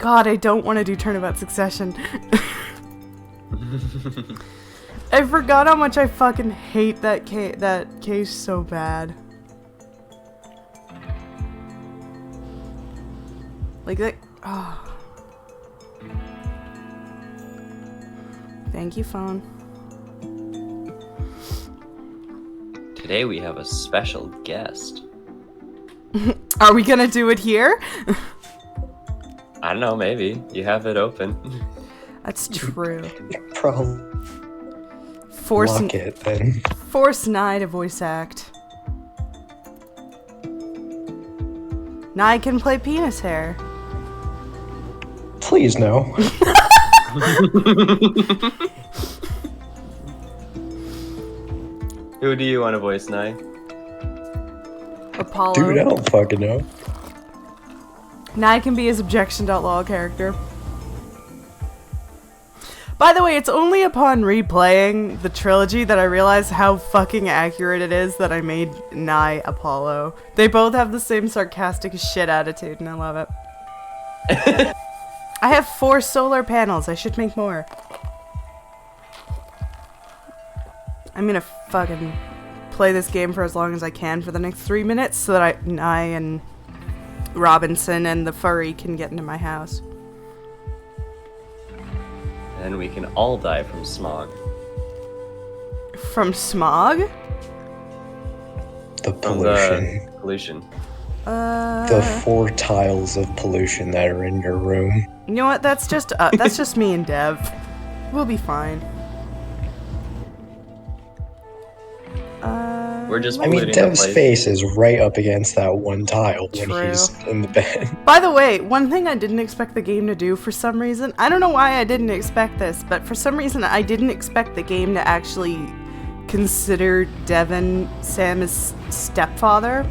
God, I don't want to do Turnabout Succession. I forgot how much I fucking hate that case so bad. Like that. Oh. Thank you, phone. Today we have a special guest. Are we gonna do it here? I don't know, maybe. You have it open. That's true. Probably. Force it then. Force Nye to voice act. Nye can play penis hair. Please no. Who do you want to voice, Nye? Apollo. Dude, I don't fucking know. Nye can be his objection.law character. By the way, it's only upon replaying the trilogy that I realized how fucking accurate it is that I made Nye Apollo. They both have the same sarcastic as shit attitude, and I love it. I have 4 solar panels. I should make more. I'm gonna fucking play this game for as long as I can for the next 3 minutes so that Nye and Robinson and the furry can get into my house. And we can all die from smog. From smog? The From pollution. the pollution. The 4 tiles of pollution that are in your room. You know what? That's just me and Dev. We'll be fine. We're just I mean, polluting the Dev's place. face is right up against that one tile when True. he's in the bed. By the way, one thing I didn't expect the game to do for some reason, I don't know why I didn't expect this, but for some reason I didn't expect the game to actually consider Devin Sam's stepfather.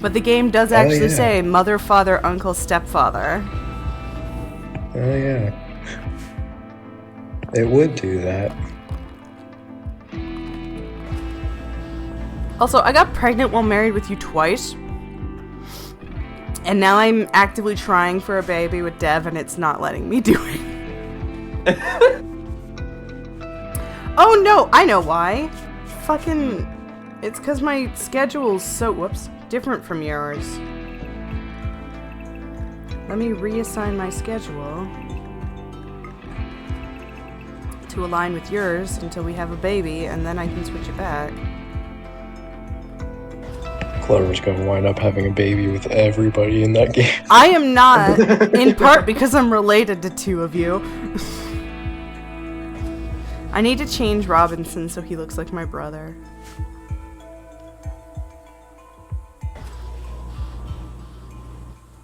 But the game does actually say mother, father, uncle, stepfather. Oh yeah. It would do that. Also, I got pregnant while married with you twice. And now I'm actively trying for a baby with Dev and it's not letting me do it. Oh no, I know why. Fucking, it's because my schedule's so, different from yours. Let me reassign my schedule to align with yours until we have a baby, and then I can switch it back. Clover's gonna wind up having a baby with everybody in that game. I am not, in part because I'm related to 2 of you. I need to change Robinson so he looks like my brother.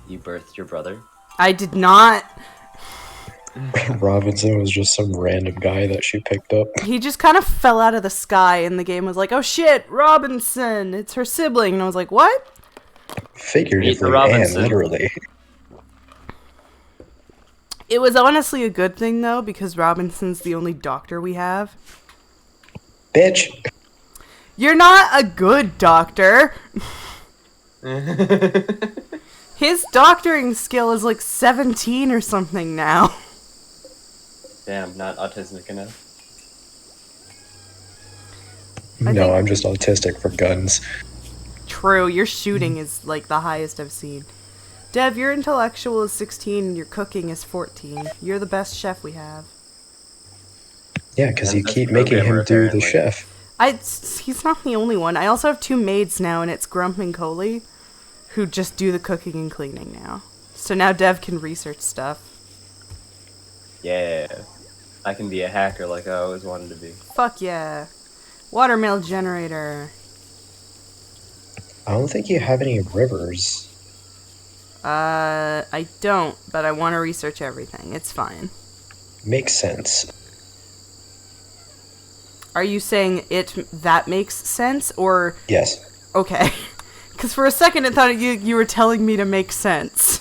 You birthed your brother? I did not. Robinson was just some random guy that she picked up. He just kind of fell out of the sky and the game was like, oh shit, Robinson, it's her sibling. And I was like, what? Figuratively and Robinson. literally. It was honestly a good thing though, because Robinson's the only doctor we have. Bitch! You're not a good doctor. His doctoring skill is like 17 or something now. Damn, not autistic enough. No, I'm just autistic for guns. True, your shooting is like the highest I've seen. Dev, your intellectual is 16 and your cooking is 14. You're the best chef we have. Yeah, because And you that's keep making him programmer, do the apparently. chef. He's not the only one. I also have 2 maids now, and it's Grump and Coley, who just do the cooking and cleaning now. So now Dev can research stuff. Yeah. I can be a hacker like I always wanted to be. Fuck yeah. Watermill generator. I don't think you have any rivers. I don't, but I want to research everything. It's fine. Makes sense. Are you saying that makes sense, or... Yes. Okay. Because for a second I thought you were telling me to make sense.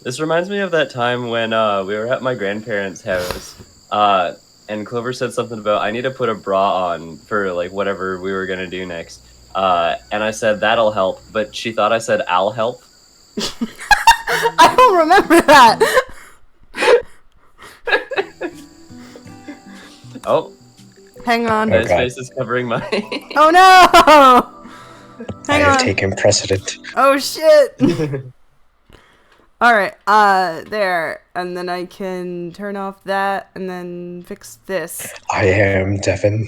This reminds me of that time when we were at my grandparents' house, and Clover said something about, I need to put a bra on for, like, whatever we were gonna do next. and I said that'll help, but she thought I said I'll help. I don't remember that. Oh, Hang on. Oh, his God. face is covering my. Oh no! I Hang have on. taken precedent. Oh shit! Alright, there. And then I can turn off that and then fix this. I am Devin.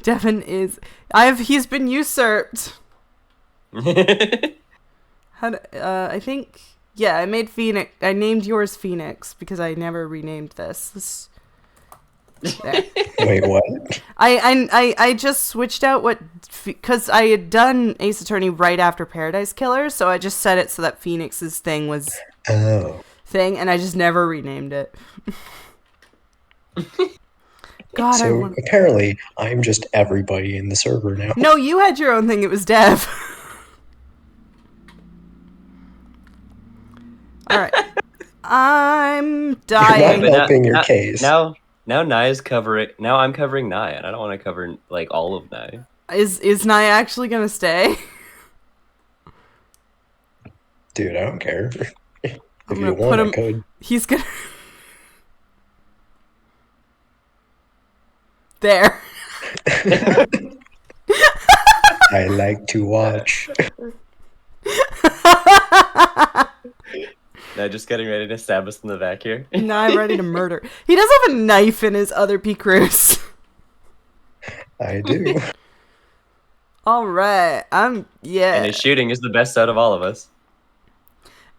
Devin is... he's been usurped. I think... Yeah, I made Phoenix... I named yours Phoenix because I never renamed this. There. Wait, what? I just switched out what... Because I had done Ace Attorney right after Paradise Killer, so I just set it so that Phoenix's thing was... Oh. thing, and I just never renamed it. God, So apparently, I'm just everybody in the server now. No, you had your own thing. It was Dev. Alright. I'm dying. You're not helping your case. Now Nai's covering. Now I'm covering Nai, and I don't want to cover like all of Nai. Is Nai actually gonna stay? Dude, I don't care. If I'm you gonna want, put I him. could. He's gonna. There. I like to watch. Now just getting ready to stab us in the back here. Now I'm ready to murder. He does have a knife in his other P-Cruise. I do. Alright, yeah. And his shooting is the best out of all of us.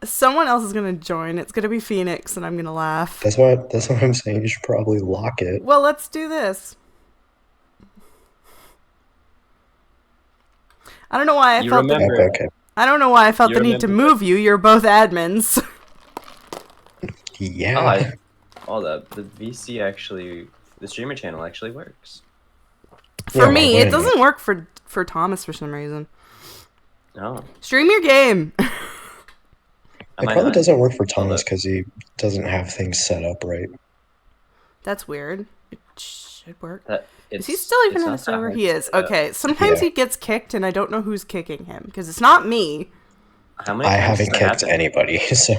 Someone else is gonna join. It's gonna be Phoenix, and I'm gonna laugh. That's what I'm saying. You should probably lock it. Well, let's do this. I don't know why I felt remember- Okay. I don't know why I felt You the need to remember- move you. You're both admins. Yeah. The VC actually, the streamer channel actually works. For Yeah, me, why it not? doesn't work for Thomas for some reason. Oh, Stream your game. It Am I probably not? doesn't work for Thomas Hold up. because he doesn't have things set up right. That's weird. It should work. Is Is he still even in the server? He is. Okay, sometimes Yeah. he gets kicked, and I don't know who's kicking him because it's not me. How many I times haven't has that kicked happened? anybody, so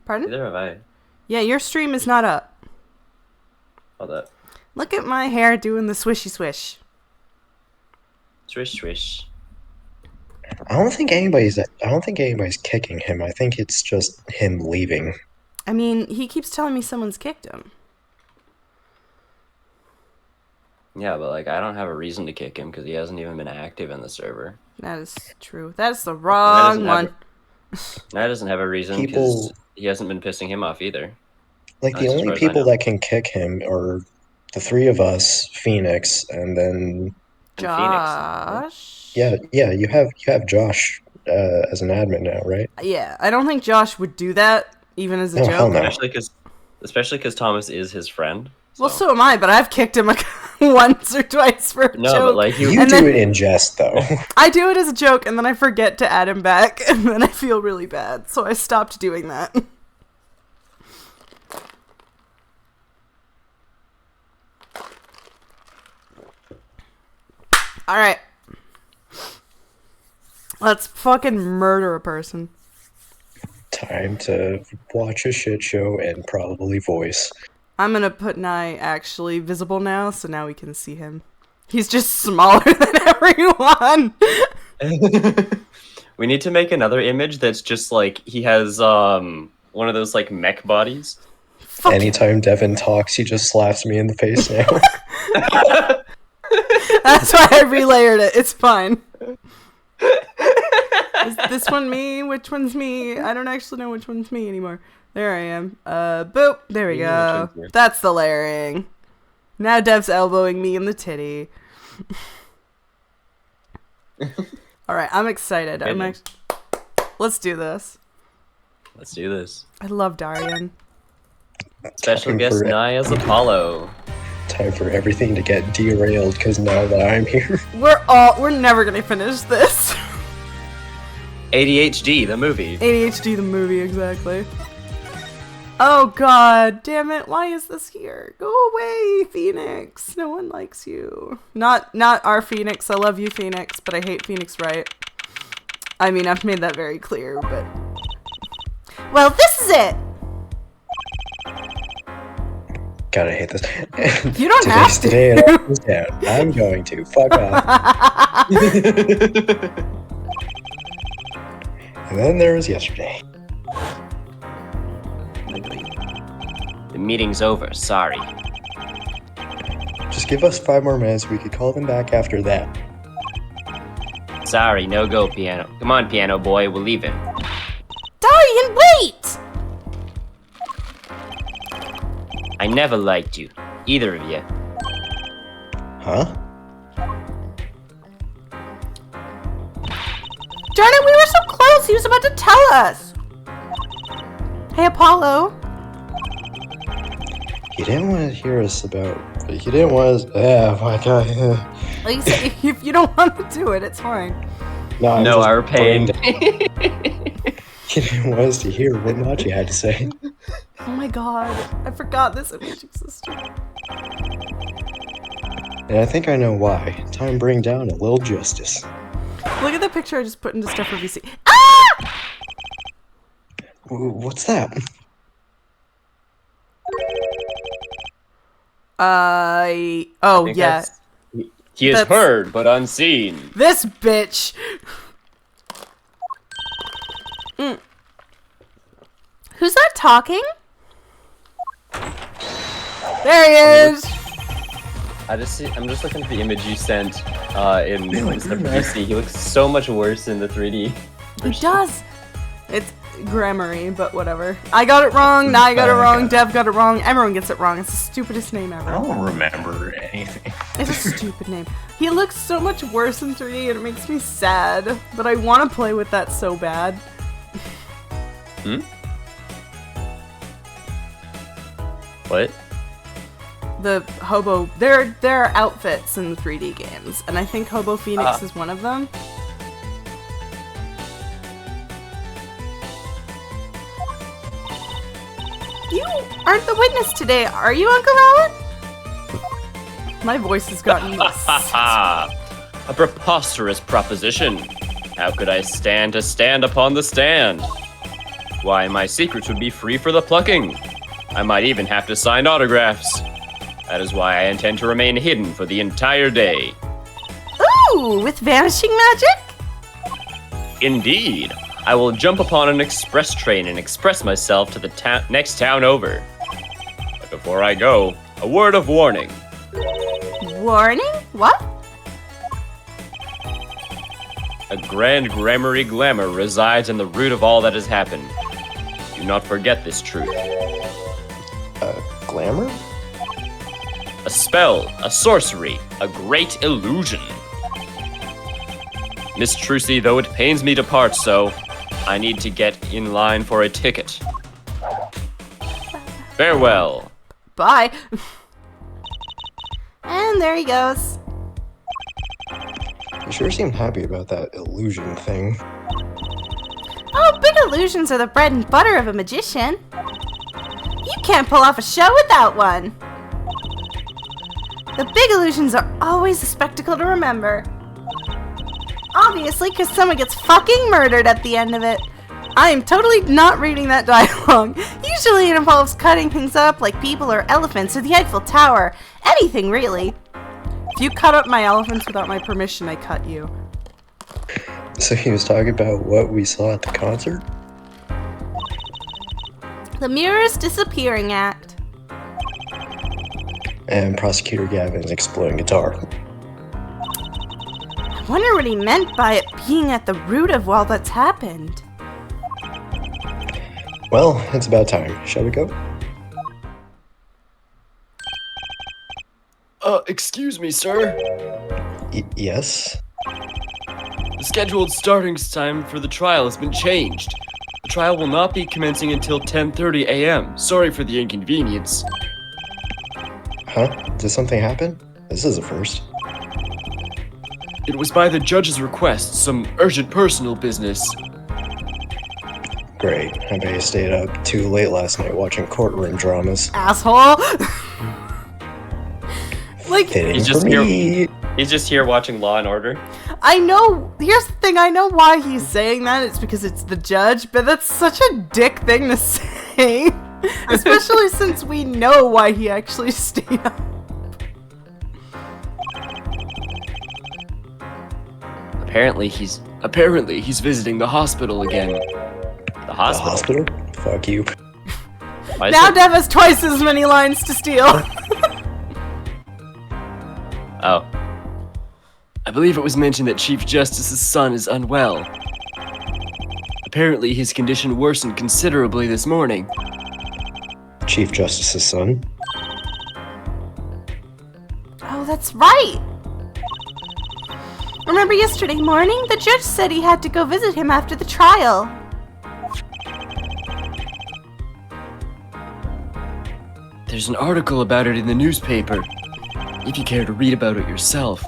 Pardon? Neither have I. Yeah, your stream is not up. Hold up. Look at my hair doing the swishy swish. Swish swish. I don't think anybody's kicking him. I think it's just him leaving. I mean, he keeps telling me someone's kicked him. Yeah, but like I don't have a reason to kick him because he hasn't even been active in the server. That is true. That is the wrong doesn't one. That doesn't have a reason People- because he hasn't been pissing him off either. Like the That's as only far as I people know. that can kick him are the three of us, Phoenix, and then Josh. yeah, you have Josh as an admin now, right? Yeah, I don't think Josh would do that, even as a No, hell joke. no. Especially because Thomas is his friend. Well, so am I, but I've kicked him once or twice for a No, joke. but like You And do then- it in jest, though. I do it as a joke, and then I forget to add him back, and then I feel really bad, so I stopped doing that. Alright. Let's fucking murder a person. Time to watch a shit show and probably voice. I'm gonna put Nye actually visible now, so now we can see him. He's just smaller than everyone! We need to make another image that's just like he has one of those like mech bodies. Fuck. Anytime Devin talks, he just slaps me in the face now. That's why I relayered it. It's fine. Is this one me? Which one's me? I don't actually know which one's me anymore. There I am. Boop. There we You know go. which one's you. That's the layering. Now Dev's elbowing me in the titty. Alright, I'm excited. Let's do this. Let's do this. I love Darian. Special Time guest for- Nye as Apollo. Time for everything to get derailed, because now that I'm here... We're never gonna finish this. ADHD, the movie. ADHD the movie, exactly. Oh god, damn it, why is this here? Go away, Phoenix. No one likes you. Not our Phoenix. I love you, Phoenix, but I hate Phoenix Wright. I mean, I've made that very clear, but... Well, this is it! God, I hate this. You don't have to. Today it all goes down. I'm going to. Fuck off. And then there was yesterday. The meeting's over, sorry. Just give us 5 more minutes. We could call them back after that. Sorry, no go, Piano. Come on, Piano Boy, we're leaving. Darian, wait! I never liked you. Either of you. Huh? Darn it, we were so close! He was about to tell us! Hey, Apollo. He didn't want to hear us about... He didn't want us... Oh my god. Like you said, if you don't want to do it, it's fine. I'm No, just our pain. He didn't want us to hear what Machi had to say. Oh my god, I forgot this image existed. And I think I know why. Time to bring down a little justice. Look at the picture I just put into Stuff for VC. Ah! What's that? Oh, yeah. He is That's- heard, but unseen. This bitch! Who's that talking? There he is! I'm just looking at the image you sent in Stuff for VC. He looks so much worse in the 3D. He does! It's grammary, but whatever. I got it wrong, now I got it wrong, Dev got it wrong, everyone gets it wrong. It's the stupidest name ever. I don't remember anything. It's a stupid name. He looks so much worse in 3D and it makes me sad, but I want to play with that so bad. What? The Hobo, there are outfits in 3D games, and I think Hobo Phoenix is one of them. You aren't the witness today, are you, Uncle Alan? My voice has gotten A preposterous proposition. How could I stand to stand upon the stand? Why, my secrets would be free for the plucking. I might even have to sign autographs. That is why I intend to remain hidden for the entire day. Ooh, with vanishing magic? Indeed. I will jump upon an express train and express myself to the next town over. But before I go, a word of warning. Warning? What? A grand grammary glamour resides in the root of all that has happened. Do not forget this truth. Glamour? A spell, a sorcery, a great illusion. Miss Trucy, though it pains me to part so, I need to get in line for a ticket. Farewell. Bye. And there he goes. You sure seemed happy about that illusion thing. Oh, big illusions are the bread and butter of a magician. You can't pull off a show without one. The big illusions are always a spectacle to remember. Obviously, because someone gets fucking murdered at the end of it. I am totally not reading that dialogue. Usually it involves cutting things up like people or elephants or the Eiffel Tower. Anything, really. If you cut up my elephants without my permission, I cut you. So he was talking about what we saw at the concert? The Mirror's Disappearing Act. And Prosecutor Gavin's exploding guitar. I wonder what he meant by it being at the root of all that's happened. Well, it's about time. Shall we go? Excuse me, sir. Yes? The scheduled starting time for the trial has been changed. The trial will not be commencing until 10:30 a.m. Sorry for the inconvenience. Huh? Did something happen? This is a first. It was by the judge's request, some urgent personal business. Great. I bet you stayed up too late last night watching courtroom dramas. Asshole! Like, Fitting He's for just me. He's just here watching Law and Order. I know, here's the thing, I know why he's saying that, it's because it's the judge, but that's such a dick thing to say. Especially since we know why he actually stayed up. Apparently he's visiting the hospital again. The hospital? The hospital? Fuck you. Why is Now it- Dev has twice as many lines to steal. Oh. I believe it was mentioned that Chief Justice's son is unwell. Apparently his condition worsened considerably this morning. Chief Justice's son? Oh, that's right! Remember yesterday morning? The judge said he had to go visit him after the trial. There's an article about it in the newspaper, if you care to read about it yourself.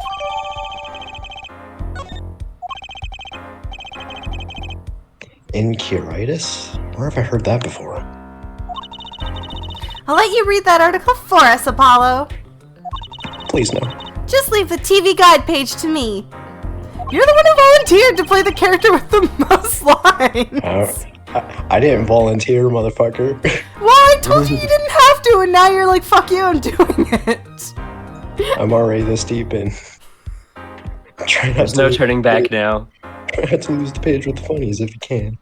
Incuritis? Where have I heard that before? I'll let you read that article for us, Apollo. Please no. Just leave the TV guide page to me. You're the one who volunteered to play the character with the most lines. I didn't volunteer, motherfucker. Well, I told you you didn't have to, and now you're like, fuck you, I'm doing it. I'm already this deep in. Try not There's to no lose turning the back page- now. Try not to lose the page with the funnies if you can.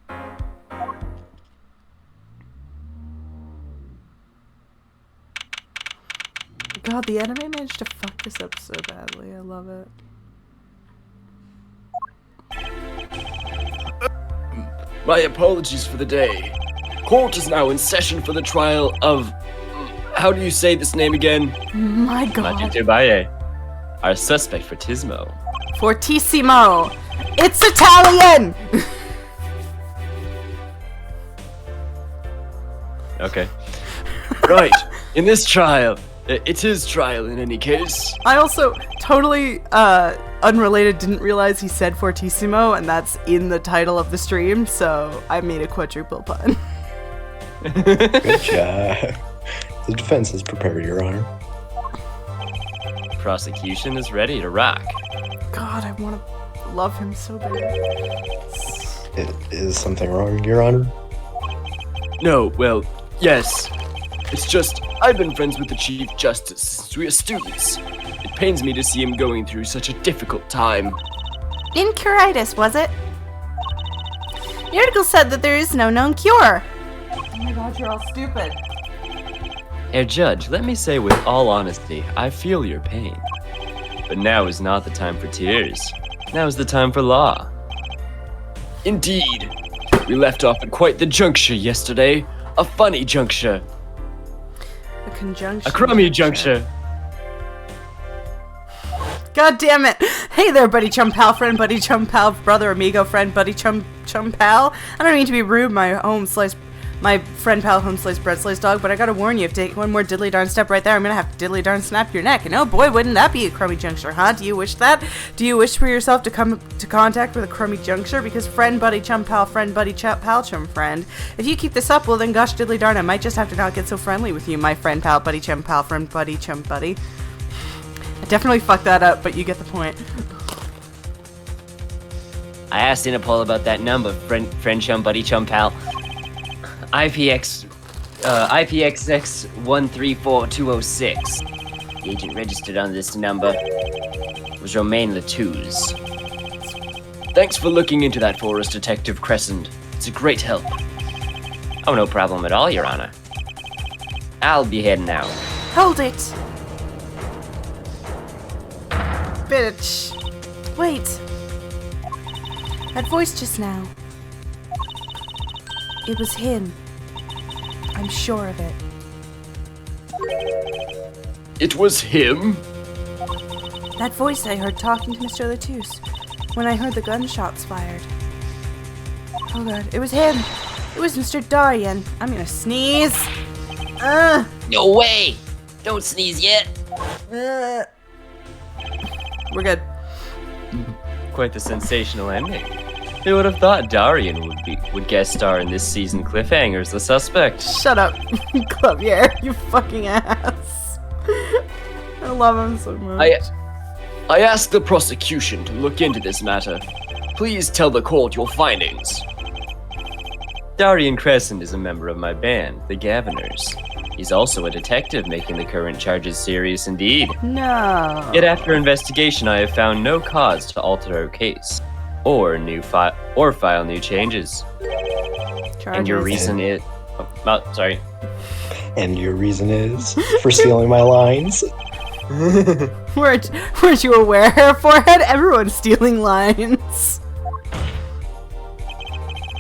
God, the anime managed to fuck this up so badly. I love it. My apologies for the day. Court is now in session for the trial of... How do you say this name again? My God. Machitubaye. Our suspect, Fortissimo. Fortissimo. It's Italian. Okay. Right. In this trial, it's his trial in any case. I also totally unrelated didn't realize he said Fortissimo, and that's in the title of the stream, so I made a quadruple pun. Good job. The defense is prepared, Your Honor. Prosecution is ready to rock. God, I want to love him so bad. Is something wrong, Your Honor? No, well, yes. It's just, I've been friends with the Chief Justice since we were students. It pains me to see him going through such a difficult time. Incuritis, was it? The article said that there is no known cure. Oh my God, you're all stupid. Herr Judge, let me say with all honesty, I feel your pain. But now is not the time for tears. Now is the time for law. Indeed. We left off at quite the juncture yesterday. A funny juncture. A conjunction. A crummy juncture. God damn it! Hey there, buddy chum pal, friend, buddy chum pal, brother, amigo, friend, buddy chum pal. I don't mean to be rude, my friend pal, home slice, bread slice dog, but I gotta warn you, if you take one more diddly darn step right there, I'm gonna have to diddly darn snap your neck. And oh boy, wouldn't that be a crummy juncture, huh? Do you wish that? Do you wish for yourself to come to contact with a crummy juncture? Because friend, buddy chum pal, friend, buddy pal chum friend, if you keep this up, well then gosh diddly darn, I might just have to not get so friendly with you, my friend pal, buddy chum pal, friend, buddy chum buddy. I definitely fucked that up, but you get the point. I asked Interpol about that number, friend chum, buddy chum pal. IPXX134206. The agent registered on this number was Romain Latouze. Thanks for looking into that for us, Detective Crescent. It's a great help. Oh, no problem at all, Your Honor. I'll be heading out. Hold it! Bitch. Wait. That voice just now. It was him. I'm sure of it. It was him? That voice I heard talking to Mr. Latouche when I heard the gunshots fired. Oh God, it was him. It was Mr. Darien. I'm gonna sneeze. No way! Don't sneeze yet! We're good. Quite the sensational ending. Who would have thought Darian would guest star in this season cliffhanger as the suspect? Shut up, Clavier, you fucking ass. I love him so much. I ask the prosecution to look into this matter. Please tell the court your findings. Darian Crescent is a member of my band, the Gaviners. He's also a detective making the current charges serious indeed. No. Yet after investigation, I have found no cause to alter our case, or file new changes. And your reason is... sorry. And your reason is for stealing my lines? Weren't you aware, Forehead? Everyone's stealing lines.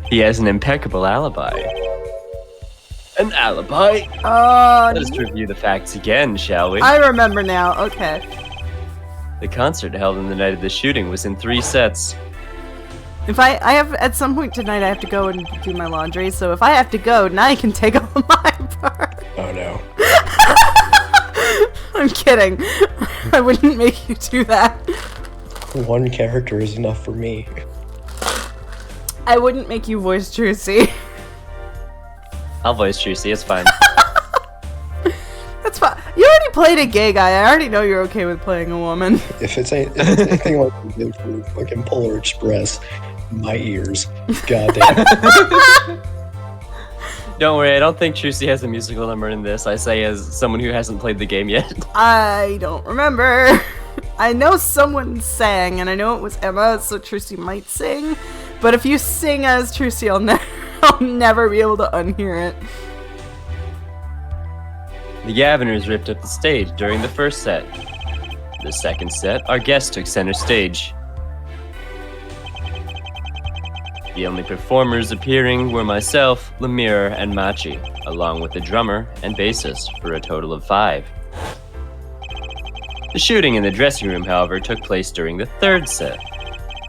He has an impeccable alibi. An alibi? Let us review the facts again, shall we? I remember now, okay. The concert held on the night of the shooting was in 3 sets. If I have, at some point tonight, I have to go and do my laundry, so if I have to go, now I can take all my part. Oh no. I'm kidding. I wouldn't make you do that. One character is enough for me. I wouldn't make you voice Trucy. I'll voice Trucy, it's fine. That's fine. You already played a gay guy. I already know you're okay with playing a woman. If it's anything like we did for fucking Polar Express, my ears. Goddamn. Don't worry, I don't think Trucy has a musical number in this. I say as someone who hasn't played the game yet. I don't remember. I know someone sang, and I know it was Emma, so Trucy might sing. But if you sing as Trucy, I'll never be able to unhear it. The Gaviners ripped up the stage during the first set. The second set, our guests took center stage. The only performers appearing were myself, Lemire, and Machi, along with the drummer and bassist, for a total of 5. The shooting in the dressing room, however, took place during the third set.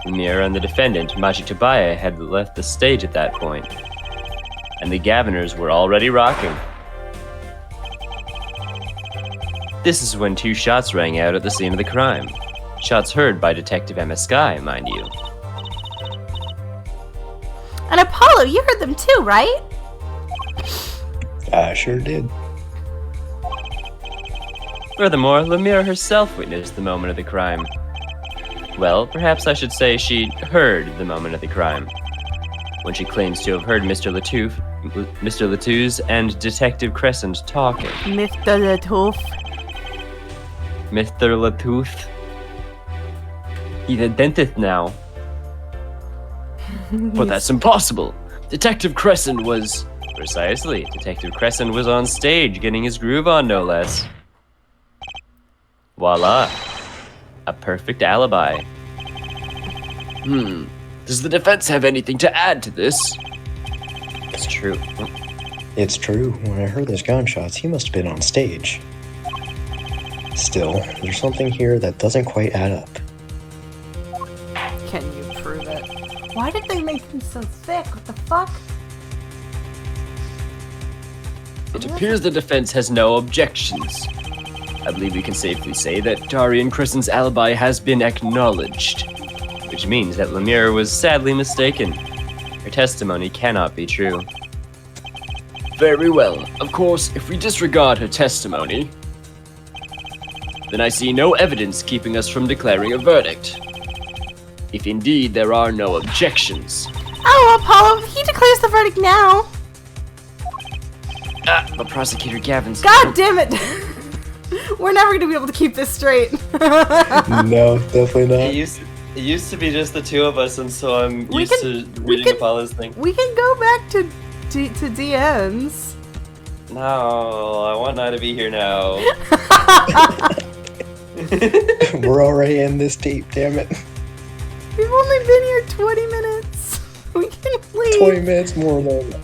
Lemire and the defendant, Machi Tabaya, had left the stage at that point, and the Gaviners were already rocking. This is when 2 shots rang out at the scene of the crime. Shots heard by Detective Emma Skye, mind you. And Apollo, you heard them too, right? I sure did. Furthermore, Lemire herself witnessed the moment of the crime. Well, perhaps I should say she heard the moment of the crime, when she claims to have heard Mr. Latouche and Detective Crescent talking. Mr. Latouche. Mr. Latouche. He's a dentist now. But that's impossible. Detective Crescent was... Precisely. Detective Crescent was on stage getting his groove on, no less. Voila. A perfect alibi. Does the defense have anything to add to this? It's true. It's true. When I heard those gunshots, he must have been on stage. Still, there's something here that doesn't quite add up. Can you prove it? Why did they make him so thick? What the fuck? It appears the defense has no objections. I believe we can safely say that Darian Crescent's alibi has been acknowledged, which means that Lemire was sadly mistaken. Her testimony cannot be true. Very well. Of course, if we disregard her testimony, then I see no evidence keeping us from declaring a verdict. If indeed there are no objections. Oh, Apollo, he declares the verdict now. But Prosecutor Gavin's... God damn it! We're never gonna be able to keep this straight. No, definitely not. It used to be just the 2 of us, and so I'm used to reading Apollo's thing. We can go back to DMs. No, I want Nye to be here now. We're already in this deep, damn it. We've only been here 20 minutes. We can leave. 20 minutes more than enough.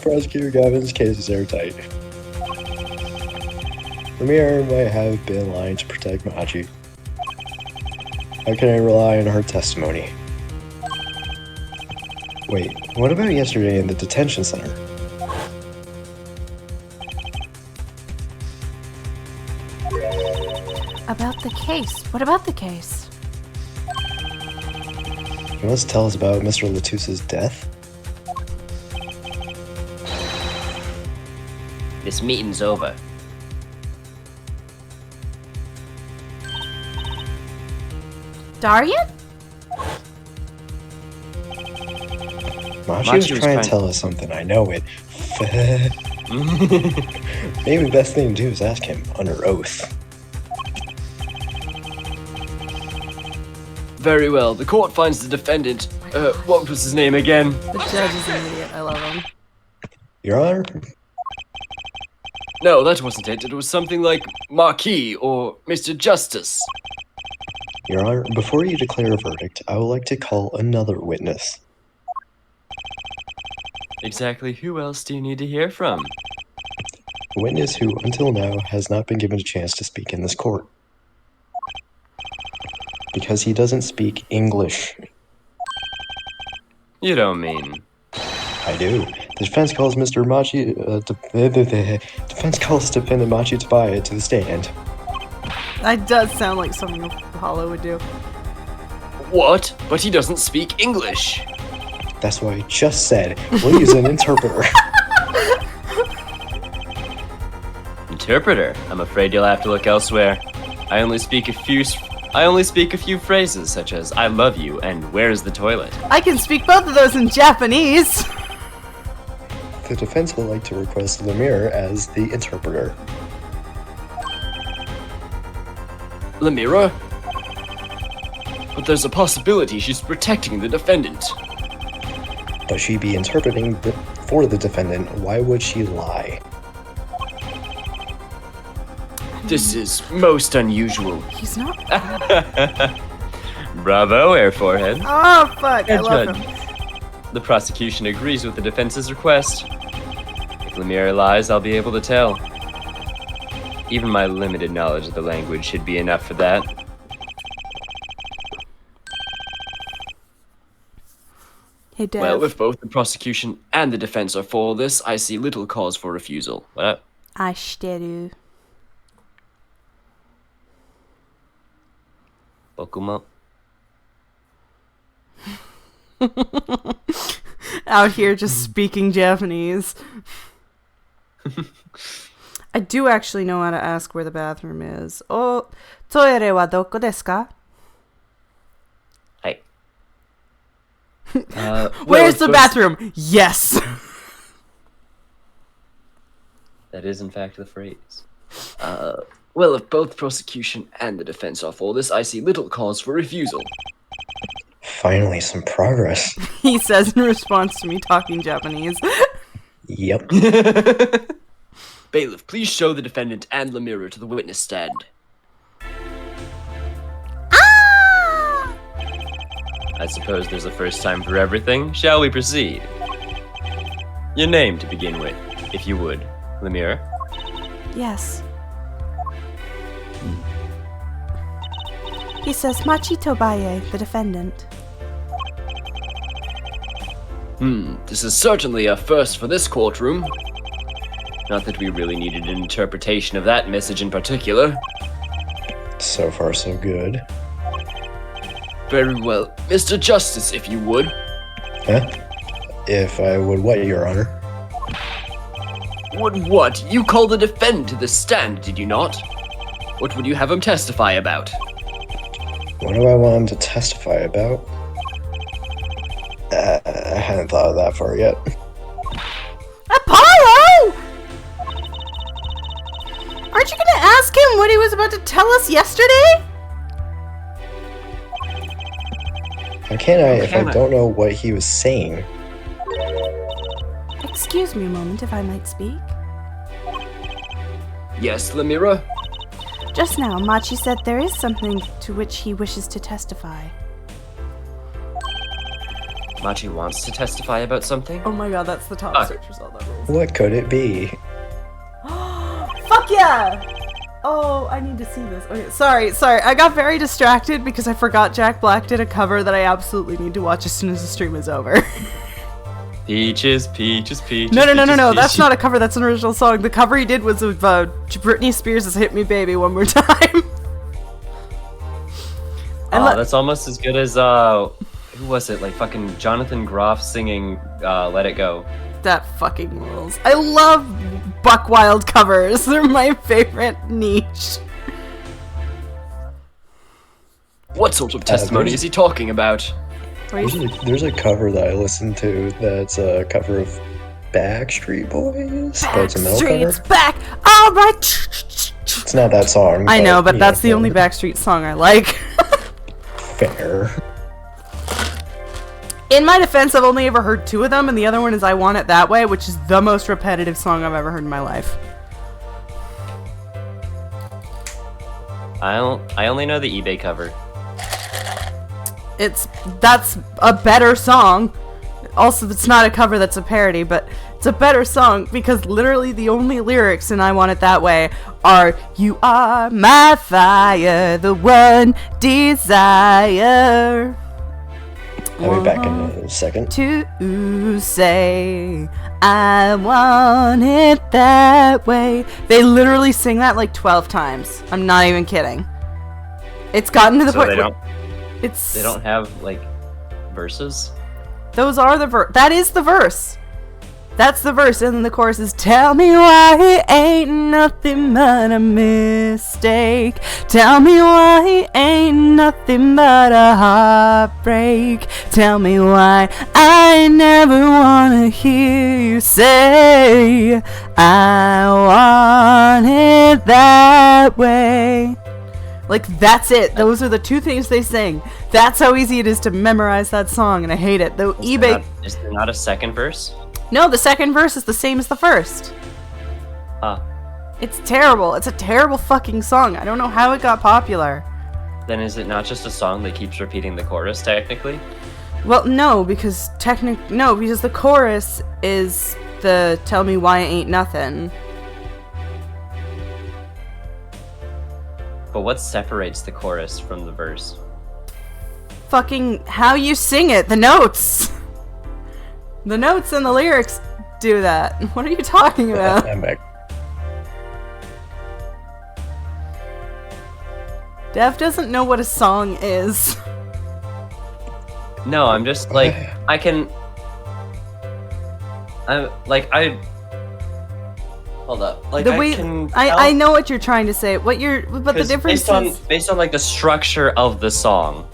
Prosecutor Gavin's case is airtight. Lemire might have been lying to protect Machi. How can I rely on her testimony? Wait, what about yesterday in the detention center? About the case. What about the case? You must tell us about Mr. Latus's death? This meeting's over. Darian? Machi was trying to tell us something, I know it. Maybe the best thing to do is ask him under oath. Very well. The court finds the defendant. What was his name again? The judge is an idiot. I love him. Your Honor? No, that wasn't it. It was something like Marquis or Mr. Justice. Your Honor, before you declare a verdict, I would like to call another witness. Exactly who else do you need to hear from? A witness who, until now, has not been given a chance to speak in this court. Because he doesn't speak English. You don't mean... I do. The defense calls Mr. Machi, defense calls defendant Machi Tabaya to the stand. That does sound like something Apollo would do. What? But he doesn't speak English. That's what I just said. We'll use an interpreter. Interpreter? I'm afraid you'll have to look elsewhere. I only speak a few phrases such as "I love you" and "Where's the toilet?" I can speak both of those in Japanese. The defense would like to request Lemire as the interpreter. Lemira? But there's a possibility she's protecting the defendant. But she'd be interpreting for the defendant. Why would she lie? This is most unusual. He's not. Bravo, Air Forehead. Oh, fuck. I love Judge. him. The prosecution agrees with the defense's request. If Lemire lies, I'll be able to tell. Even my limited knowledge of the language should be enough for that. Hey, Dev. Well, if both the prosecution and the defense are for this, I see little cause for refusal. What? 愛してる. Bokuma. Out here just speaking Japanese. I do actually know how to ask where the bathroom is. Oh, toire wa doko desu ka? Hey. Where's the bathroom? Yes. That is, in fact, the phrase. Well, if both prosecution and the defense are for this, I see little cause for refusal. Finally, some progress. He says in response to me talking Japanese. Yep. Bailiff, please show the defendant and Lemire to the witness stand. Ah! I suppose there's a first time for everything. Shall we proceed? Your name to begin with, if you would, Lemire. Yes. He says Machi Tobaye, the defendant. This is certainly a first for this courtroom. Not that we really needed an interpretation of that message in particular. So far, so good. Very well. Mr. Justice, if you would. Huh? If I would what, Your Honor? Would what? You called the defendant to the stand, did you not? What would you have him testify about? What do I want him to testify about? I hadn't thought of that far yet. Apollo! Aren't you gonna ask him what he was about to tell us yesterday? How can I if I don't know what he was saying? Excuse me a moment, if I might speak. Yes, Lemire? Just now, Machi said there is something to which he wishes to testify. Machi wants to testify about something? Oh my god, that's the top search result that rolls. What could it be? Fuck yeah! Oh, I need to see this. Okay, sorry. I got very distracted because I forgot Jack Black did a cover that I absolutely need to watch as soon as the stream is over. Peaches, peaches, peaches. No. peaches. That's not a cover. That's an original song. The cover he did was of Britney Spears' "Hit Me Baby One More Time." That's almost as good as who was it? Like fucking Jonathan Groff singing "Let It Go." That fucking rules. I love Buck Wild covers. They're my favorite niche. What sort of testimony is he talking about? There's a cover that I listened to that's a cover of Backstreet Boys. That's a metal cover. Backstreet's back. All right. It's not that song. I know, but that's the yeah. only Backstreet song I like. Fair. In my defense, I've only ever heard 2 of them, and the other one is I Want It That Way, which is the most repetitive song I've ever heard in my life. I only know the eBay cover. That's a better song. Also, it's not a cover, that's a parody, but it's a better song because literally the only lyrics in I Want It That Way are "You are my fire, the one desire." I'll be back in a second. To say I want it that way. They literally sing that like 12 times. I'm not even kidding. It's gotten to the point where they don't have like verses. Those are the that is the verse. That's the verse, and then the chorus is "Tell me why it ain't nothing but a mistake. Tell me why it ain't nothing but a heartbreak. Tell me why I never wanna hear you say I want it that way." Like, that's it. Those are the 2 things they sing. That's how easy it is to memorize that song, and I hate it. Though Is there not a second verse? No, the second verse is the same as the first. Huh. It's terrible. It's a terrible fucking song. I don't know how it got popular. Then is it not just a song that keeps repeating the chorus, technically? Well, no, because because the chorus is the "Tell me why it ain't nothing." But what separates the chorus from the verse? Fucking how you sing it, the notes. The notes and the lyrics do that. What are you talking about? I'm back. Dev doesn't know what a song is. No, I'm just like hold up. Like The way I know what you're trying to say. But the difference is based on like the structure of the song,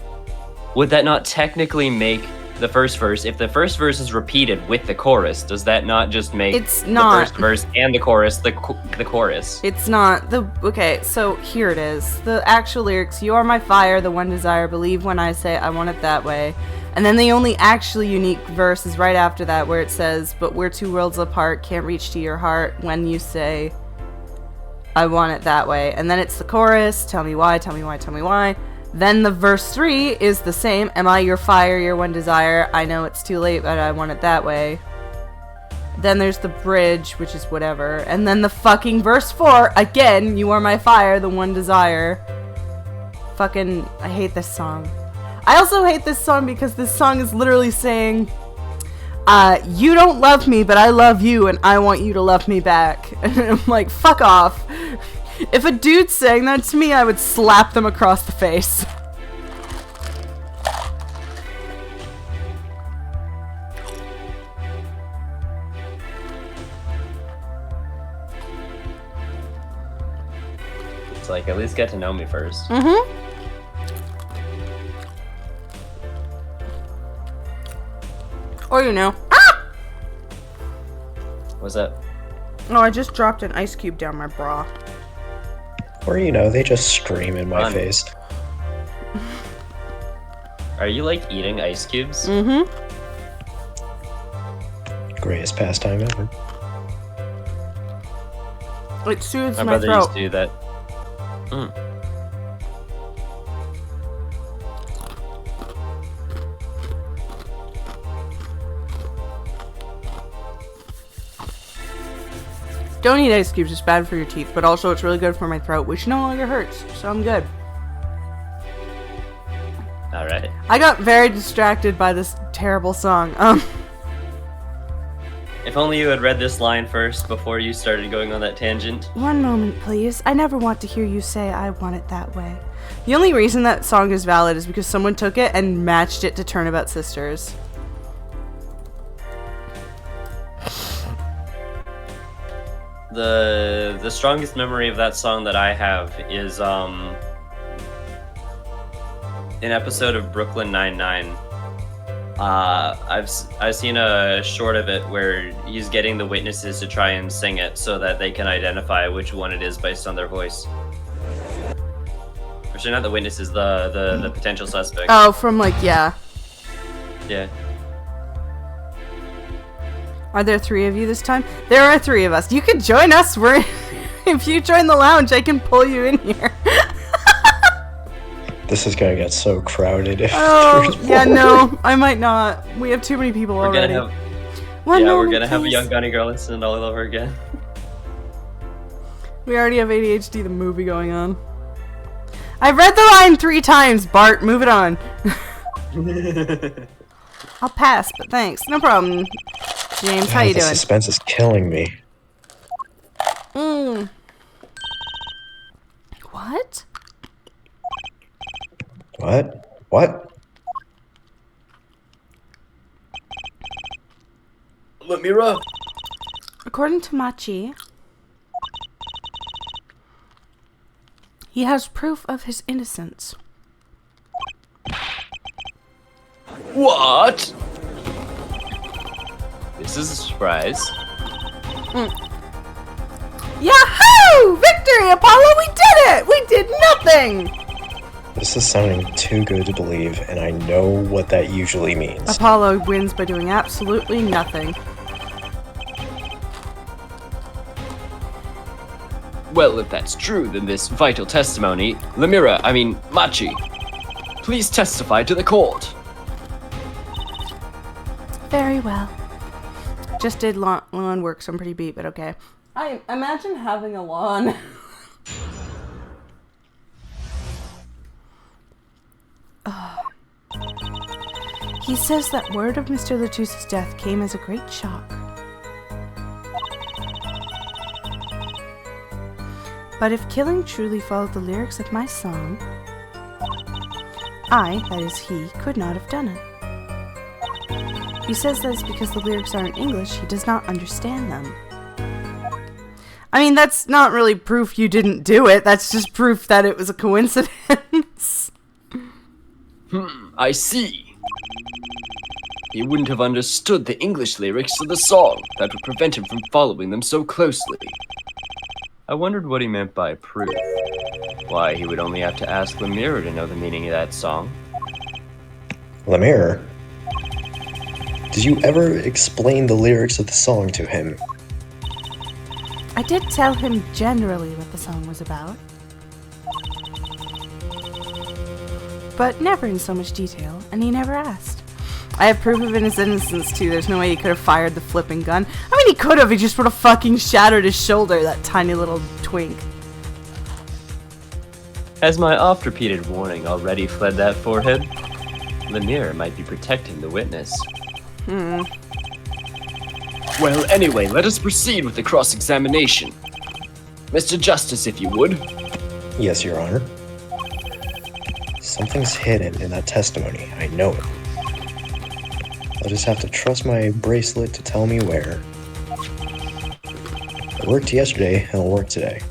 would that not technically make the first verse, if the first verse is repeated with the chorus, does that not just make It's not. the first verse and the chorus the chorus? It's not. Okay, so here it is. The actual lyrics: "You are my fire, the one desire, believe when I say I want it that way." And then the only actually unique verse is right after that, where it says, "But we're 2 worlds apart, can't reach to your heart when you say I want it that way." And then it's the chorus: "Tell me why, tell me why, tell me why." Then the verse 3 is the same: "Am I your fire, your one desire? I know it's too late, but I want it that way." Then there's the bridge, which is whatever. And then the fucking verse 4, again: "You are my fire, the one desire." Fucking, I hate this song. I also hate this song because this song is literally saying, "You don't love me, but I love you, and I want you to love me back." And I'm like, fuck off. If a dude sang that to me, I would slap them across the face. It's like, at least get to know me first. Mm-hmm. Or What's that? Oh, I just dropped an ice cube down my bra. Or they just scream in my Fun. face. Are you like eating ice cubes? Mm-hmm. Greatest pastime ever. It soothes My my brother throat. used to do that. Don't eat ice cubes, it's bad for your teeth, but also it's really good for my throat, which no longer hurts, so I'm good. Alright. I got very distracted by this terrible song. If only you had read this line first before you started going on that tangent. One moment, please. I never want to hear you say I want it that way. The only reason that song is valid is because someone took it and matched it to Turnabout Sisters. The strongest memory of that song that I have is an episode of Brooklyn Nine-Nine. I've seen a short of it where he's getting the witnesses to try and sing it so that they can identify which one it is based on their voice. Actually, not the witnesses, the potential suspect. Oh, from like, yeah. Yeah. Are there 3 of you this time? There are 3 of us. You can join us. If you join the lounge, I can pull you in here. This is gonna get so crowded. If Oh, yeah, no, I might not. We have too many people already. We're gonna have a young Gunny Girl incident all over again. We already have ADHD the movie going on. I've read the line 3 times, Bart. Move it on. I'll pass, but thanks. No problem. James, how you the doing? suspense is killing me. What? What? What? Lemira. According to Machi, he has proof of his innocence. What? This is a surprise. Yahoo! Victory, Apollo! We did it! We did nothing! This is sounding too good to believe, and I know what that usually means. Apollo wins by doing absolutely nothing. Well, if that's true, then this vital testimony, Machi, please testify to the court. Very well. Just did lawn work, so I'm pretty beat, but okay. I imagine having a lawn. He says that word of Mr. Latusse's death came as a great shock. But if killing truly followed the lyrics of my song, I, that is he, could not have done it. He says that it's because the lyrics are in English, he does not understand them. I mean, that's not really proof you didn't do it, that's just proof that it was a coincidence. I see. He wouldn't have understood the English lyrics to the song. That would prevent him from following them so closely. I wondered what he meant by proof. Why, he would only have to ask Lemira to know the meaning of that song. Lemire? Did you ever explain the lyrics of the song to him? I did tell him generally what the song was about, but never in so much detail, and he never asked. I have proof of his innocence too. There's no way he could have fired the flipping gun. I mean, he could have. He just would have fucking shattered his shoulder, that tiny little twink. Has my oft-repeated warning already fled that forehead? Lemire might be protecting the witness. Well, anyway, let us proceed with the cross-examination. Mr. Justice, if you would. Yes, Your Honor. Something's hidden in that testimony. I know it. I'll just have to trust my bracelet to tell me where. It worked yesterday, and it'll work today.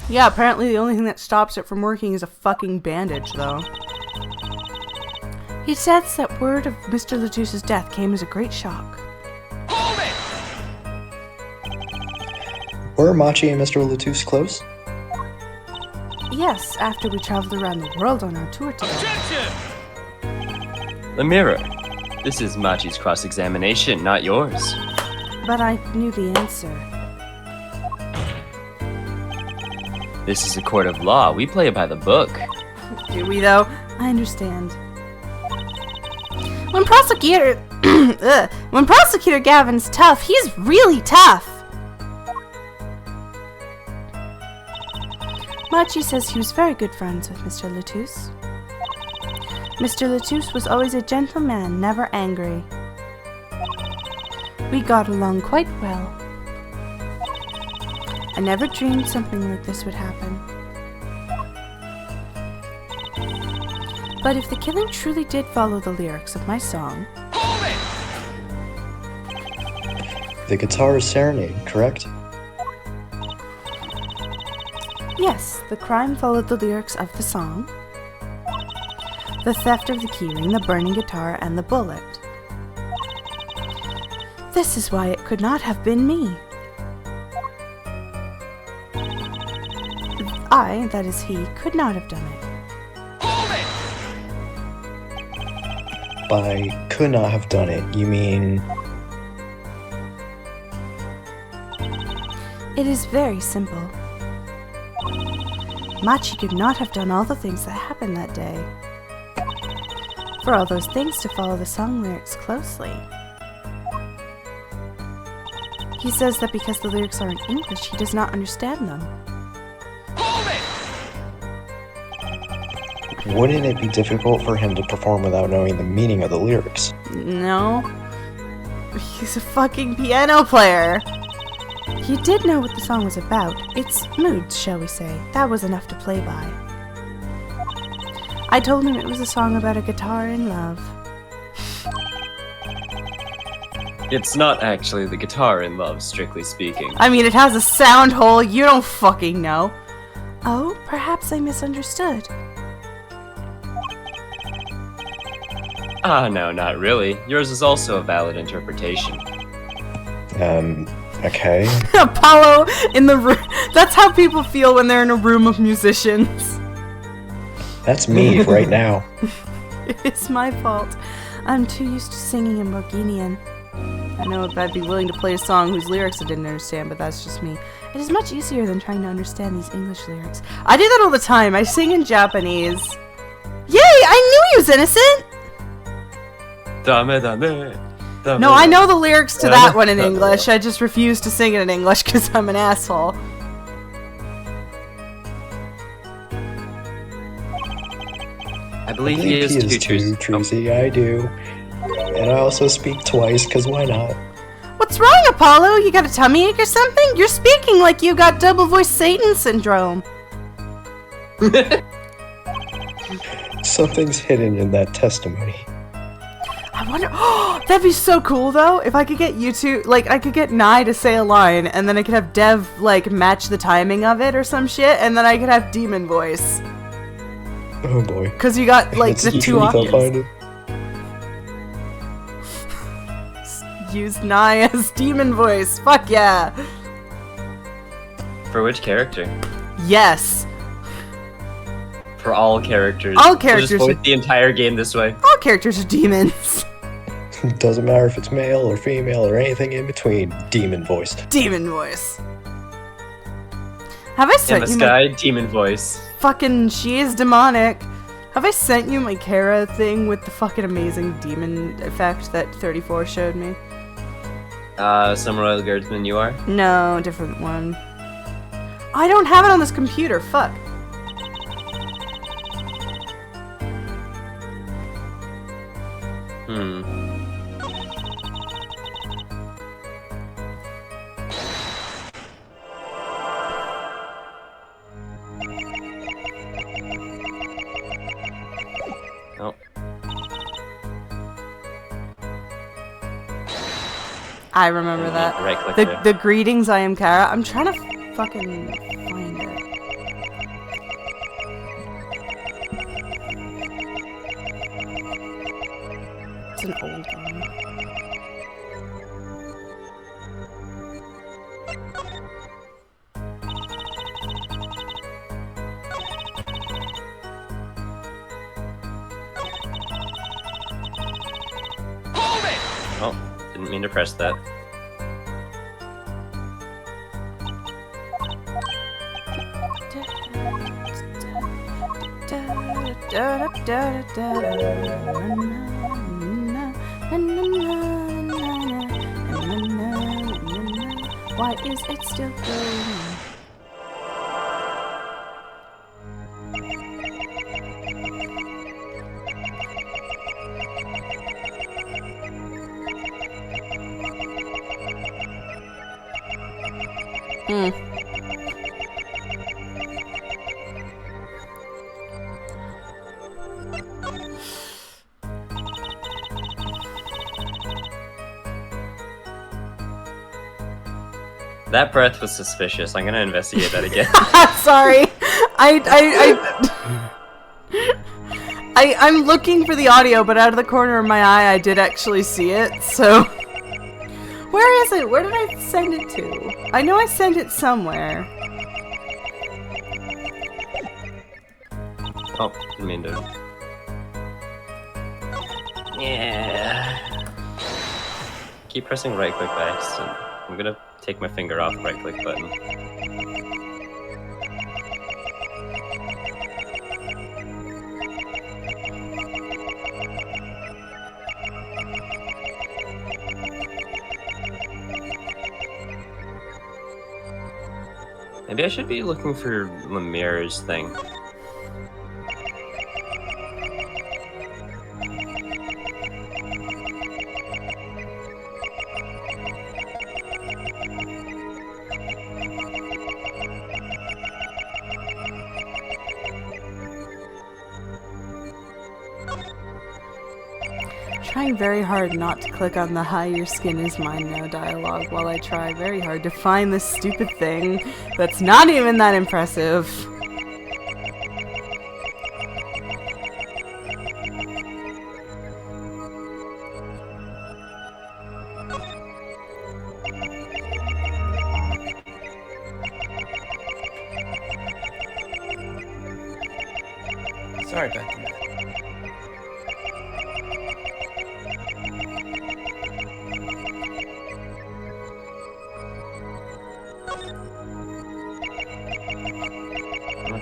Yeah, apparently the only thing that stops it from working is a fucking bandage, though. He says that word of Mr. Latusse's death came as a great shock. Were Machi and Mr. Latusse close? Yes, after we traveled around the world on our tour together. Lemira, this is Machi's cross-examination, not yours. But I knew the answer. This is a court of law. We play by the book. Do we, though? I understand. When Prosecutor Gavin's tough, he's really tough. Machi says he was very good friends with Mr. Latousse. Mr. Latousse was always a gentleman, never angry. We got along quite well. I never dreamed something like this would happen. But if the killing truly did follow the lyrics of my song... The guitar is serenade, correct? Yes, the crime followed the lyrics of the song. The theft of the keyring, the burning guitar, and the bullet. This is why it could not have been me. I, that is he, could not have done it. By could not have done it, you mean... It is very simple. Machi could not have done all the things that happened that day. For all those things to follow the song lyrics closely. He says that because the lyrics are in English, he does not understand them. Wouldn't it be difficult for him to perform without knowing the meaning of the lyrics? No. He's a fucking piano player. He did know what the song was about. Its moods, shall we say. That was enough to play by. I told him it was a song about a guitar in love. It's not actually the guitar in love, strictly speaking. I mean, it has a sound hole. You don't fucking know. Oh, perhaps I misunderstood. Ah, no, not really. Yours is also a valid interpretation. Okay. Apollo in the room. That's how people feel when they're in a room of musicians. That's me right now. It's my fault. I'm too used to singing in Bohemian. I know I'd be willing to play a song whose lyrics I didn't understand, but that's just me. It is much easier than trying to understand these English lyrics. I do that all the time. I sing in Japanese. Yay! I knew he was innocent! Dame, dame. No, I know the lyrics to that one in English. I just refuse to sing it in English because I'm an asshole. I believe he is too Trucy, I do. And I also speak twice, because why not? What's wrong, Apollo? You got a tummy ache or something? You're speaking like you got double voice Satan syndrome. Something's hidden in that testimony. I wonder. Oh, that'd be so cool though. If I could get you two, like, I could get Nye to say a line, and then I could have Dev like match the timing of it or some shit, and then I could have demon voice. Oh boy. Because you got like the two octaves. Use Nye as demon voice. Fuck yeah. For which character? Yes. For all characters. All characters. We'll just voice the entire game this way. All characters are demons. Doesn't matter if it's male or female or anything in between. Demon voice. Demon voice. Have I sent you my demon voice? Fucking, she is demonic. Have I sent you my Kara thing with the fucking amazing demon effect that 34 showed me? Some Royal Guardsman you are? No, different one. I don't have it on this computer, fuck. Oh. I remember that. Right click there. The greetings, I am Kara. I'm trying to fucking find it. It's an old one. Oh, didn't mean to press that. Why is it still going? That breath was suspicious. I'm gonna investigate that again. Sorry. I'm looking for the audio, but out of the corner of my eye, I did actually see it, so... Where is it? Where did I send it to? I know I sent it somewhere. Oh, didn't mean to. Yeah. Keep pressing right click by accident. I'm gonna take my finger off the right click button. Maybe I should be looking for Lemire's thing. Trying very hard not to click on the "Hi, your skin is mine now" dialogue while I try very hard to find this stupid thing that's not even that impressive. Sorry about that.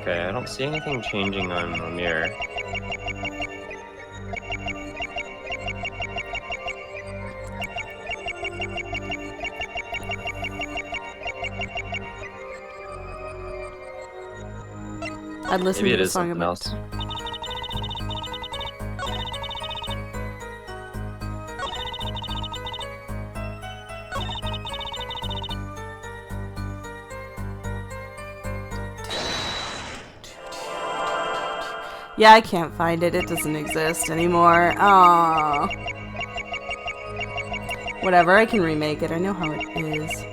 Okay, I don't see anything changing on Lemire. I'd listen Maybe to it the is song something about else. Yeah, I can't find it. It doesn't exist anymore. Aww. Whatever, I can remake it. I know how it is.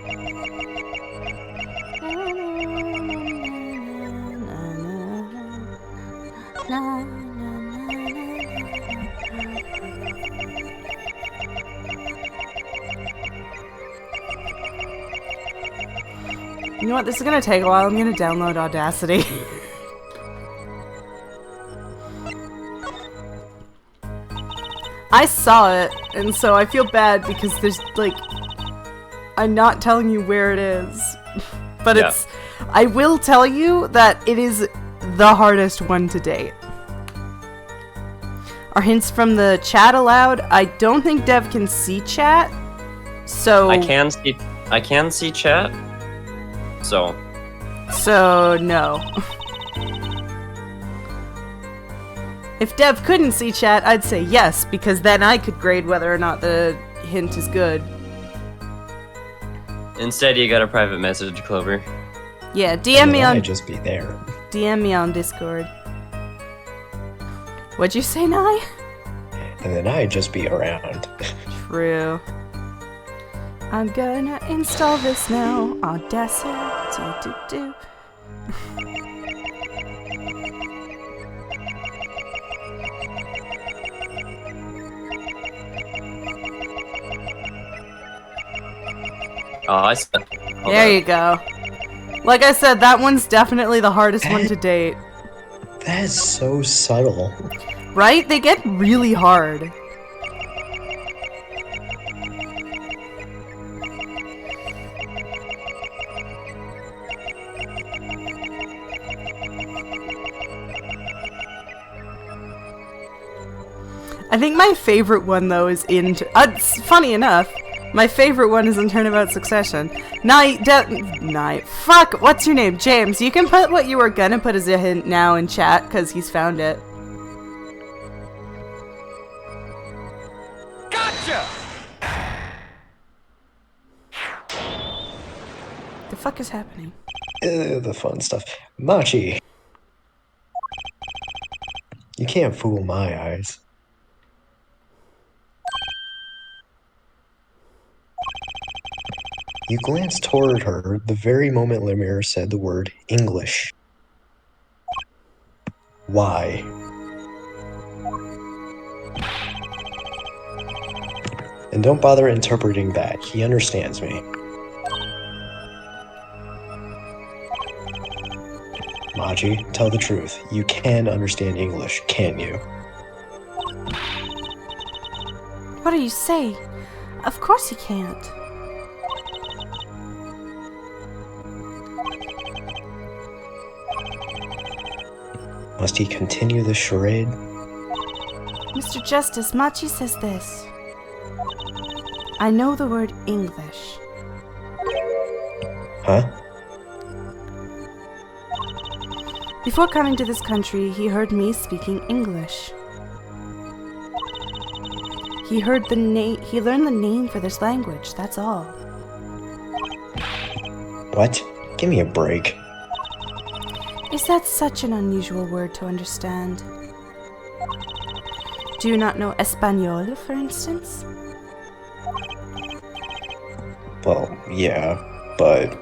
You know what? This is gonna take a while. I'm gonna download Audacity. I saw it, and so I feel bad because there's, like, I'm not telling you where it is. But Yeah. I will tell you that it is the hardest one to date. Are hints from the chat allowed? I don't think Dev can see chat, so... I can see chat. So, no. If Dev couldn't see chat, I'd say yes, because then I could grade whether or not the hint is good. instead you got a private message, Clover. Yeah, DM me on I'd just be there. DM me on Discord. What'd you say, Nye? And then I'd just be around. True. I'm gonna install this now. Audacity. Do. Oh, I said. There you go. Like I said, that one's definitely the hardest one to date. That's so subtle. Right? They get really hard. I think my favorite one, though, is in... funny enough, my favorite one is in Turnabout Succession. Fuck, what's your name? James, you can put what you were gonna put as a hint now in chat, because he's found it. Gotcha! The fuck is happening? The fun stuff. Machi. You can't fool my eyes. You glanced toward her the very moment Lemire said the word English. Why? And don't bother interpreting that. He understands me. Machi, tell the truth. You can understand English, can't you? What do you say? Of course he can't. Must he continue this charade? Mr. Justice, Machi says this. I know the word English. Huh? Before coming to this country, he heard me speaking English. He learned the name for this language, that's all. What? Give me a break. Is that such an unusual word to understand? Do you not know Espanol, for instance? Well, yeah, but...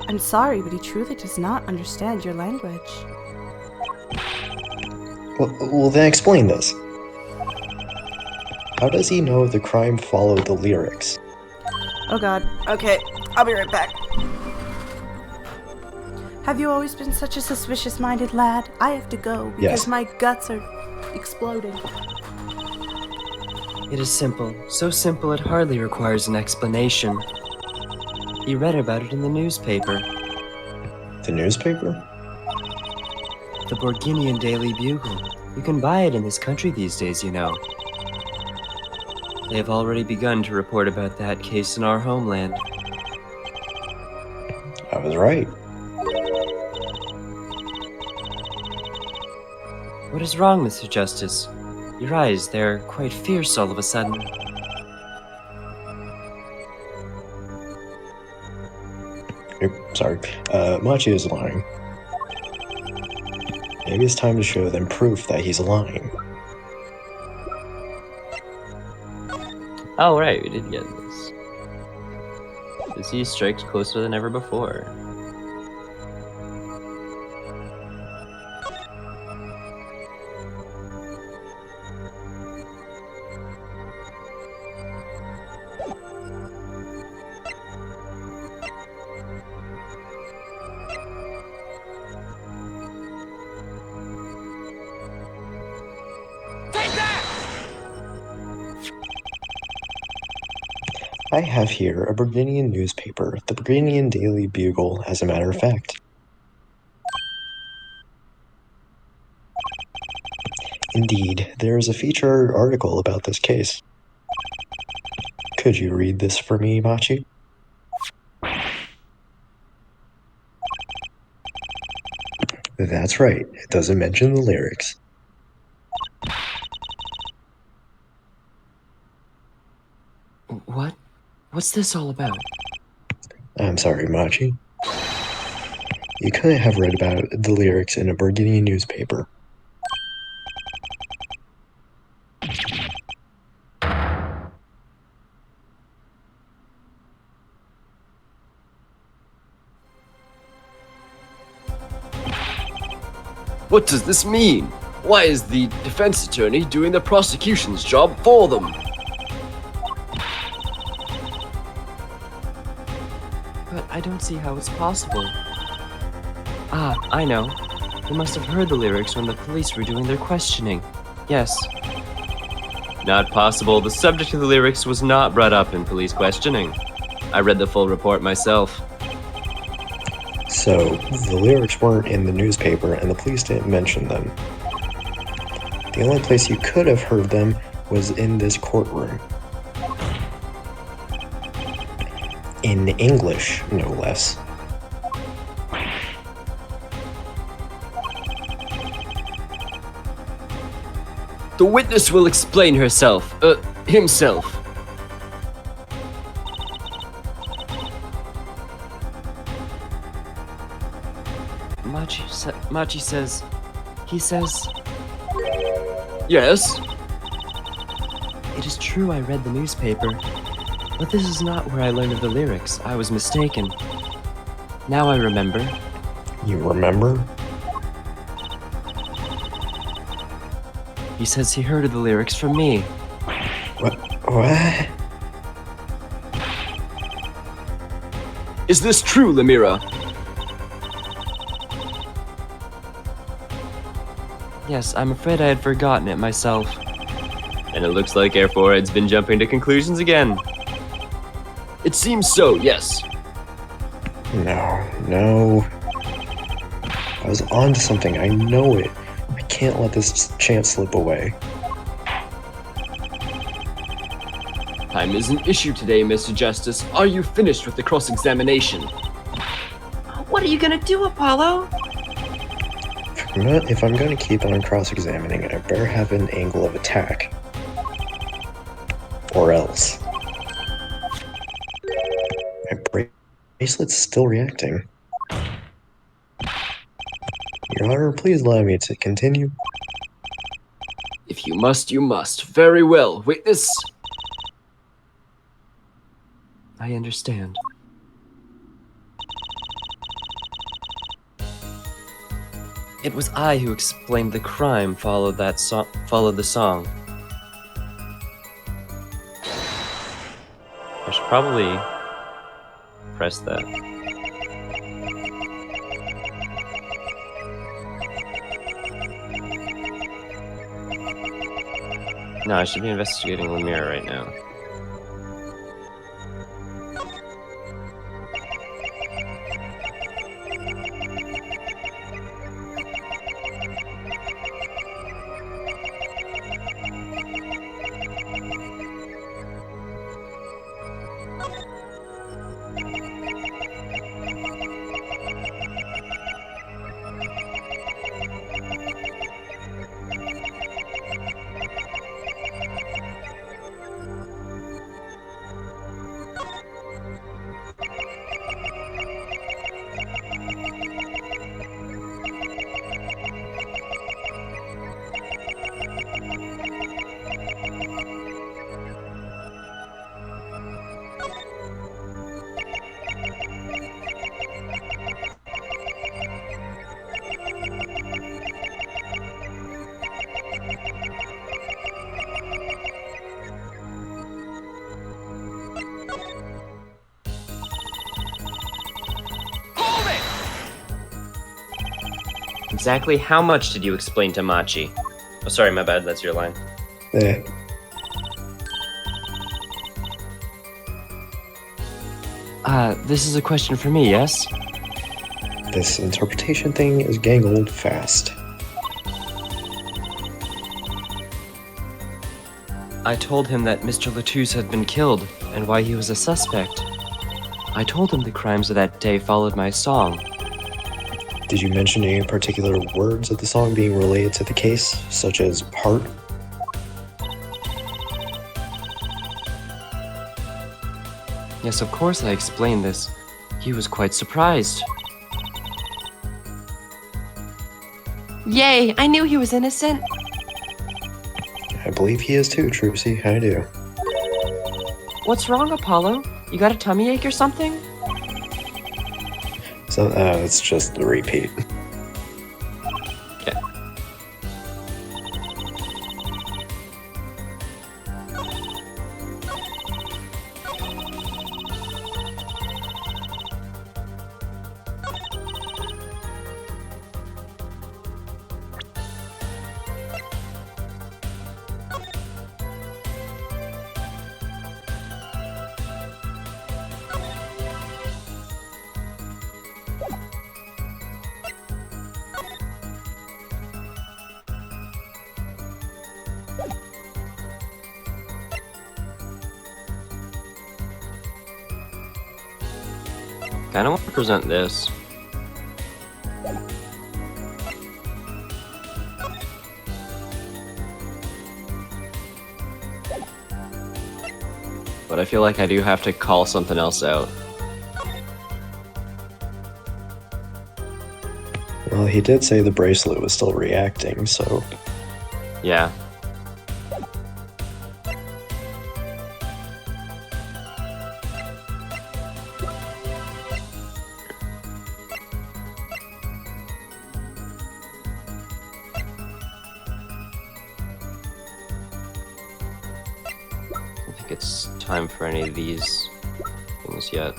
I'm sorry, but he truly does not understand your language. Well, then explain this. How does he know the crime followed the lyrics? Oh god. Okay, I'll be right back. Have you always been such a suspicious-minded lad? I have to go because Yes. my guts are exploding. It is simple. So simple it hardly requires an explanation. He read about it in the newspaper. The newspaper? The Borginian Daily Bugle. You can buy it in this country these days, you know. They have already begun to report about that case in our homeland. I was right. What is wrong, Mr. Justice? Your eyes, they're quite fierce all of a sudden. Sorry. Machi is lying. Maybe it's time to show them proof that he's lying. Oh, right, we did get this. Disease strikes closer than ever before. I have here a Burgundian newspaper, the Burgundian Daily Bugle, as a matter of fact. Indeed, there is a featured article about this case. Could you read this for me, Machi? That's right, it doesn't mention the lyrics. What? What's this all about? I'm sorry, Machi. You couldn't have read about the lyrics in a Burgundian newspaper. What does this mean? Why is the defense attorney doing the prosecution's job for them? But I don't see how it's possible. Ah, I know. They must have heard the lyrics when the police were doing their questioning. Yes. Not possible. The subject of the lyrics was not brought up in police questioning. I read the full report myself. So, the lyrics weren't in the newspaper and the police didn't mention them. The only place you could have heard them was in this courtroom. In English, no less. The witness will explain himself. Machi says... He says... Yes? It is true I read the newspaper. But this is not where I learned of the lyrics. I was mistaken. Now I remember. You remember? He says he heard of the lyrics from me. What? Is this true, Lemira? Yes, I'm afraid I had forgotten it myself. And it looks like Air Forehead's been jumping to conclusions again. It seems so, yes. No. I was on to something, I know it. I can't let this chance slip away. Time is an issue today, Mr. Justice. Are you finished with the cross-examination? What are you gonna do, Apollo? If I'm going to keep on cross-examining, I better have an angle of attack. Or else. My bracelet's still reacting. Your Honor, please allow me to continue. If you must, you must. Very well, witness. I understand. It was I who explained the crime followed the song. I should probably press that. No, I should be investigating Lemira right now. Exactly how much did you explain to Machi? Oh, sorry, my bad, that's your line. Eh. This is a question for me, yes? This interpretation thing is getting old fast. I told him that Mr. Latouche had been killed, and why he was a suspect. I told him the crimes of that day followed my song. Did you mention any particular words of the song being related to the case, such as heart? Yes, of course I explained this. He was quite surprised. Yay, I knew he was innocent. I believe he is too, Troopsy, I do. What's wrong, Apollo? You got a tummy ache or something? So, it's just the repeat. Okay. Kinda want to present this. But I feel like I do have to call something else out. Well, he did say the bracelet was still reacting, so... Yeah. think it's time for any of these things yet.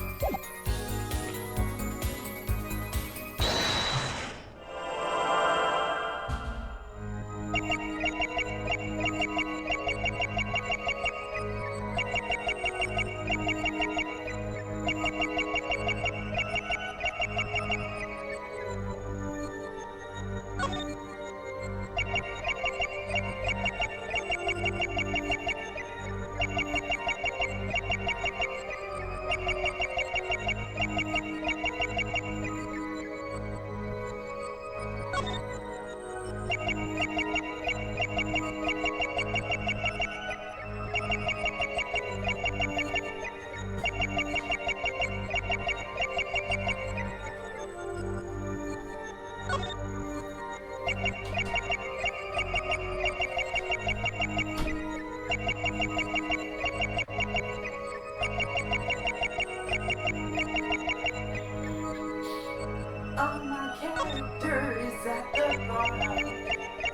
All my character is at the bottom.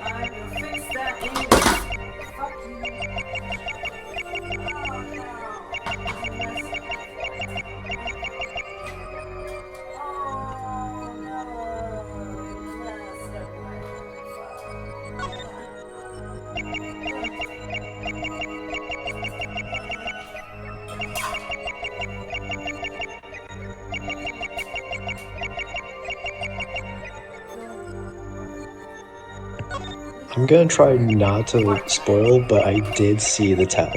I will fix that English. Fuck you. Oh I'm gonna try not to spoil, but I did see the tell.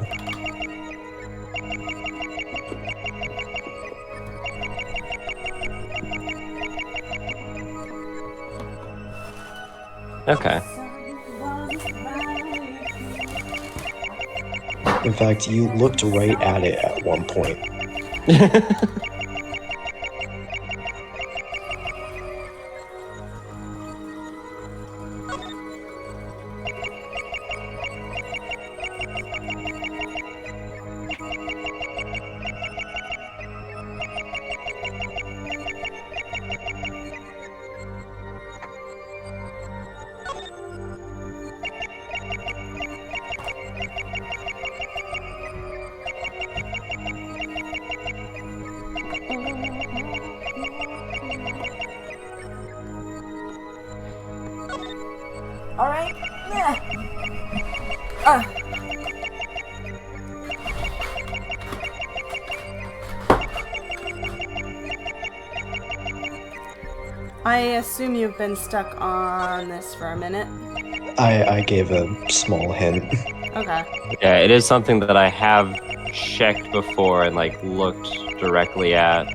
Okay. In fact, you looked right at it at one point. All right. I assume you've been stuck on this for a minute. I gave a small hint. Okay. Yeah, it is something that I have checked before and like looked directly at.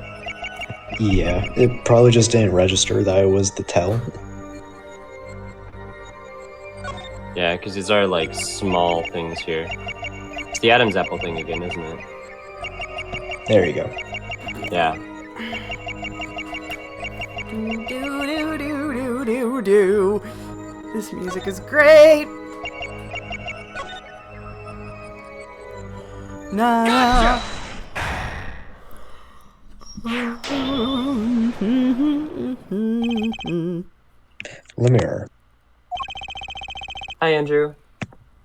Yeah, it probably just didn't register that it was the tell. Yeah, because these are like small things here. It's the Adam's apple thing again, isn't it? There you go. Yeah. Do do do do do do. This music is great. Nah. Lemire, Hi, Andrew.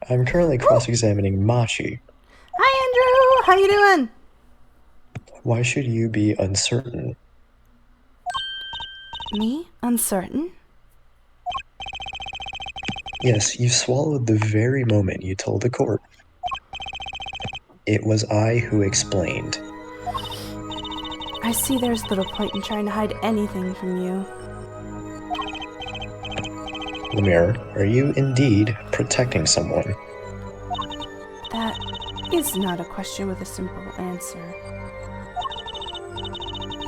I'm currently cross-examining Machi. Hi, Andrew. How you doing? Why should you be uncertain? Me? Uncertain? Yes, you swallowed the very moment you told the court. It was I who explained. I see there's little point in trying to hide anything from you. Lemire, are you indeed protecting someone? That is not a question with a simple answer.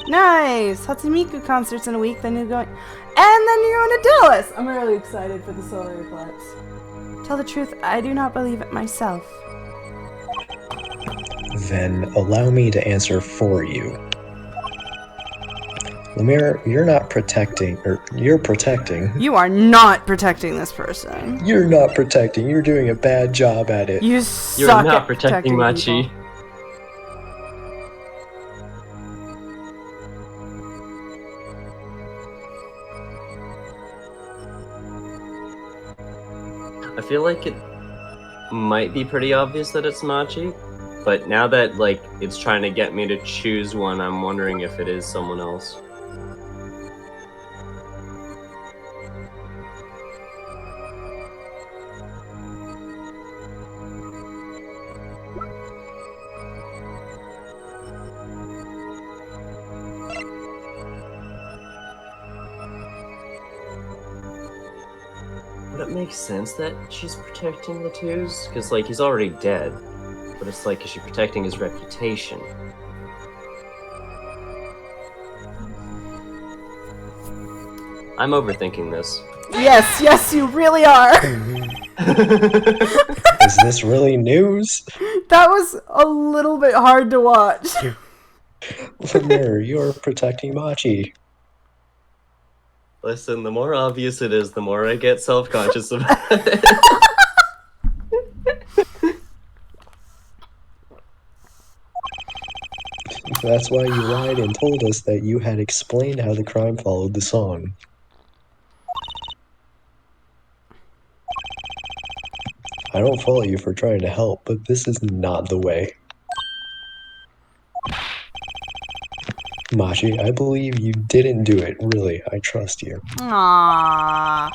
Nice! Hatsumika concerts in a week, then you're going... And then you're going to Dallas! I'm really excited for the solar eclipse. Tell the truth, I do not believe it myself. Then allow me to answer for you. Lemire, you're not protecting, or you're protecting. You are not protecting this person. You're not protecting, you're doing a bad job at it. You suck You're not at protecting Machi. people. I feel like it might be pretty obvious that it's Machi, But now that, like, it's trying to get me to choose one, I'm wondering if it is someone else. Would it make sense that she's protecting the twos? Because, like, he's already dead. But it's like, is she protecting his reputation? I'm overthinking this. Yes, you really are. Is this really news? That was a little bit hard to watch. Lemire, you're protecting Machi. Listen, the more obvious it is, the more I get self-conscious about it. That's why you lied and told us that you had explained how the crime followed the song. I don't fault you for trying to help, but this is not the way. Machi, I believe you didn't do it, really. I trust you. Aww.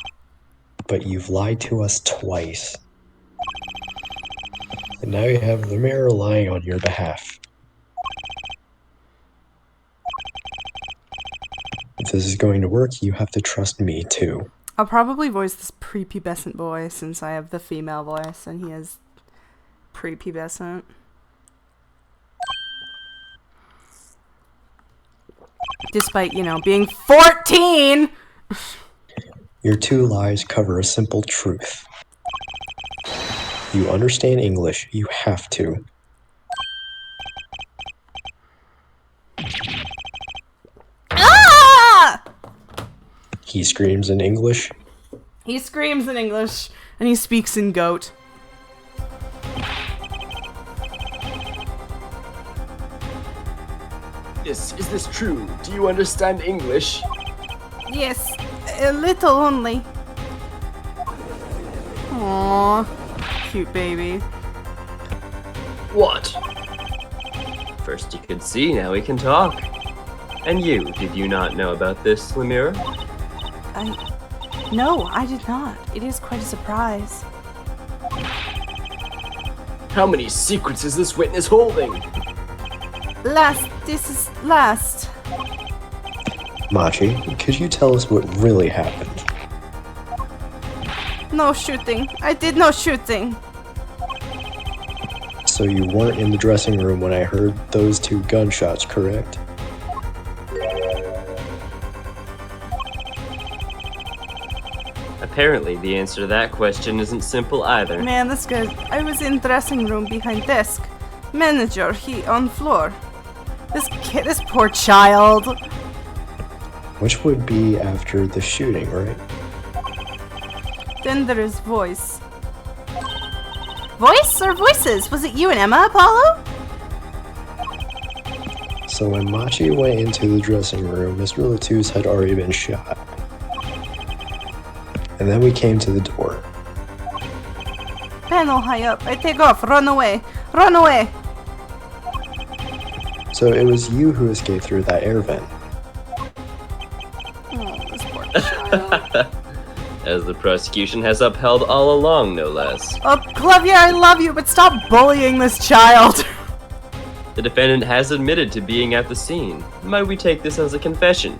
But you've lied to us twice. And now you have Lemire lying on your behalf. If this is going to work, you have to trust me too. I'll probably voice this prepubescent boy since I have the female voice and he is prepubescent. Despite, you know, being 14! Your two lies cover a simple truth. You understand English, you have to. Ah! He screams in English. He screams in English and he speaks in goat. Is this true? Do you understand English? Yes, a little only. Aww, cute baby. What? First he could see, now he can talk. And you, did you not know about this, Lemire? No, I did not. It is quite a surprise. How many secrets is this witness holding? This is last. Machi, could you tell us what really happened? No shooting. I did no shooting. So you weren't in the dressing room when I heard those 2 gunshots, correct? Apparently, the answer to that question isn't simple either. Man, this guy. I was in dressing room behind desk. Manager, he on floor. This kid, this poor child. Which would be after the shooting, right? Then there is voice. Voice or voices? Was it you and Emma, Apollo? So when Machi went into the dressing room, Miss Relatus had already been shot. And then we came to the door. Panel high up. I take off. Run away. Run away. So it was you who escaped through that air vent. Oh, this poor child. As the prosecution has upheld all along, no less. Oh, Clavier, I love you, but stop bullying this child. The defendant has admitted to being at the scene. Might we take this as a confession?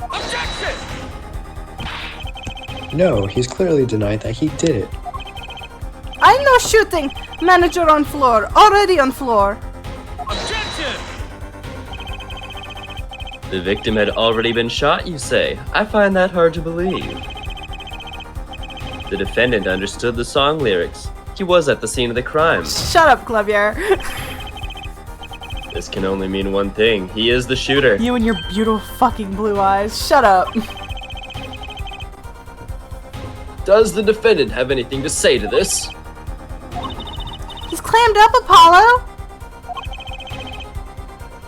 No, he's clearly denied that he did it. I know shooting. Manager on floor. Already on floor. The victim had already been shot, you say? I find that hard to believe. The defendant understood the song lyrics. He was at the scene of the crime. Shut up, Clavier. This can only mean one thing. He is the shooter. You and your beautiful fucking blue eyes. Shut up. Does the defendant have anything to say to this? He's clammed up, Apollo.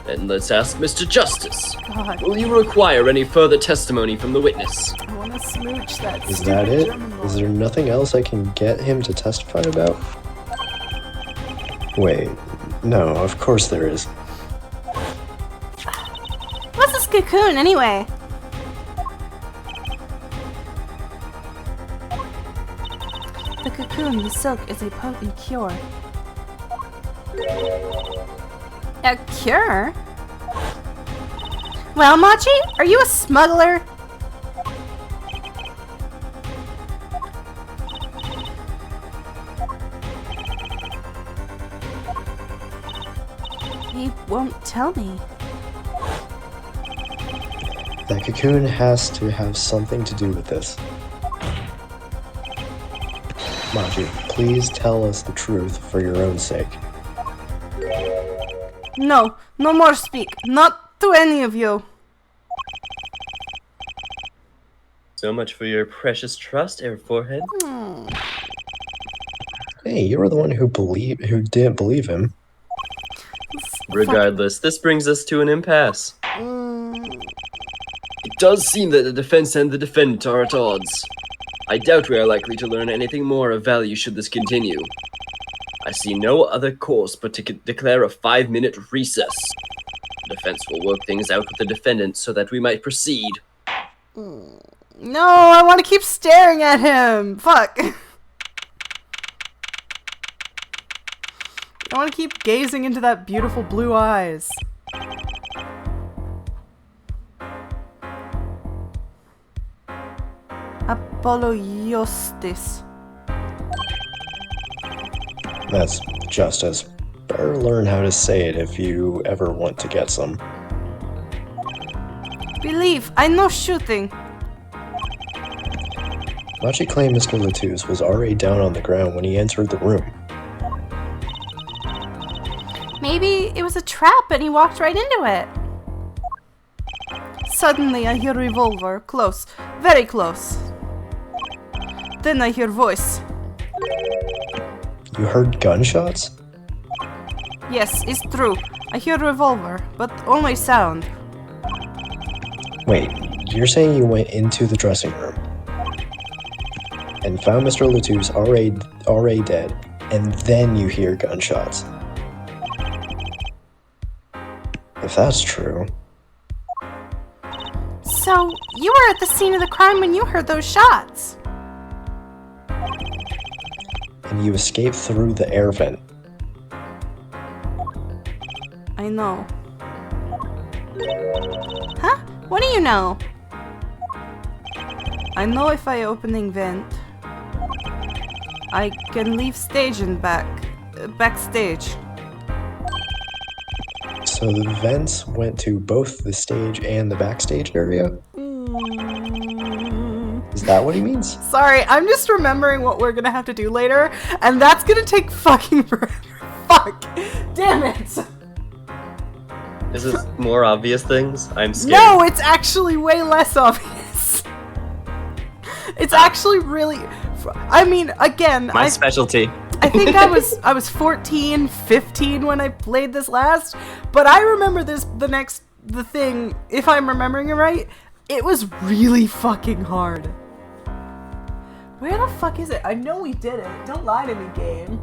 Then let's ask Mr. Justice. God, Will you require any further testimony from the witness? I want to smooch that. Is stupid that it? German boy. Is there nothing else I can get him to testify about? Wait, No, of course there is. What's this cocoon, anyway? The cocoon, the silk, is a potent cure. A cure? Well, Machi, are you a smuggler? He won't tell me. That cocoon has to have something to do with this. Maji, please tell us the truth for your own sake. No, no more speak. Not to any of you. So much for your precious trust, Air Forehead. Hey, you were the one who didn't believe him. Regardless, this brings us to an impasse. It does seem that the defense and the defendant are at odds. I doubt we are likely to learn anything more of value should this continue. I see no other course but to declare a 5-minute recess. The defense will work things out with the defendant so that we might proceed. No, I want to keep staring at him. Fuck. I want to keep gazing into that beautiful blue eyes. Apologiotis. That's justice. Better learn how to say it if you ever want to get some. Believe, I know shooting. Machi claimed Mr. Latouche was already down on the ground when he entered the room. Maybe it was a trap and he walked right into it. Suddenly I hear revolver, close, very close. Then I hear voice. You heard gunshots? Yes, it's true. I hear revolver, but only sound. Wait, you're saying you went into the dressing room and found Mr. Latouche already dead, and then you hear gunshots? If that's true. So, you were at the scene of the crime when you heard those shots. And you escaped through the air vent. I know. Huh? What do you know? I know if I opening vent, I can leave stage and backstage. So the vents went to both the stage and the backstage area? Is that what he means? Sorry, I'm just remembering what we're gonna have to do later, and that's gonna take fucking forever. Fuck! Damn it! Is this more obvious things? I'm scared. No, it's actually way less obvious. It's actually really... I mean, again, My specialty. I think I was 14, 15 when I played this last, but I remember the thing, if I'm remembering it right, it was really fucking hard. Where the fuck is it? I know we did it. Don't lie to me, game.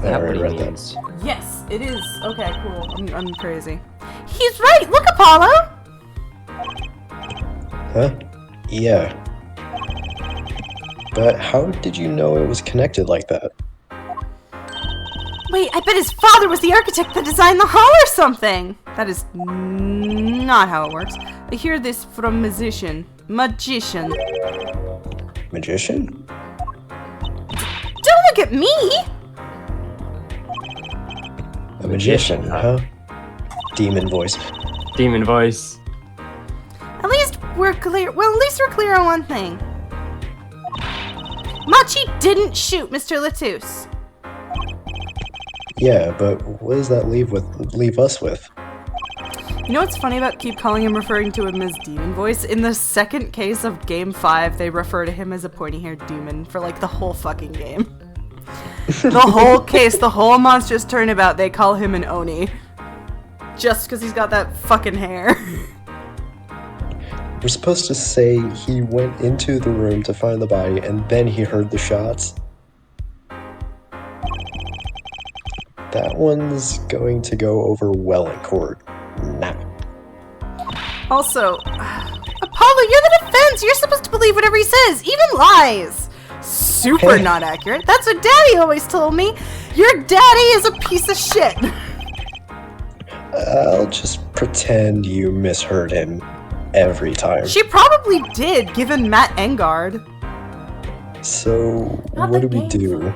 I already read that. Yes, it is. Okay, cool. I'm crazy. He's right! Look, Apollo! Huh? Yeah. But how did you know it was connected like that? Wait, I bet his father was the architect that designed the hall or something! That is not how it works. I hear this from magician. Magician? Don't look at me! A magician, huh? Demon voice. Demon voice. At least we're clear. Well, at least we're clear on one thing. Machi didn't shoot Mr. Latouche. Yeah, but what does that leave us with? You know what's funny about keep referring to him as demon voice? In the second case of game 5, they refer to him as a pointy-haired demon for like the whole fucking game. The whole case, the whole monstrous turnabout, they call him an Oni. Just because he's got that fucking hair. We're supposed to say he went into the room to find the body and then he heard the shots? That one's going to go over well in court. Now. Also, Apollo, you're the defense! You're supposed to believe whatever he says, even lies! Super Hey. not accurate. That's what Daddy always told me! Your daddy is a piece of shit! I'll just pretend you misheard him every time. She probably did, given Matt Engard. So, Not what the do we game. do?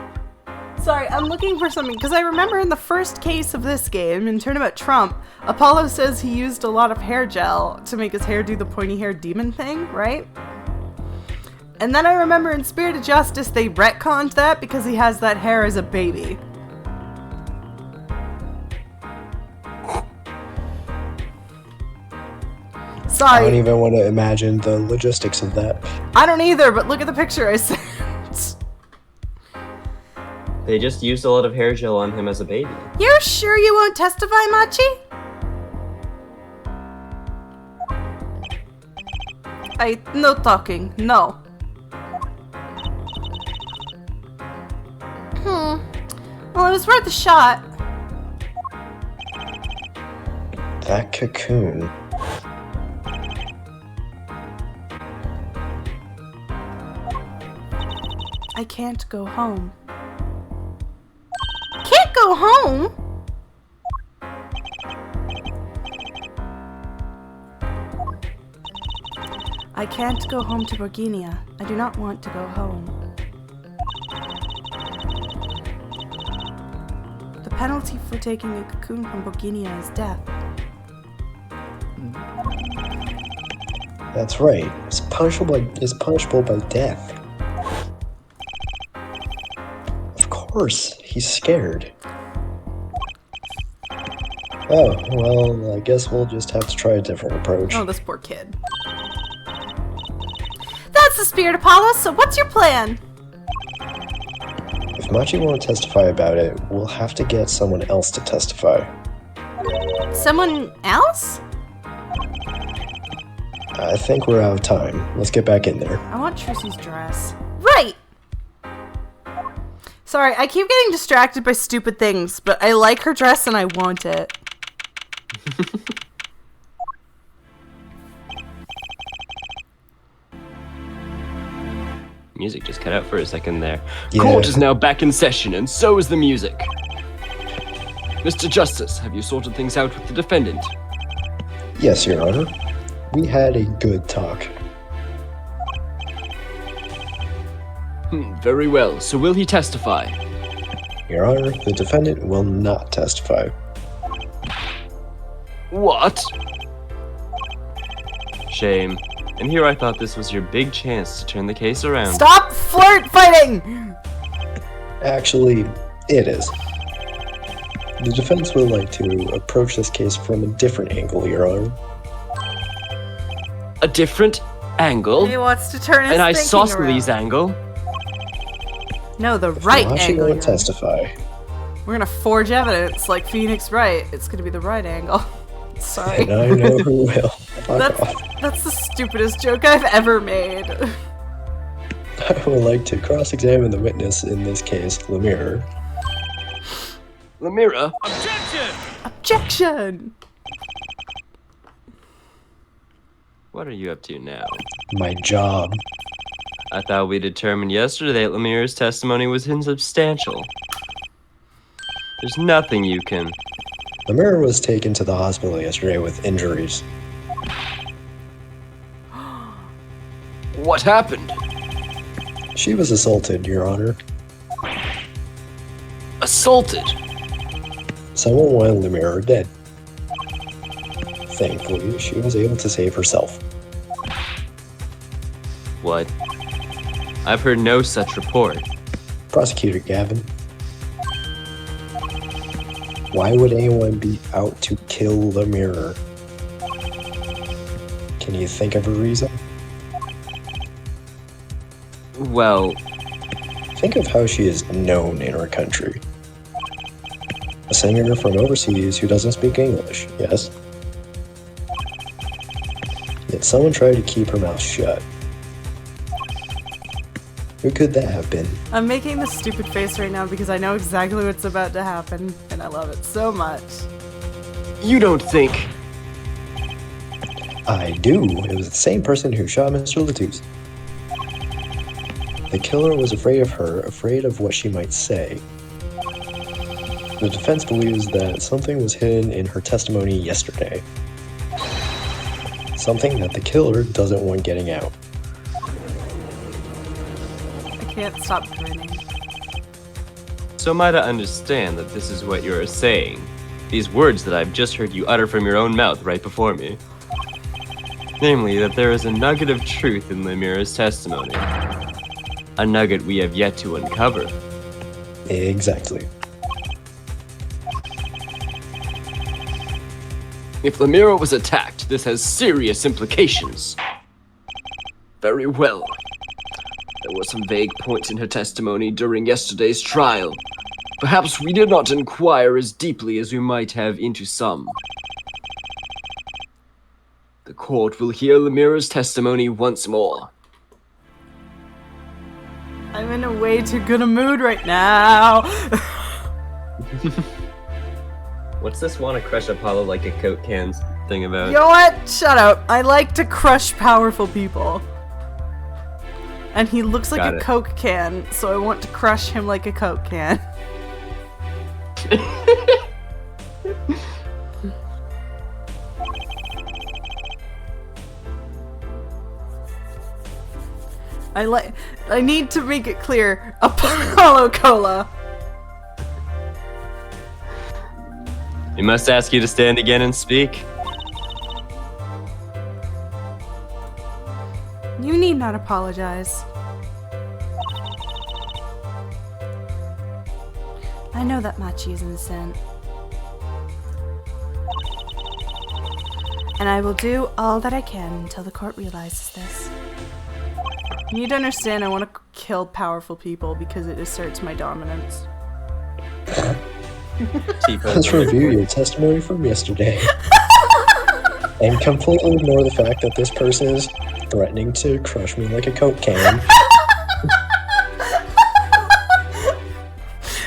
Sorry, I'm looking for something, because I remember in the first case of this game, in Tournament Trump, Apollo says he used a lot of hair gel to make his hair do the pointy-haired demon thing, right? And then I remember in Spirit of Justice, they retconned that because he has that hair as a baby. I Sorry, don't even want to imagine the logistics of that. I don't either, but look at the picture I sent. They just used a lot of hair gel on him as a baby. You're sure you won't testify, Machi? No talking, no. Well, it was worth a shot. That cocoon. I can't go home. Can't go home? I can't go home to Borginia. I do not want to go home. The penalty for taking a cocoon from Borginia is death. That's right. It's punishable by death. Of course, he's scared. Oh, well, I guess we'll just have to try a different approach. Oh, this poor kid. That's the spirit, Apollo, so what's your plan? If Machi won't testify about it, we'll have to get someone else to testify. Someone else? I think we're out of time. Let's get back in there. I want Trussy's dress. Right! Sorry, I keep getting distracted by stupid things, but I like her dress and I want it. Music just cut out for a second there. Yeah. Court is now back in session, and so is the music. Mr. Justice, have you sorted things out with the defendant? Yes, Your Honor. We had a good talk. Very well. So will he testify? Your Honor, the defendant will not testify. What? Shame. And here I thought this was your big chance to turn the case around. Stop flirt fighting! Actually, it is. The defense would like to approach this case from a different angle, Your Honor. A different angle? He wants to turn his An thinking isosceles around. angle? No, the right Machi angle. won't Your Honor. testify. We're gonna forge evidence like Phoenix Wright. It's gonna be the right angle. Sorry. And I know who will. Fuck off. That's the stupidest joke I've ever made. I would like to cross-examine the witness in this case, Lemire. Lemira? Objection! What are you up to now? My job. I thought we determined yesterday that Lemire's testimony was insubstantial. There's nothing you can... Lemire was taken to the hospital yesterday with injuries. What happened? She was assaulted, Your Honor. Assaulted? Someone wanted Lemire dead. Thankfully, she was able to save herself. What? I've heard no such report. Prosecutor Gavin. Why would anyone be out to kill Lemire? Can you think of a reason? Well, Think of how she is known in her country. A singer from overseas who doesn't speak English, yes? Yet someone tried to keep her mouth shut. Who could that have been? I'm making this stupid face right now because I know exactly what's about to happen, and I love it so much. You don't think... I do. It was the same person who shot Mr. Latouche. The killer was afraid of her, afraid of what she might say. The defense believes that something was hidden in her testimony yesterday. Something that the killer doesn't want getting out. I can't stop grinning. So am I to understand that this is what you're saying? These words that I've just heard you utter from your own mouth right before me. Namely, that there is a nugget of truth in Lemura's testimony. A nugget we have yet to uncover. Exactly. If Lemura was attacked, this has serious implications. Very well. There were some vague points in her testimony during yesterday's trial. Perhaps we did not inquire as deeply as we might have into some. The court will hear Lemura's testimony once more. I'm in a way too good a mood right now. What's this wanna crush Apollo like a Coke can thing about? You know what? Shut up. I like to crush powerful people. And he looks like Got a it. Coke can, so I want to crush him like a Coke can. I need to make it clear. Apollo Cola. We must ask you to stand again and speak. You need not apologize. I know that Machi is innocent. And I will do all that I can until the court realizes this. You need to understand I want to kill powerful people because it asserts my dominance. Let's review your testimony from yesterday. And completely ignore the fact that this person is threatening to crush me like a Coke can.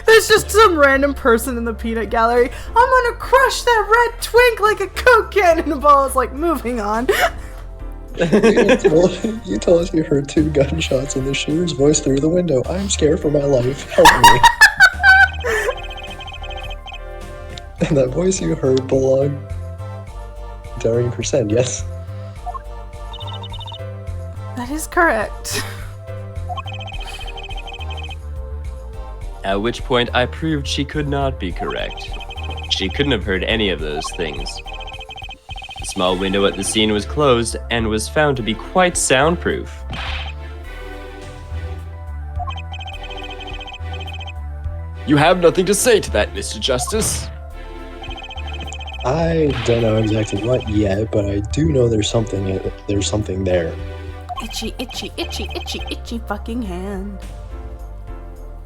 There's just some random person in the peanut gallery. I'm gonna crush that red twink like a Coke can, and the ball is like moving on. You told us you heard 2 gunshots and the shooter's voice through the window. I'm scared for my life. Help me. And that voice you heard belonged to Percent, yes? That is correct. At which point I proved she could not be correct. She couldn't have heard any of those things. The small window at the scene was closed and was found to be quite soundproof. You have nothing to say to that, Mr. Justice. I don't know exactly what yet, but I do know there's something there. Itchy, itchy, itchy, itchy, itchy fucking hand.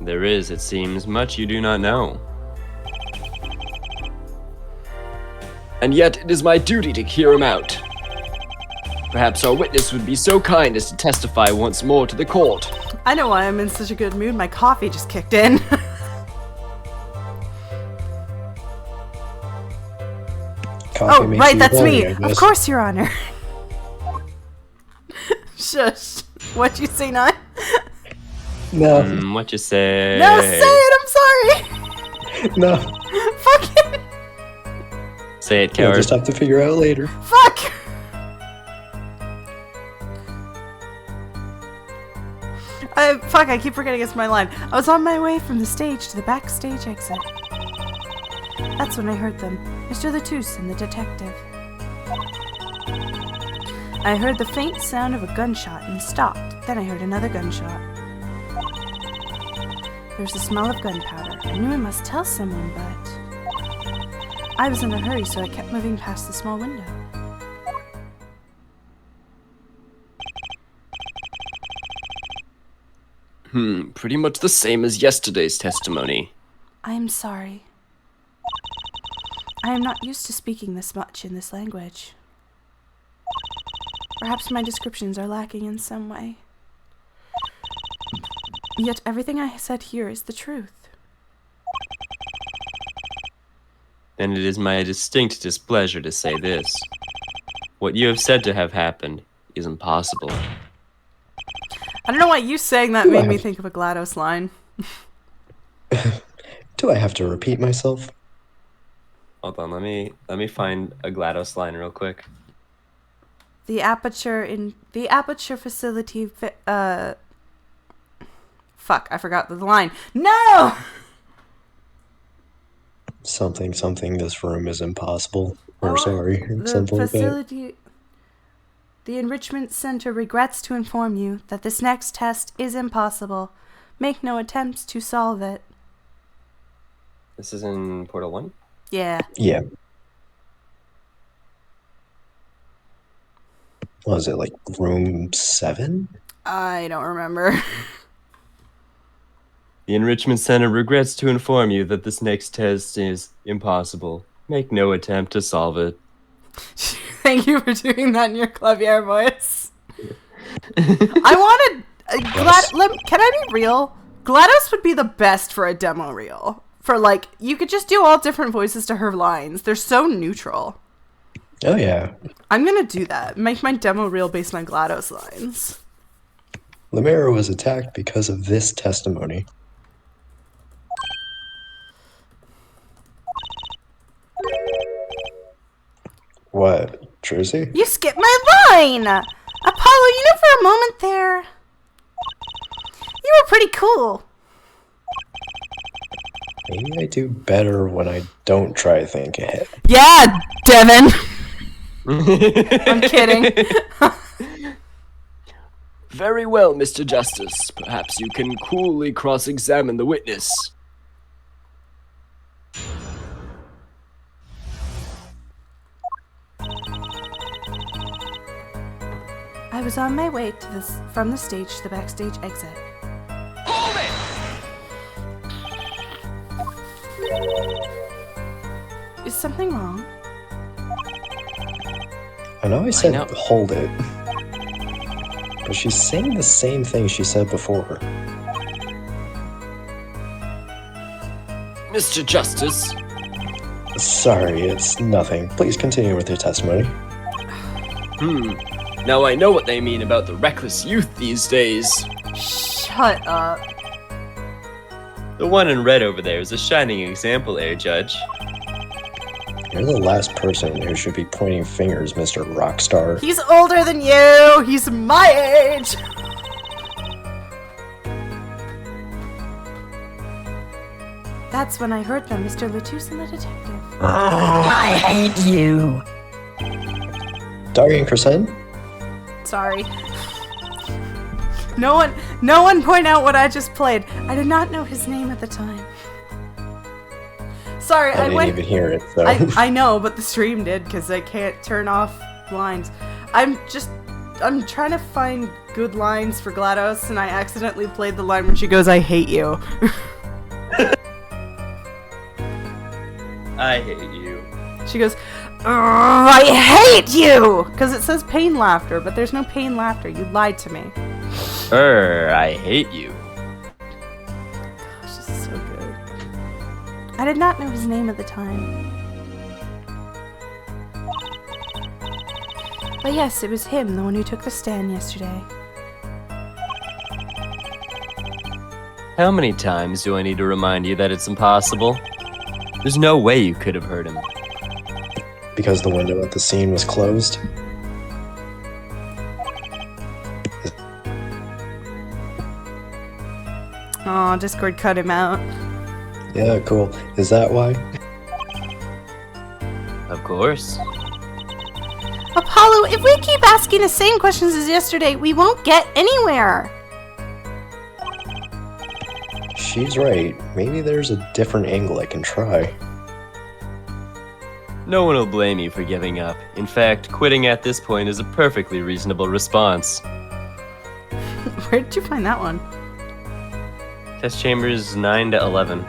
There is, it seems, much you do not know. And yet it is my duty to hear him out. Perhaps our witness would be so kind as to testify once more to the court. I know why I'm in such a good mood. My coffee just kicked in. Coffee Oh, makes right, you that's horny, me. I Of guess. course, Your Honor. Shush. What'd you say, Nine? No, What you say? No, say it. I'm sorry. no. Fucking Say it, We'll coward. just have to figure out later. fuck. I keep forgetting it's my line. I was on my way from the stage to the backstage exit. That's when I heard them, Mr. Latouche and the detective. I heard the faint sound of a gunshot and stopped. Then I heard another gunshot. There was the smell of gunpowder. I knew I must tell someone, but I was in a hurry, so I kept moving past the small window. Pretty much the same as yesterday's testimony. I am sorry. I am not used to speaking this much in this language. Perhaps my descriptions are lacking in some way. Yet everything I said here is the truth. Then it is my distinct displeasure to say this. What you have said to have happened is impossible. I don't know why you saying that made me think of a GLaDOS line. Do I have to repeat myself? Hold on, let me find a GLaDOS line real quick. The aperture facility. Fuck! I forgot the line. No. Something. This room is impossible. Or sorry, The something like that. facility. The Enrichment Center regrets to inform you that this next test is impossible. Make no attempts to solve it. This is in Portal 1? Yeah. Yeah. What was it, like room 7? I don't remember. The Enrichment Center regrets to inform you that this next test is impossible. Make no attempt to solve it. Thank you for doing that in your clavier voice. I wanted... Can I be real? GLaDOS would be the best for a demo reel. For, like, you could just do all different voices to her lines. They're so neutral. Oh, yeah. I'm gonna do that. Make my demo reel based on GLaDOS lines. Lemera was attacked because of this testimony. What, Jersey? You skipped my line! Apollo, you know, for a moment there... You were pretty cool. Maybe I do better when I don't try to think ahead. Yeah, Devin! I'm kidding. Very well, Mr. Justice. Perhaps you can coolly cross-examine the witness. I was on my way to from the stage to the backstage exit. Hold it! Is something wrong? I know I said know. hold it. But she's saying the same thing she said before. Mr. Justice. Sorry, it's nothing. Please continue with your testimony. Now I know what they mean about the reckless youth these days. Shut up. The one in red over there is a shining example, Air Judge. You're the last person who should be pointing fingers, Mr. Rockstar. He's older than you! He's my age! That's when I heard them, Mr. Latus and the detective. I hate you. Darian Crescent? Sorry. No one point out what I just played. I did not know his name at the time. Sorry, I didn't even hear it, so. I know, but the stream did, because I can't turn off lines. I'm trying to find good lines for GLaDOS, and I accidentally played the line when she goes, I hate you. I hate you. She goes, I hate you! Because it says pain laughter, but there's no pain laughter. You lied to me. I hate you. Gosh, this is so good. I did not know his name at the time. But yes, it was him, the one who took the stand yesterday. How many times do I need to remind you that it's impossible? There's no way you could have heard him. Because the window at the scene was closed? Aw, Discord cut him out. Yeah, cool. Is that why? Of course. Apollo, if we keep asking the same questions as yesterday, we won't get anywhere. She's right. Maybe there's a different angle I can try. No one will blame you for giving up. In fact, quitting at this point is a perfectly reasonable response. Where did you find that one? Test chambers 9 to 11.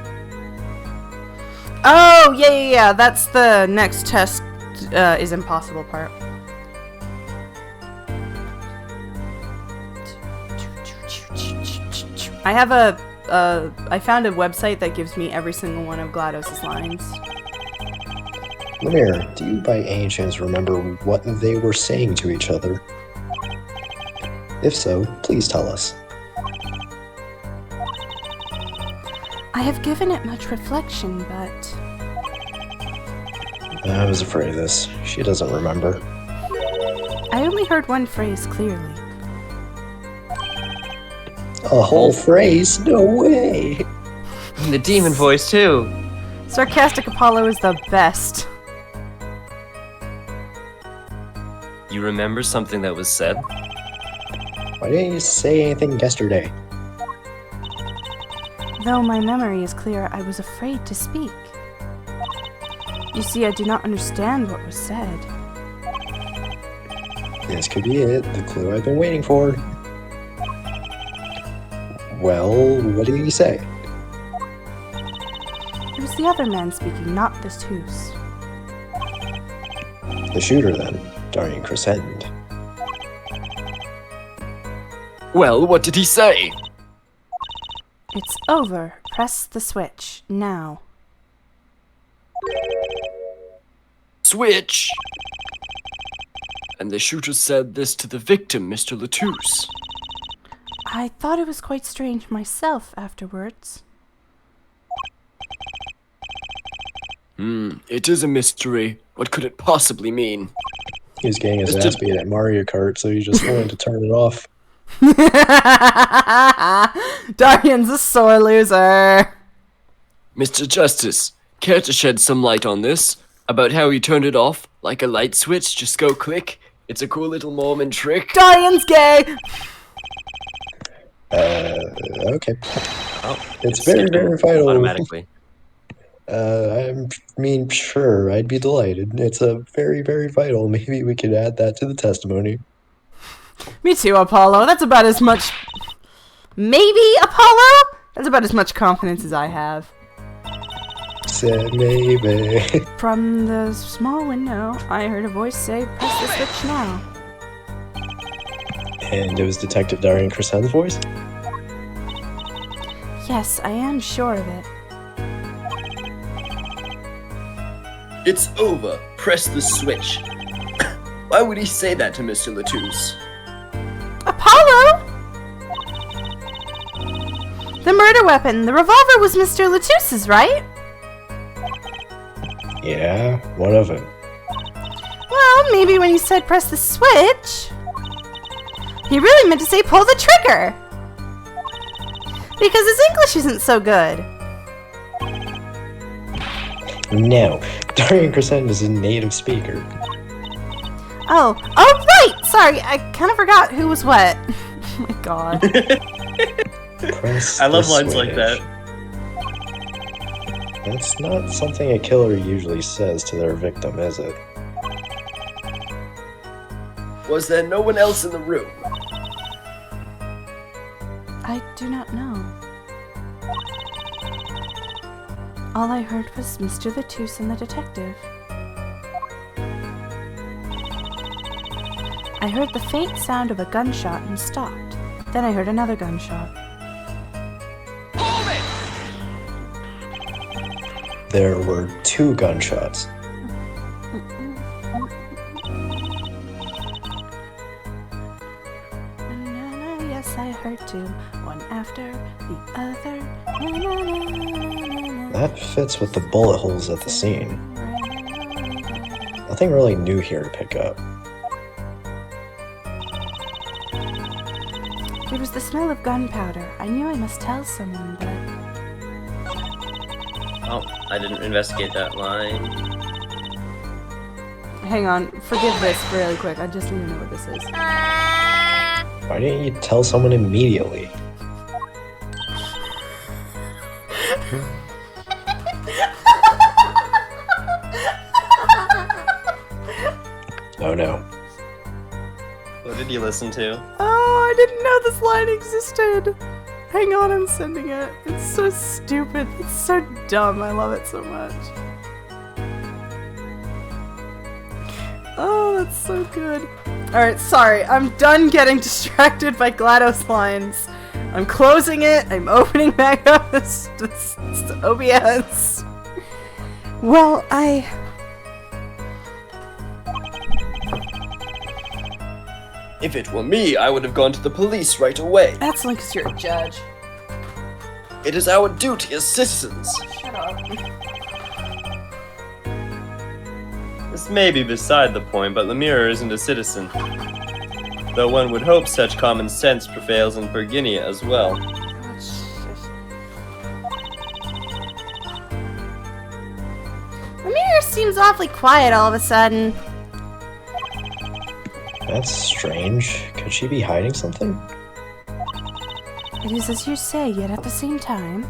Oh, yeah. That's the next test is impossible part. I have I found a website that gives me every single one of GLaDOS's lines. Lemire, do you by any chance remember what they were saying to each other? If so, please tell us. I have given it much reflection, but... I was afraid of this. She doesn't remember. I only heard one phrase clearly. A whole phrase? No way! The demon voice, too. Sarcastic Apollo is the best. You remember something that was said? Why didn't you say anything yesterday? Though my memory is clear, I was afraid to speak. You see, I do not understand what was said. This could be it, the clue I've been waiting for. Well, what did he say? It was the other man speaking, not this Hoos. The shooter, then. Darn Crescend. Well, what did he say? It's over. Press the switch. Now. Switch! And the shooter said this to the victim, Mr. Latouche. I thought it was quite strange myself afterwards. It is a mystery. What could it possibly mean? He was getting his ass beat at Mario Kart, so he just wanted to turn it off. Darian's a sore loser. Mr. Justice, care to shed some light on this? About how he turned it off, like a light switch, just go click? It's a cool little Mormon trick. Darian's gay! Okay. Oh, It's very, very vital. Automatically. I mean, sure, I'd be delighted. It's a very, very vital. Maybe we could add that to the testimony. Me too, Apollo. That's about as much... Maybe, Apollo? That's about as much confidence as I have. Said maybe. From the small window, I heard a voice say, press the switch now. And it was Detective Darian Crescent's voice? Yes, I am sure of it. It's over. Press the switch. Why would he say that to Mr. Latouche? Apollo! The murder weapon, the revolver was Mr. Latouche's, right? Yeah, one of them. Well, maybe when he said press the switch, he really meant to say pull the trigger. Because his English isn't so good. No, Darian Crescent is a native speaker. Oh right! Sorry, I kind of forgot who was what. Oh my god. Press I love the lines like switch. that. That's not something a killer usually says to their victim, is it? Was there no one else in the room? I do not know. All I heard was Mr. Latouche and the detective. I heard the faint sound of a gunshot and stopped. Then I heard another gunshot. There were 2 gunshots. Yes, I heard 2. One after the other. That fits with the bullet holes at the scene. Nothing really new here to pick up. There was the smell of gunpowder. I knew I must tell someone, but... Oh, I didn't investigate that line. Hang on, forgive this really quick. I just need to know what this is. Why didn't you tell someone immediately? Oh no. What did you listen to? Oh, I didn't know this line existed. Hang on, I'm sending it. It's so stupid. It's so dumb. I love it so much. Oh, that's so good. Alright, sorry. I'm done getting distracted by GLaDOS lines. I'm closing it. I'm opening back up this OBS. Well, If it were me, I would have gone to the police right away. That's like 'cause you're a judge. It is our duty as citizens. Shut up. This may be beside the point, but Lemire isn't a citizen. Though one would hope such common sense prevails in Virginia as well. Amir seems awfully quiet all of a sudden. That's strange. Could she be hiding something? It is as you say, yet at the same time.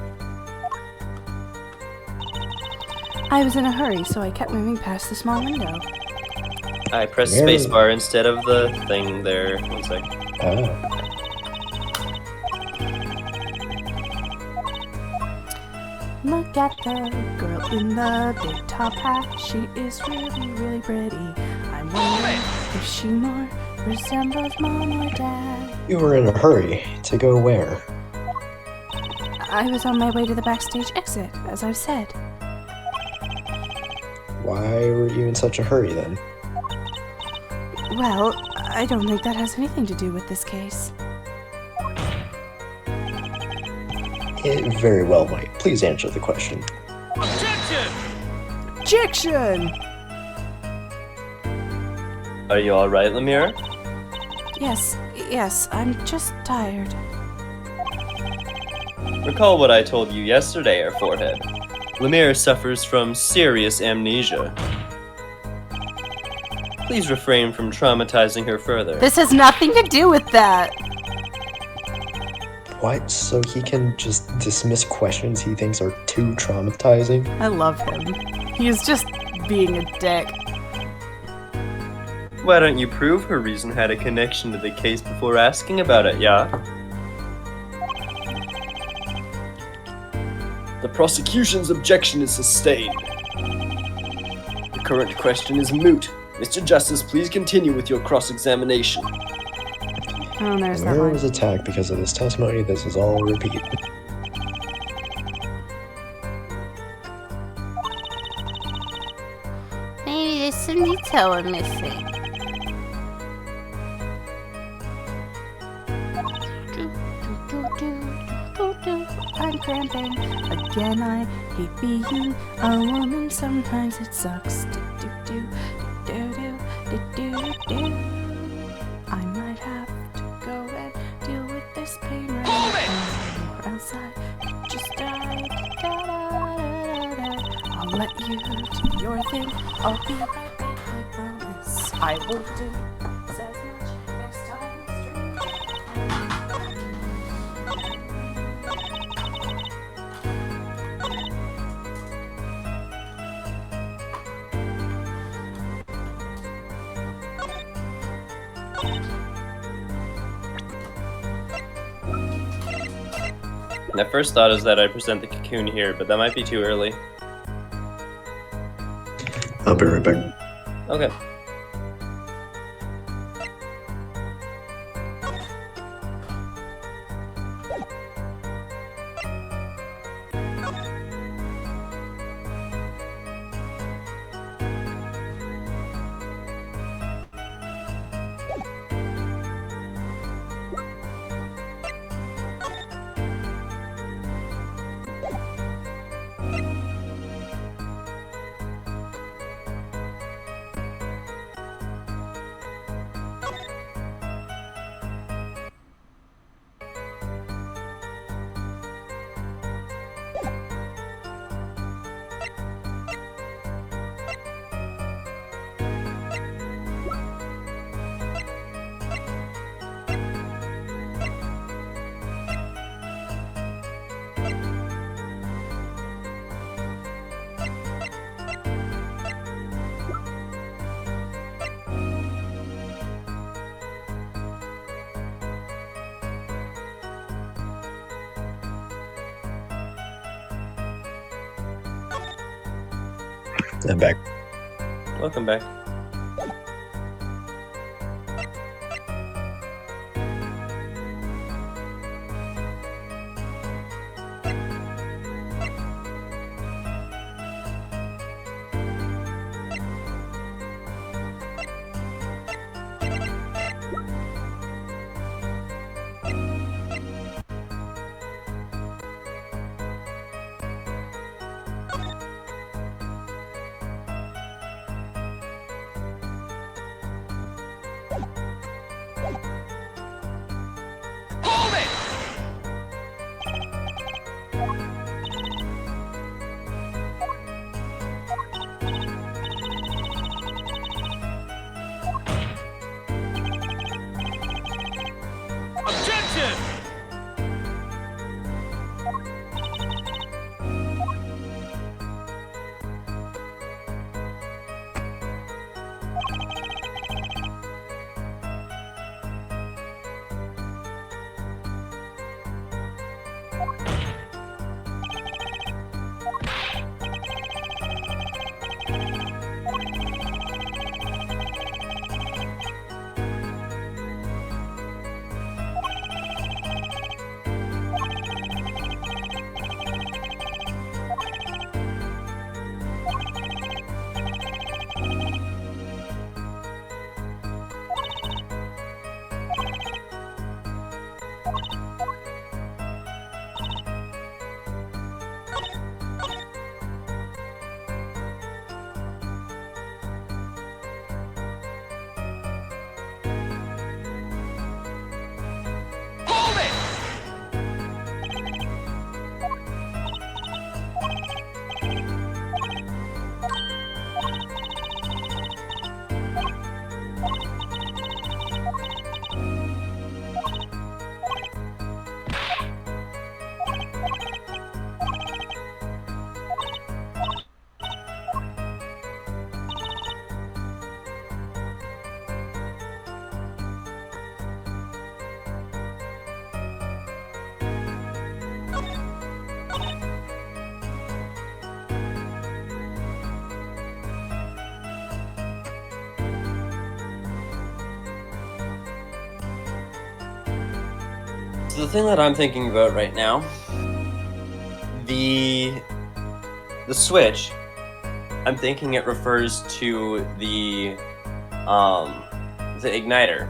I was in a hurry, so I kept moving past the small window. I pressed Mary. spacebar instead of the thing there. One sec. Oh. Look at the girl in the big top hat. She is really, really pretty. I'm wondering if she more resembles mom or dad. You were in a hurry. To go where? I was on my way to the backstage exit, as I've said. Why were you in such a hurry then? Well, I don't think that has anything to do with this case. It very well might. Please answer the question. Objection! Are you alright, Lemire? Yes, I'm just tired. Recall what I told you yesterday, Air Forehead. Lemire suffers from serious amnesia. Please refrain from traumatizing her further. This has nothing to do with that! What? So he can just dismiss questions he thinks are too traumatizing? I love him. He is just being a dick. Why don't you prove her reason had a connection to the case before asking about it, yeah? The prosecution's objection is sustained. The current question is moot. Mr. Justice, please continue with your cross-examination. Oh, there's that Lemire line. was attacked because of this testimony. This is all repeat. Maybe there's some detail we're missing. I'm cramping. Again, I hate being a woman. Sometimes it sucks. I might have to go and deal with this pain right now. Or else I could just die. I'll let you do your thing. I'll be right back. I promise. I will do as much next time. My first thought is that I present the cocoon here, but that might be too early. I'll be right back. Okay. I'm back. Welcome back. So the thing that I'm thinking about right now, the switch, I'm thinking it refers to the igniter.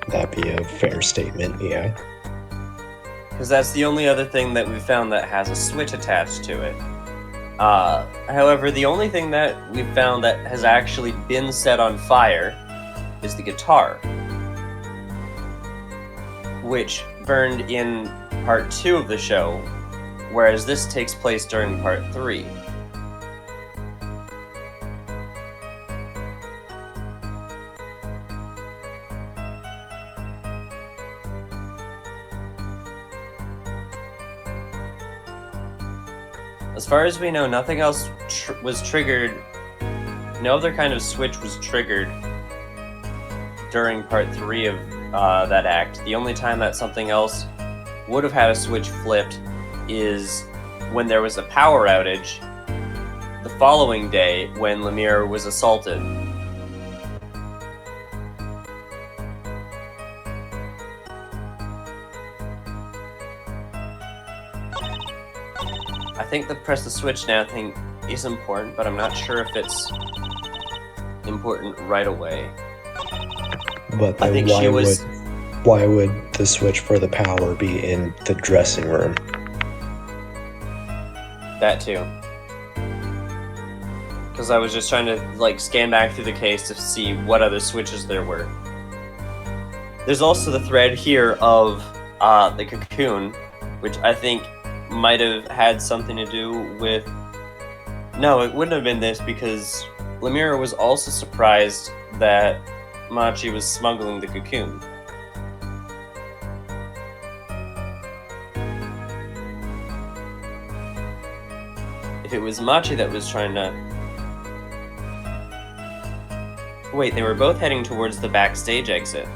That'd be a fair statement, yeah. Because that's the only other thing that we've found that has a switch attached to it. However, the only thing that we've found that has actually been set on fire is the guitar, which burned in part 2 of the show, whereas this takes place during part 3. As far as we know, nothing else was triggered. No other kind of switch was triggered during part 3 of that act. The only time that something else would have had a switch flipped is when there was a power outage the following day when Lemire was assaulted. I think the press the switch now thing is important, but I'm not sure if it's important right away. But I then think she was. why would the switch for the power be in the dressing room? That too. Because I was just trying to scan back through the case to see what other switches there were. There's also the thread here of the cocoon, which I think might have had something to do with... No, it wouldn't have been this, because Lemire was also surprised that Machi was smuggling the cocoon. If it was Machi that was trying to... Wait, they were both heading towards the backstage exit.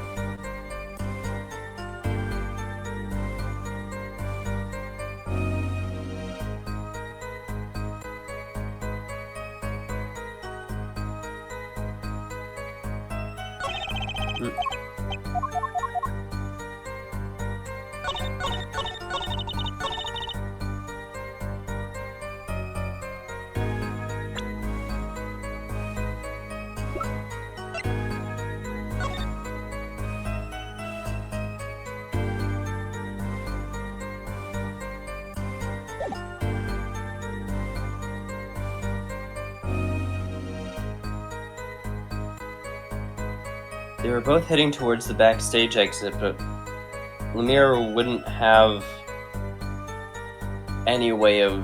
They were both heading towards the backstage exit, but Lemire wouldn't have any way of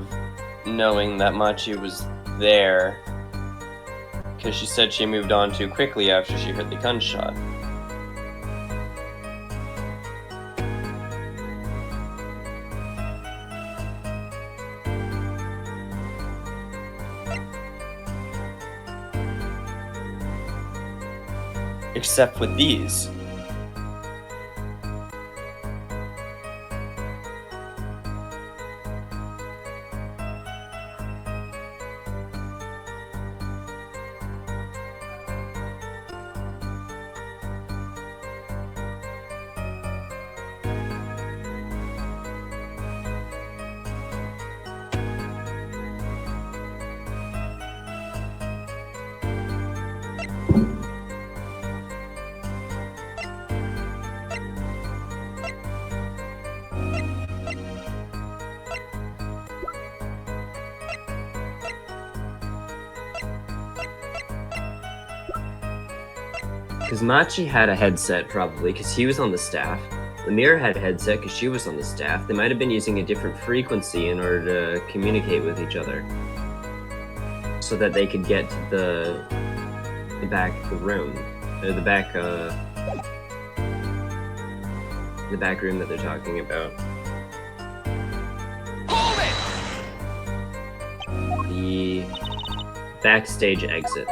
knowing that Machi was there, because she said she moved on too quickly after she heard the gunshot. Except with these. Because Machi had a headset, probably, because he was on the staff. Lemire had a headset because she was on the staff. They might have been using a different frequency in order to communicate with each other, so that they could get to the back of the room, or the back room that they're talking about. The backstage exit.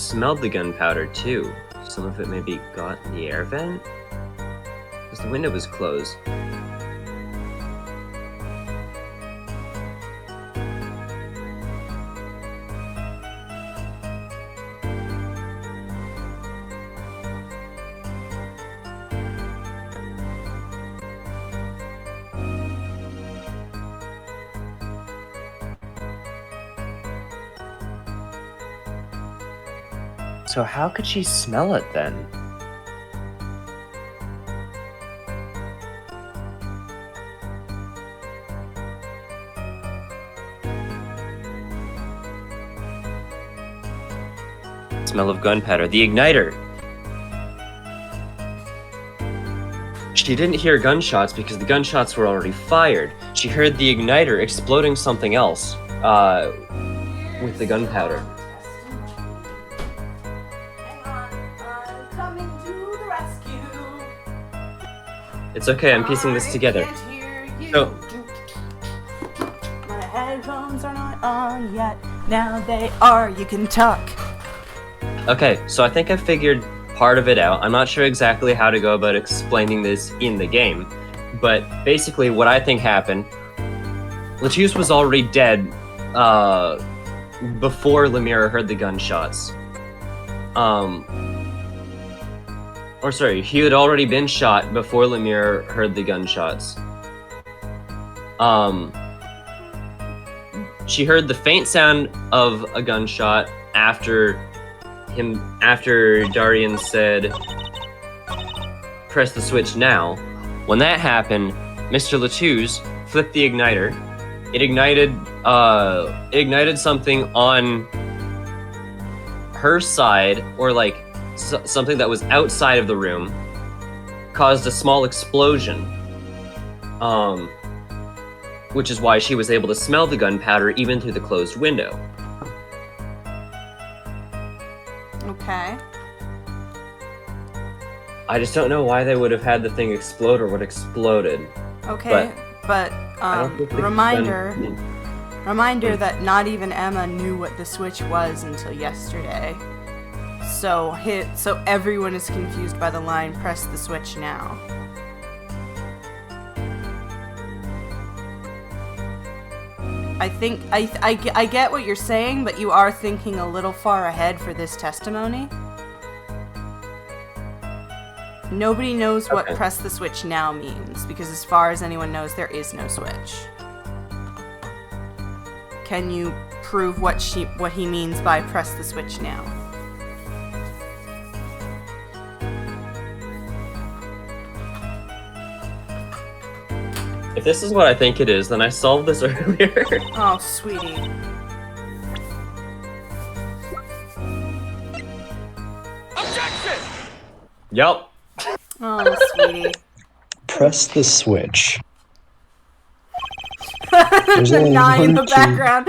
smelled the gunpowder too. Some of it maybe got in the air vent? Because the window was closed. So how could she smell it then? Smell of gunpowder. The igniter! She didn't hear gunshots because the gunshots were already fired. She heard the igniter exploding something else with the gunpowder. It's okay, I'm piecing this together. So, my headphones are not on yet. Now they are. You can talk. okay, so I think I figured part of it out. I'm not sure exactly how to go about explaining this in the game, but basically what I think happened, Latius was already dead before Lemire heard the gunshots. Or sorry, he had already been shot before Lemire heard the gunshots. She heard the faint sound of a gunshot after Darian said, "Press the switch now." When that happened, Mr. Latouche flipped the igniter. It ignited something on her side, or like something that was outside of the room, caused a small explosion. Which is why she was able to smell the gunpowder even through the closed window. Okay. I just don't know why they would have had the thing explode or what exploded. Okay, but I don't think the reminder gun- that not even Emma knew what the switch was until yesterday. So everyone is confused by the line, "Press the switch now." I think I get what you're saying, but you are thinking a little far ahead for this testimony. Nobody knows what Okay. "press the switch now" means, because as far as anyone knows, there is no switch. Can you prove what he means by "press the switch now"? If this is what I think it is, then I solved this earlier. Oh, sweetie. Yup. Oh, sweetie. Press the switch. There's a only 9 in the one key. background.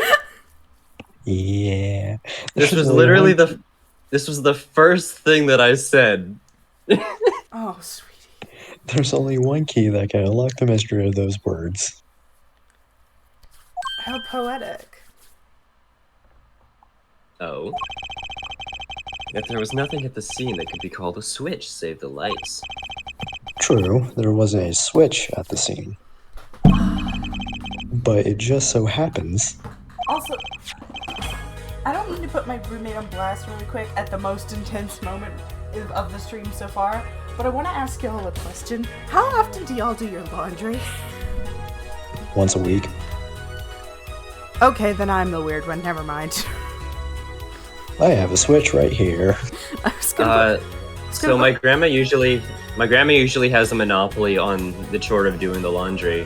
Yeah. This There's was only literally one this was the first thing that I said. Oh, sweetie. There's only one key that can unlock the mystery of those words. How poetic. Oh. Yet there was nothing at the scene that could be called a switch save the lights. True, there was a switch at the scene. But it just so happens. Also, I don't mean to put my roommate on blast really quick at the most intense moment of the stream so far, but I want to ask y'all a question. How often do y'all do your laundry? Once a week. Okay, then I'm the weird one. Never mind. I have a switch right here. I was gonna So my grandma usually has a monopoly on the chore of doing the laundry.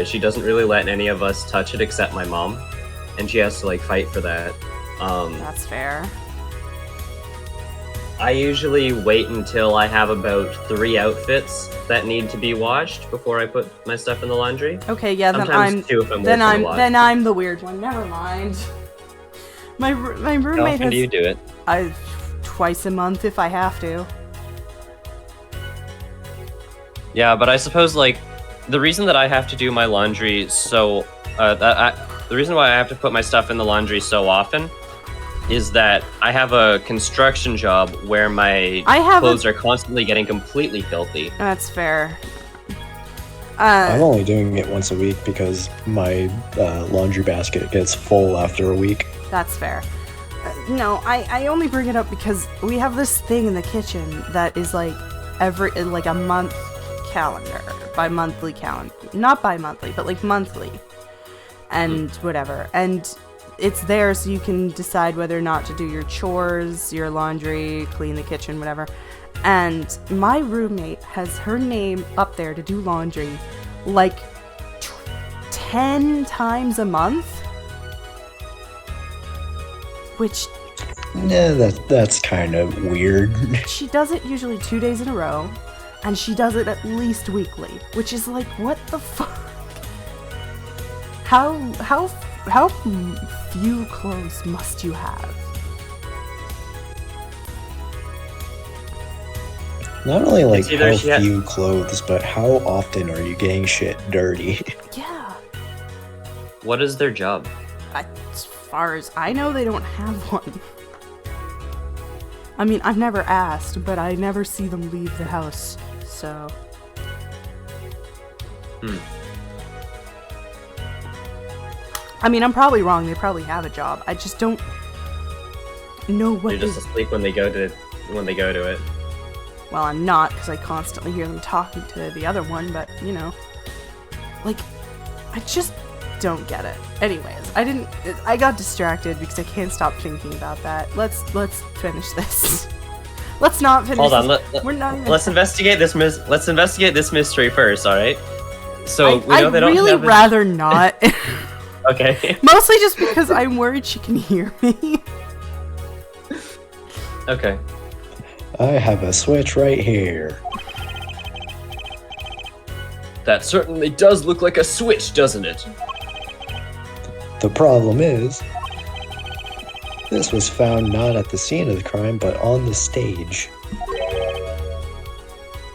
She doesn't really let any of us touch it except my mom, and she has to like fight for that. That's fair. I usually wait until I have about 3 outfits that need to be washed before I put my stuff in the laundry. Okay, yeah, then Sometimes 2 if I'm then working a lot. I'm the weird one. Never mind. My How roommate often do you do it? Twice a month if I have to. Yeah, but I suppose like the reason that I have to do my laundry the reason why I have to put my stuff in the laundry so often is that I have a construction job where my clothes are constantly getting completely filthy. That's fair. I'm only doing it once a week because my laundry basket gets full after a week. That's fair. No, I only bring it up because we have this thing in the kitchen that is like a month calendar, bi-monthly calendar, not bi-monthly, but like monthly, and whatever, and it's there so you can decide whether or not to do your chores, your laundry, clean the kitchen, whatever. And my roommate has her name up there to do laundry like 10 times a month. Which... Yeah, that's kind of weird. She does it usually 2 days in a row, and she does it at least weekly, which is like, what the fuck? How few clothes must you have? Not only like how few clothes, but how often are you getting shit dirty? Yeah. What is their job? As far as I know, they don't have one. I mean, I've never asked, but I never see them leave the house, so... I mean, I'm probably wrong. They probably have a job. I just don't know what. They're just asleep when they go to it. Well, I'm not, because I constantly hear them talking to the other one. But you know, like, I just don't get it. Anyways, I got distracted because I can't stop thinking about that. Let's finish this. Let's not finish. Hold on. We're not even. Let's investigate this. Let's investigate this mystery first. All right. So we know they don't really have a... rather not. Okay. Mostly just because I'm worried she can hear me. Okay. I have a switch right here. That certainly does look like a switch, doesn't it? The problem is, this was found not at the scene of the crime, but on the stage.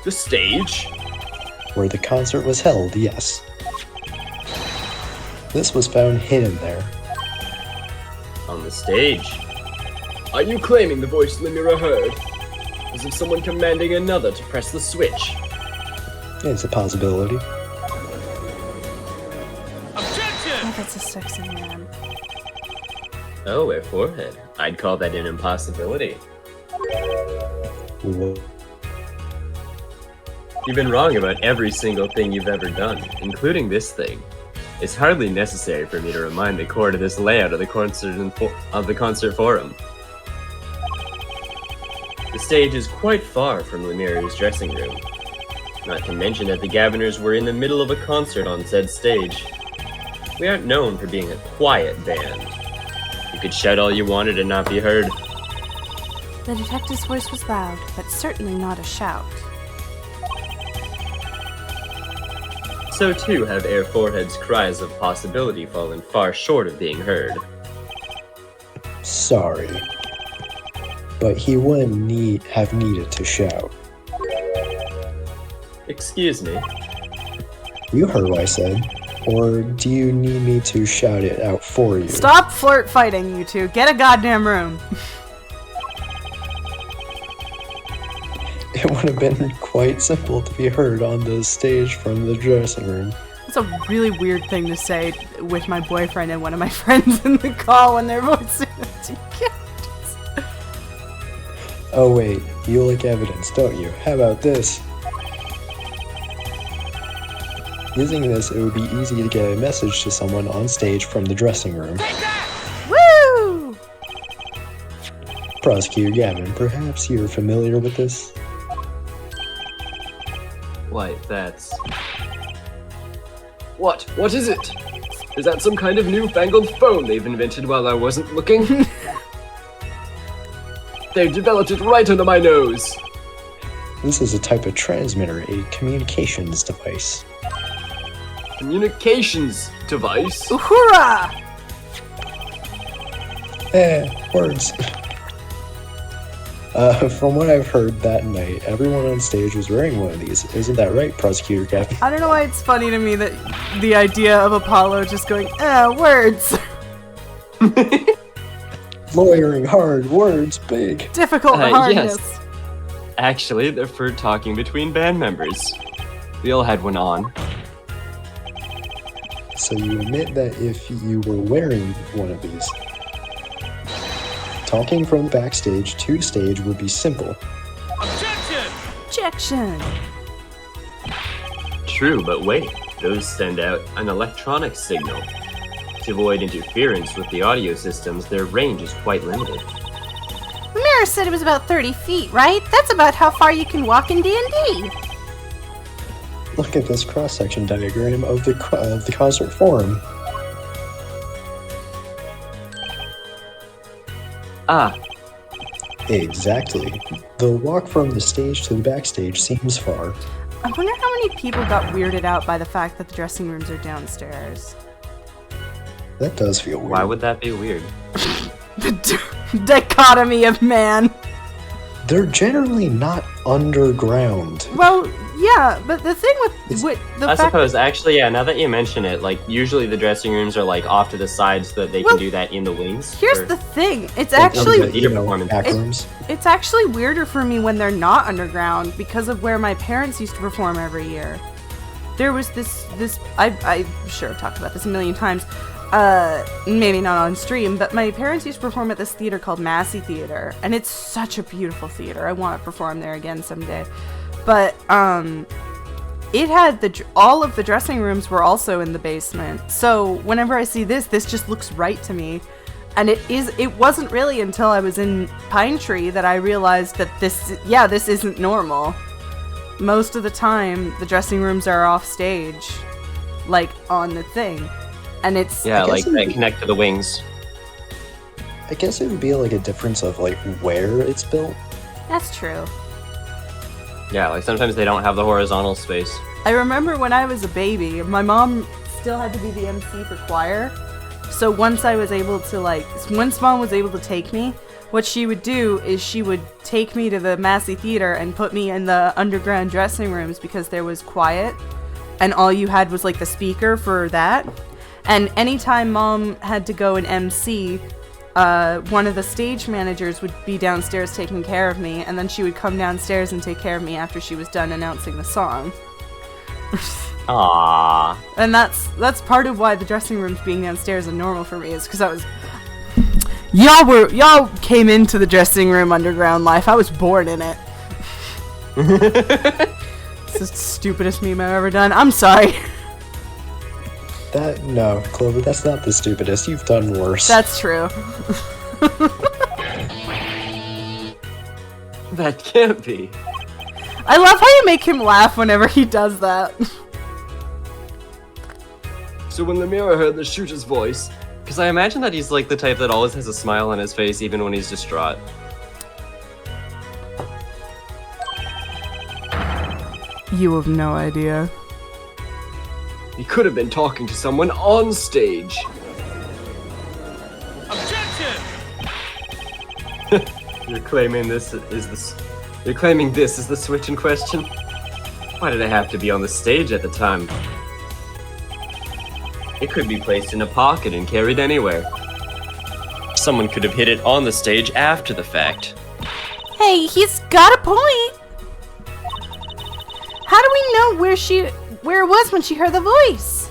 The stage? Where the concert was held, yes. This was found hidden there. On the stage? Are you claiming the voice Lemira heard? Was it someone commanding another to press the switch? It's a possibility. Oh, that's a sexy man. Oh, a forehead. I'd call that an impossibility. Whoa. You've been wrong about every single thing you've ever done, including this thing. It's hardly necessary for me to remind the court of this layout of the concert forum. The stage is quite far from Lemira's dressing room. Not to mention that the Gaviners were in the middle of a concert on said stage. We aren't known for being a quiet band. You could shout all you wanted and not be heard. The detective's voice was loud, but certainly not a shout. So too have Air Forehead's cries of possibility fallen far short of being heard. Sorry. But he wouldn't have needed to shout. Excuse me? You heard what I said. Or do you need me to shout it out for you? Stop flirt fighting, you two. Get a goddamn room. It would have been quite simple to be heard on the stage from the dressing room. That's a really weird thing to say with my boyfriend and one of my friends in the call when they're both together. Oh wait, you like evidence, don't you? How about this? Using this, it would be easy to get a message to someone on stage from the dressing room. Woo! Prosecutor Gavin, perhaps you're familiar with this? Why, that's... What? What is it? Is that some kind of newfangled phone they've invented while I wasn't looking? They've developed it right under my nose! This is a type of transmitter, a communications device. Communications device? Uhura! Words. From what I've heard that night, everyone on stage was wearing one of these. Isn't that right, Prosecutor Gavin? I don't know why it's funny to me that the idea of Apollo just going, words. Lawyering hard, words big. Difficult hardness. Yes. Actually, they're for talking between band members. We all had one on. So you admit that if you were wearing one of these, talking from backstage to stage would be simple. Objection. True, but wait. Those send out an electronic signal. To avoid interference with the audio systems, their range is quite limited. The mirror said it was about 30 feet, right? That's about how far you can walk in D&D. Look at this cross-section diagram of the concert forum. Ah, Exactly. The walk from the stage to the backstage seems far. I wonder how many people got weirded out by the fact that the dressing rooms are downstairs. That does feel weird. why would that be weird? The dichotomy of man. They're generally not underground. Well, yeah, but the thing with the I fact suppose, actually, yeah, now that you mention it, like, usually the dressing rooms are, like, off to the side so that they Well, can do that in the wings. here's or- the thing. It's Like, actually you know, performance. back rooms. it's actually weirder for me when they're not underground because of where my parents used to perform every year. There was this I'm sure I've talked about this a million times. Maybe not on stream, but my parents used to perform at this theater called Massey Theater, and it's such a beautiful theater. I want to perform there again someday. But it had all of the dressing rooms were also in the basement. So whenever I see this just looks right to me. And it wasn't really until I was in Pine Tree that I realized that this isn't normal. Most of the time, the dressing rooms are off stage, like on the thing. And it's Yeah, I like, guess it would that be- connect to the wings. I guess it would be like a difference of like where it's built. that's true. Yeah, like, sometimes they don't have the horizontal space. I remember when I was a baby, my mom still had to be the MC for choir. So once mom was able to take me, what she would do is she would take me to the Massey Theater and put me in the underground dressing rooms because there was quiet and all you had was like the speaker for that. And anytime mom had to go and MC, one of the stage managers would be downstairs taking care of me, and then she would come downstairs and take care of me after she was done announcing the song. Aww. And that's part of why the dressing rooms being downstairs are normal for me, is because I was... Y'all came into the dressing room underground life. I was born in it. It's the stupidest meme I've ever done. I'm sorry. No, Clover, that's not the stupidest. You've done worse. That's true. That can't be. I love how you make him laugh whenever he does that. So when Lemira heard the shooter's voice, because I imagine that he's like the type that always has a smile on his face even when he's distraught. You have no idea. He could have been talking to someone on stage. You're claiming this is the switch in question? Why did I have to be on the stage at the time? It could be placed in a pocket and carried anywhere. Someone could have hit it on the stage after the fact. Hey, he's got a point. How do we know where it was when she heard the voice?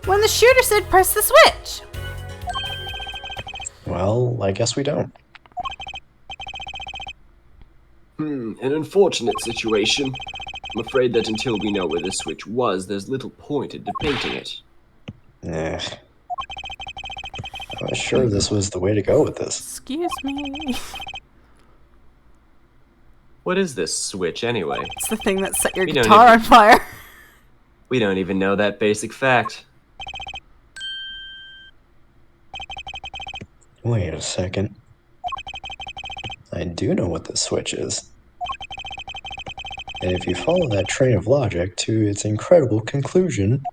When the shooter said press the switch. Well, I guess we don't. An unfortunate situation. I'm afraid that until we know where the switch was, there's little point in debating it. I was sure this was the way to go with this. Excuse me. What is this switch anyway? It's the thing that set your We don't guitar even- on fire. We don't even know that basic fact. Wait a second. I do know what this switch is. And if you follow that train of logic to its incredible conclusion,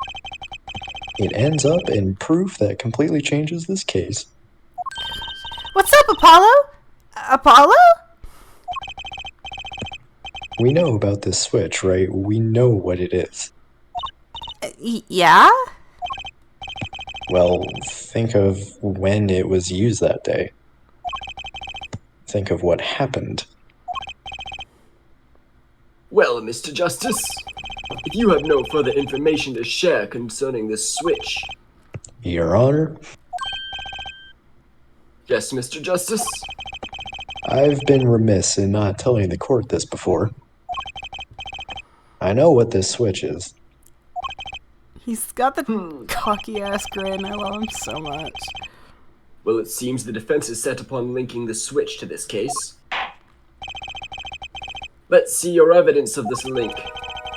it ends up in proof that completely changes this case. What's up, Apollo? Apollo? We know about this switch, right? We know what it is. Yeah? Well, think of when it was used that day. Think of what happened. Well, Mr. Justice, if you have no further information to share concerning this switch... Your Honor, Yes, Mr. Justice? I've been remiss in not telling the court this before. I know what this switch is. He's got the cocky ass grin. I love him so much. Well, it seems the defense is set upon linking the switch to this case. Let's see your evidence of this link.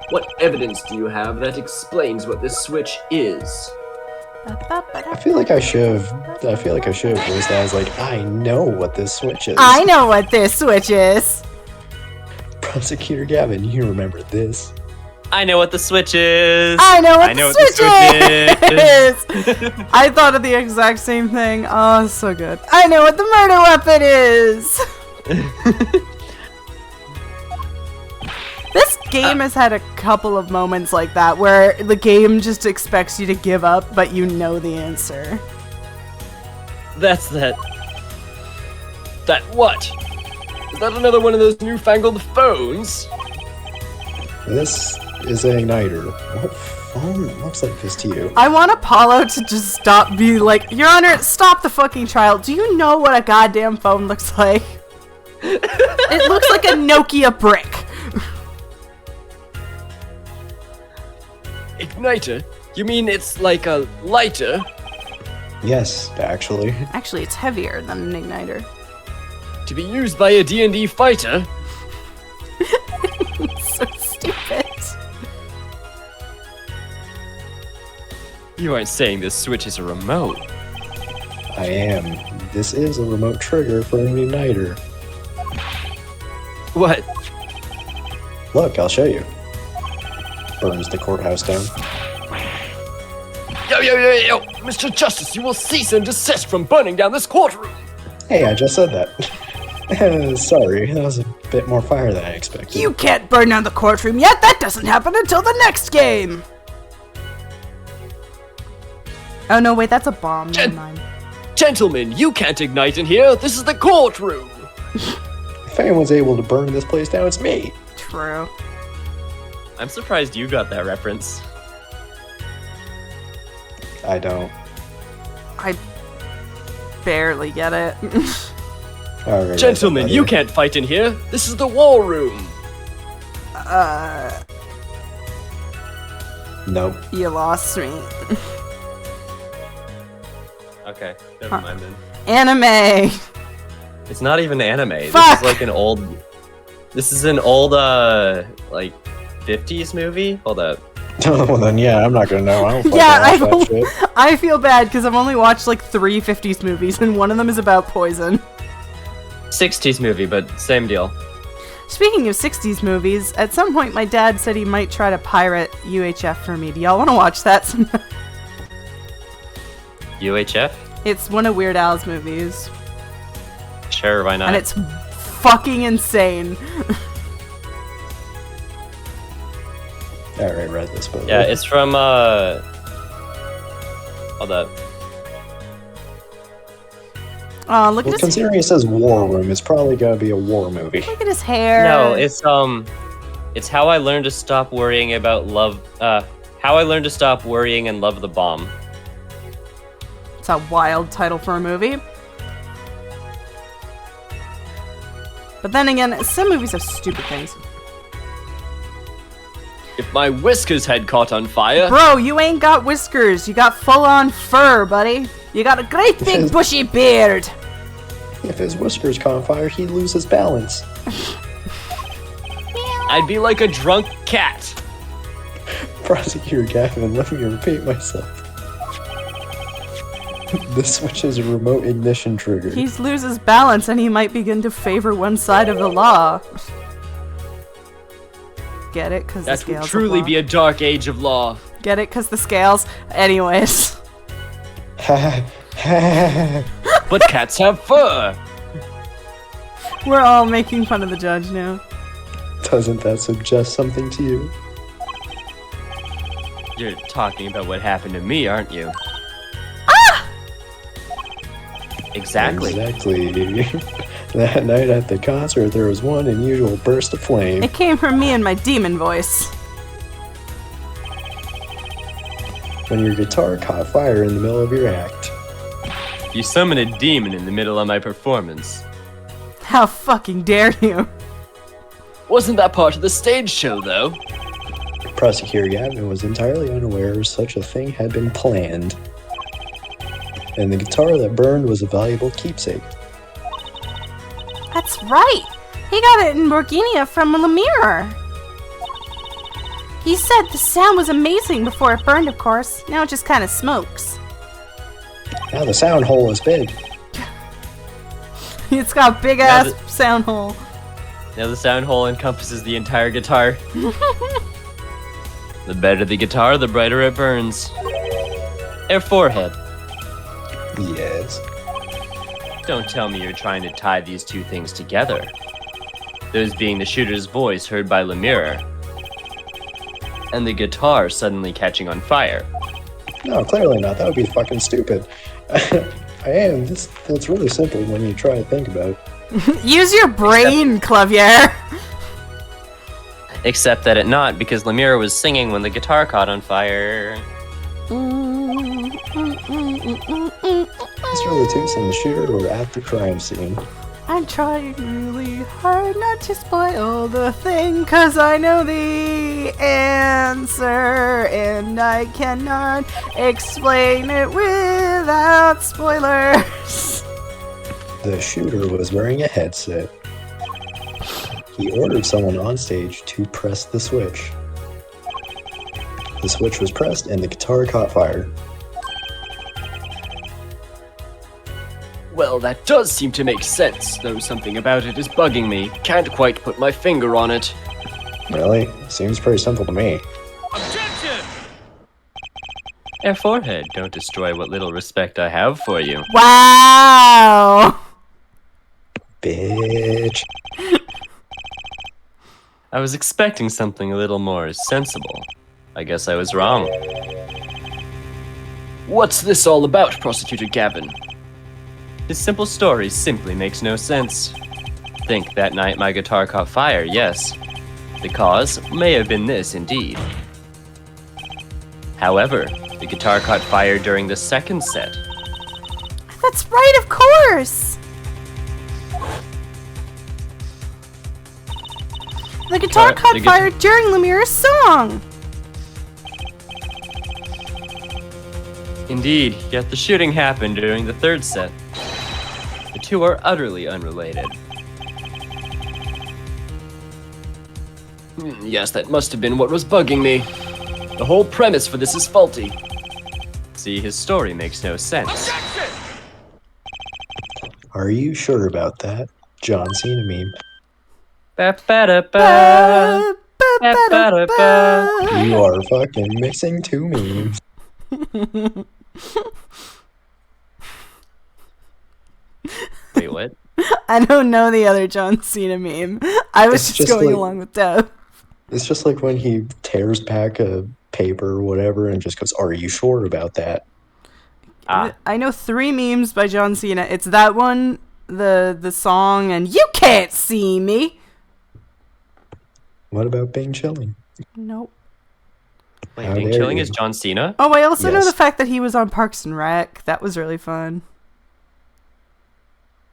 What evidence do you have that explains what this switch is? I feel like I should have voiced that as like, I know what this switch is. I know what this switch is. Prosecutor Gavin, you remember this. I know what the switch is. I know what I the know switch what the switch is. I thought of the exact same thing. Oh, so good. I know what the murder weapon is. This game has had a couple of moments like that where the game just expects you to give up, but you know the answer. That's that. That what? Is that another one of those newfangled phones? This is an igniter. What phone looks like this to you? I want Apollo to just stop being like, Your Honor, stop the fucking trial. Do you know what a goddamn phone looks like? It looks like a Nokia brick. Igniter? You mean it's like a lighter? Yes, actually. Actually, it's heavier than an igniter. To be used by a D&D fighter? So stupid. You aren't saying this switch is a remote. I am. This is a remote trigger for an igniter. What? Look, I'll show you. Burns the courthouse down. Yo, Mr. Justice, you will cease and desist from burning down this courtroom! Hey, I just said that. Sorry, that was a bit more fire than I expected. You can't burn down the courtroom yet. That doesn't happen until the next game. Oh no, wait, that's a bomb. Never mind. Gentlemen, you can't ignite in here. This is the courtroom. If anyone's able to burn this place down, it's me. True. I'm surprised you got that reference. I don't. I barely get it. Alright, Gentlemen, you can't fight in here. This is the war room. Nope. You lost me. Okay, never mind then. Anime. It's not even anime. Fuck! This is like an old. This is an old, like, 50s movie? Hold up. Well then, yeah, I'm not gonna know. I don't fucking Yeah, watch that shit. I feel bad because I've only watched like 3 50s movies and one of them is about poison. 60s movie, but same deal. Speaking of 60s movies, at some point my dad said he might try to pirate UHF for me. Do y'all want to watch that? UHF? It's one of Weird Al's movies. Sure, why not? And it's fucking insane. I already read this book. Yeah, it's from, hold up. Oh, look Well, at his considering it says war room, it's probably gotta be a war movie. look at his hair. No, it's How I Learned to Stop Worrying About Love, How I Learned to Stop Worrying and Love the Bomb. It's a wild title for a movie. But then again, some movies have stupid things. If my whiskers had caught on fire... Bro, you ain't got whiskers. You got full-on fur, buddy. You got a great big bushy beard. If his whiskers caught on fire, he'd lose his balance. I'd be like a drunk cat. Prosecutor Gavin, let me repeat myself. This switch is a remote ignition trigger. He loses balance and he might begin to favor one side of the law. Get it? Because the That scales would truly of law. be a dark age of law. Get it? Because the scales. Anyways. But cats have fur. We're all making fun of the judge now. Doesn't that suggest something to you? You're talking about what happened to me, aren't you? Exactly. Exactly. That night at the concert, there was one unusual burst of flame. It came from me and my demon voice. When your guitar caught fire in the middle of your act. You summon a demon in the middle of my performance. How fucking dare you? Wasn't that part of the stage show, though? Prosecutor Gavin was entirely unaware such a thing had been planned. And the guitar that burned was a valuable keepsake. That's right. He got it in Borginia from Lemire. He said the sound was amazing before it burned, of course. Now it just kind of smokes. Now the sound hole is big. It's got big ass sound hole. Now the sound hole encompasses the entire guitar. The better the guitar, the brighter it burns. Air forehead. Yes. Don't tell me you're trying to tie these two things together. Those being the shooter's voice heard by Lemire, and the guitar suddenly catching on fire. No, clearly not. That would be fucking stupid. I am. It's really simple when you try to think about it. Use your brain, Clavier. Except that it not, because Lemire was singing when the guitar caught on fire. Mr. Latouche and the shooter were at the crime scene. I'm trying really hard not to spoil the thing, 'cause I know the answer, and I cannot explain it without spoilers. The shooter was wearing a headset. He ordered someone on stage to press the switch. The switch was pressed and the guitar caught fire. Well, that does seem to make sense, though something about it is bugging me. Can't quite put my finger on it. Really? Seems pretty simple to me. Air forehead, don't destroy what little respect I have for you. Wow! Bitch. I was expecting something a little more sensible. I guess I was wrong. What's this all about, Prosecutor Gavin? This simple story simply makes no sense. Think that night my guitar caught fire, yes. The cause may have been this indeed. However, the guitar caught fire during the second set. That's right, of course! The guitar caught fire during Lemire's song! Indeed, yet the shooting happened during the third set. The two are utterly unrelated. Yes, that must have been what was bugging me. The whole premise for this is faulty. See, his story makes no sense. Are you sure about that? John Cena meme. Ba-ba-da-ba. Ba-ba-da-ba. You are fucking mixing two memes. Wait, what? I don't know the other John Cena meme. I was just going along with Dev. It's just like when he tears back a paper or whatever and just goes, "Are you sure about that?" I know 3 memes by John Cena. It's that one, the song, and "You can't see me." What about Bing Chilling? Nope. Wait, Bing Chilling is John Cena? Oh, I also know Yes. the fact that he was on Parks and Rec. That was really fun.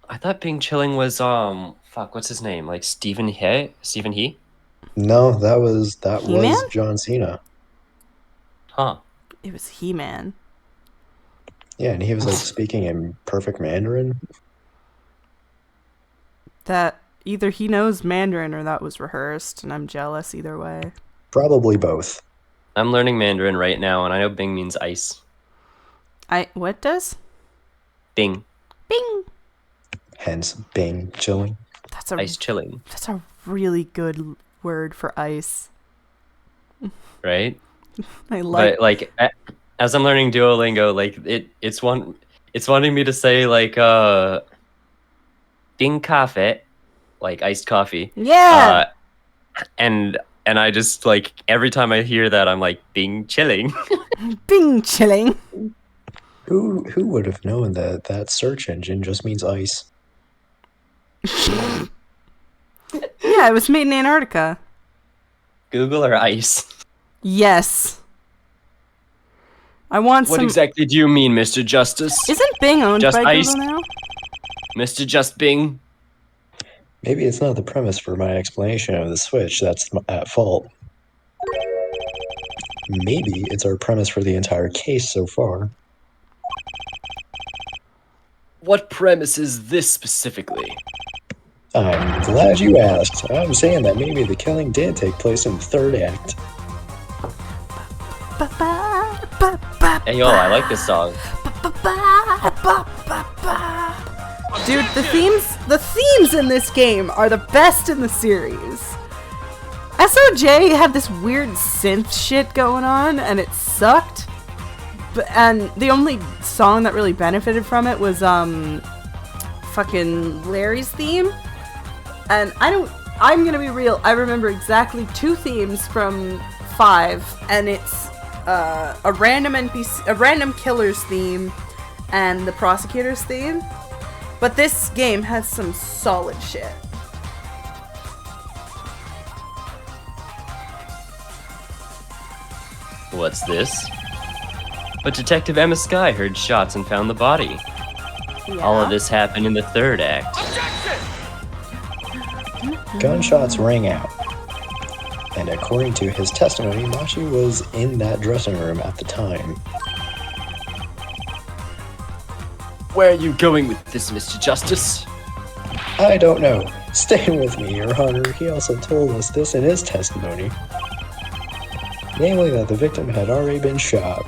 I thought Bing Chilling was, what's his name? Like Stephen He? No, that was He-Man? John Cena. Huh. It was He-Man. Yeah, and he was like speaking in perfect Mandarin. That either he knows Mandarin or that was rehearsed, and I'm jealous either way. Probably both. I'm learning Mandarin right now, and I know Bing means ice. What does? Bing. Bing! Hence, Bing Chilling. Ice chilling. That's a really good word for ice. Right? I like. But like, as I'm learning Duolingo, like it's wanting me to say like Bing Kaffee, like iced coffee. Yeah. And I just like every time I hear that, I'm like Bing chilling. Bing chilling. Who would have known that that search engine just means ice? Yeah, it was made in Antarctica. Google or ice? Yes. I want What some... exactly do you mean, Mr. Justice? Isn't Bing owned Just by ice? Google now? Mr. Just Bing? Maybe it's not the premise for my explanation of the Switch that's at fault. Maybe it's our premise for the entire case so far. What premise is this specifically? I'm glad you asked. I'm saying that maybe the killing did take place in the third act. Hey yo, I like this song. Dude, the themes in this game are the best in the series. SOJ had this weird synth shit going on, and it sucked. And the only song that really benefited from it was fucking Larry's theme. And I'm gonna be real, I remember exactly 2 themes from 5, and it's a random killer's theme and the prosecutor's theme. But this game has some solid shit. What's this? But Detective Emma Skye heard shots and found the body. Yeah. All of this happened in the third act. Gunshots rang out. And according to his testimony, Machi was in that dressing room at the time. Where are you going with this, Mr. Justice? I don't know. Stay with me, Your Honor. He also told us this in his testimony. Namely that the victim had already been shot.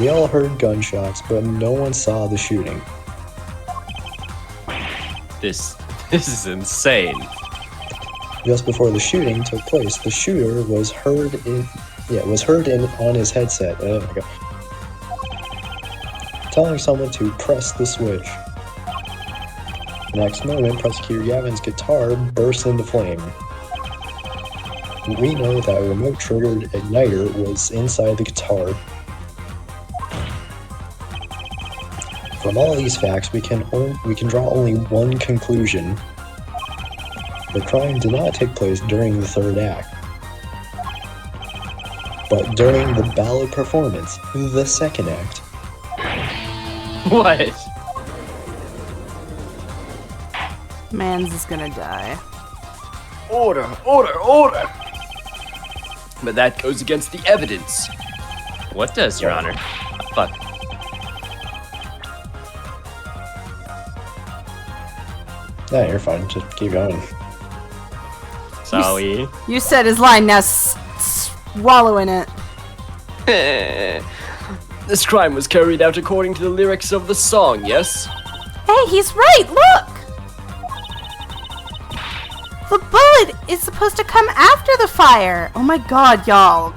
We all heard gunshots, but no one saw the shooting. This is insane. Just before the shooting took place, the shooter was heard on his headset. Oh my god. Telling someone to press the switch. The next moment, Prosecutor Gavin's guitar burst into flame. We know that a remote-triggered igniter was inside the guitar. From all these facts, we can draw only one conclusion. The crime did not take place during the third act, but during the ballad performance, the second act. What? Mans is gonna die. Order, order, order! But that goes against the evidence. What does, Your Honor? Fuck. Nah, you're fine. Just keep going. Sorry. You said his line, now swallow in it. This crime was carried out according to the lyrics of the song, yes? Hey, he's right, look! The bullet is supposed to come after the fire! Oh my god, y'all.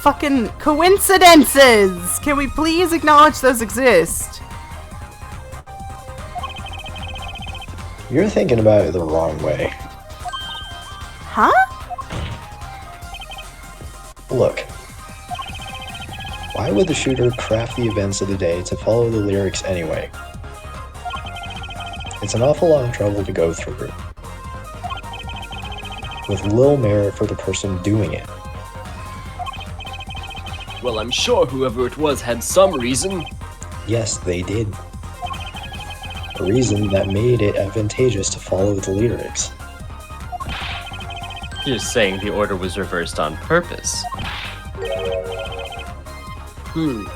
Fucking coincidences! Can we please acknowledge those exist? You're thinking about it the wrong way. Huh? Look. Why would the shooter craft the events of the day to follow the lyrics anyway? It's an awful lot of trouble to go through, with little merit for the person doing it. Well, I'm sure whoever it was had some reason. Yes, they did. A reason that made it advantageous to follow the lyrics. You're saying the order was reversed on purpose.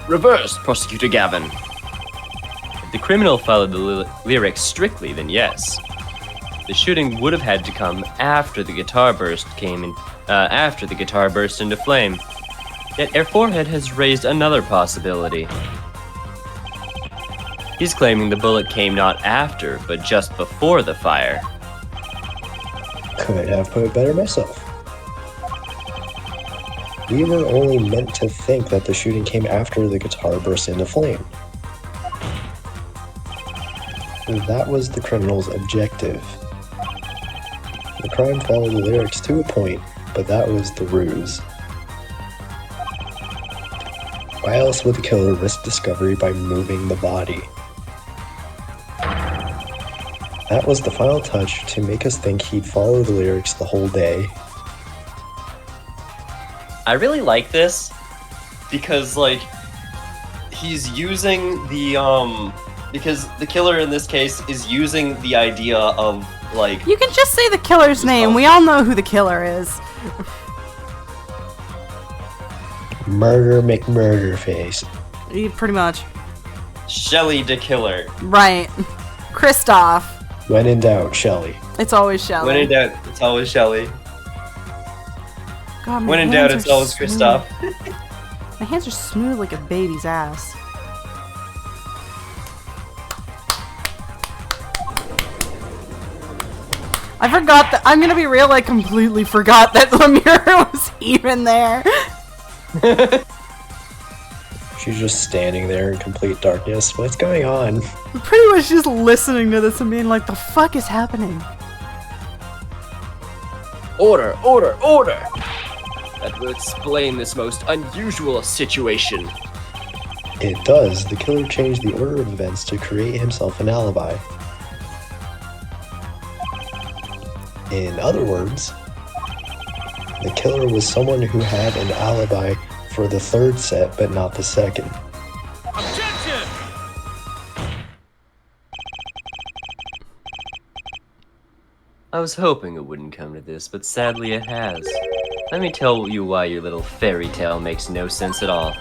Reverse, Prosecutor Gavin. If the criminal followed the lyrics strictly, then yes. The shooting would have had to come after the guitar burst into flame. Yet Air Forehead has raised another possibility. He's claiming the bullet came not after, but just before the fire. Could have put it better myself. We were only meant to think that the shooting came after the guitar burst into flame. That was the criminal's objective. The crime followed the lyrics to a point, but that was the ruse. Why else would the killer risk discovery by moving the body? That was the final touch to make us think he'd follow the lyrics the whole day. I really like this because, like, he's using the, because the killer in this case is using the idea of, like... You can just say the killer's name. We all know who the killer is. Murder McMurderface. Pretty much. Shelly the killer. Right. Kristoff. When in doubt, Shelly. It's always Shelly. When in doubt, it's always Shelly. God, When in doubt, it's always Kristoff. My hands are smooth like a baby's ass. I forgot that. I'm gonna be real, I completely forgot that Lemire was even there. She's just standing there in complete darkness. What's going on? I'm pretty much just listening to this and being like, the fuck is happening? Order, order, order! That will explain this most unusual situation. It does. The killer changed the order of events to create himself an alibi. In other words, the killer was someone who had an alibi for the third set, but not the second. Objection! I was hoping it wouldn't come to this, but sadly it has. Let me tell you why your little fairy tale makes no sense at all.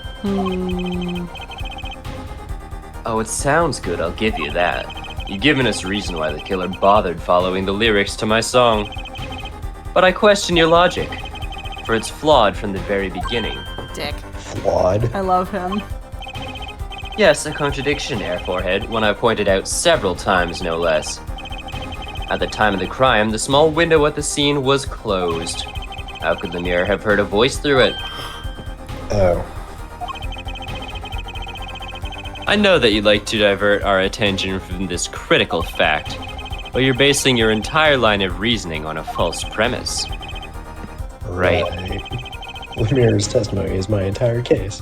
Oh, it sounds good, I'll give you that. You've given us reason why the killer bothered following the lyrics to my song. But I question your logic, for it's flawed from the very beginning. Dick. Flawed? I love him. Yes, a contradiction, Air Forehead, one I pointed out several times, no less. At the time of the crime, the small window at the scene was closed. How could Lemire have heard a voice through it? Oh. I know that you'd like to divert our attention from this critical fact, but you're basing your entire line of reasoning on a false premise. Right. Lemire's testimony is my entire case.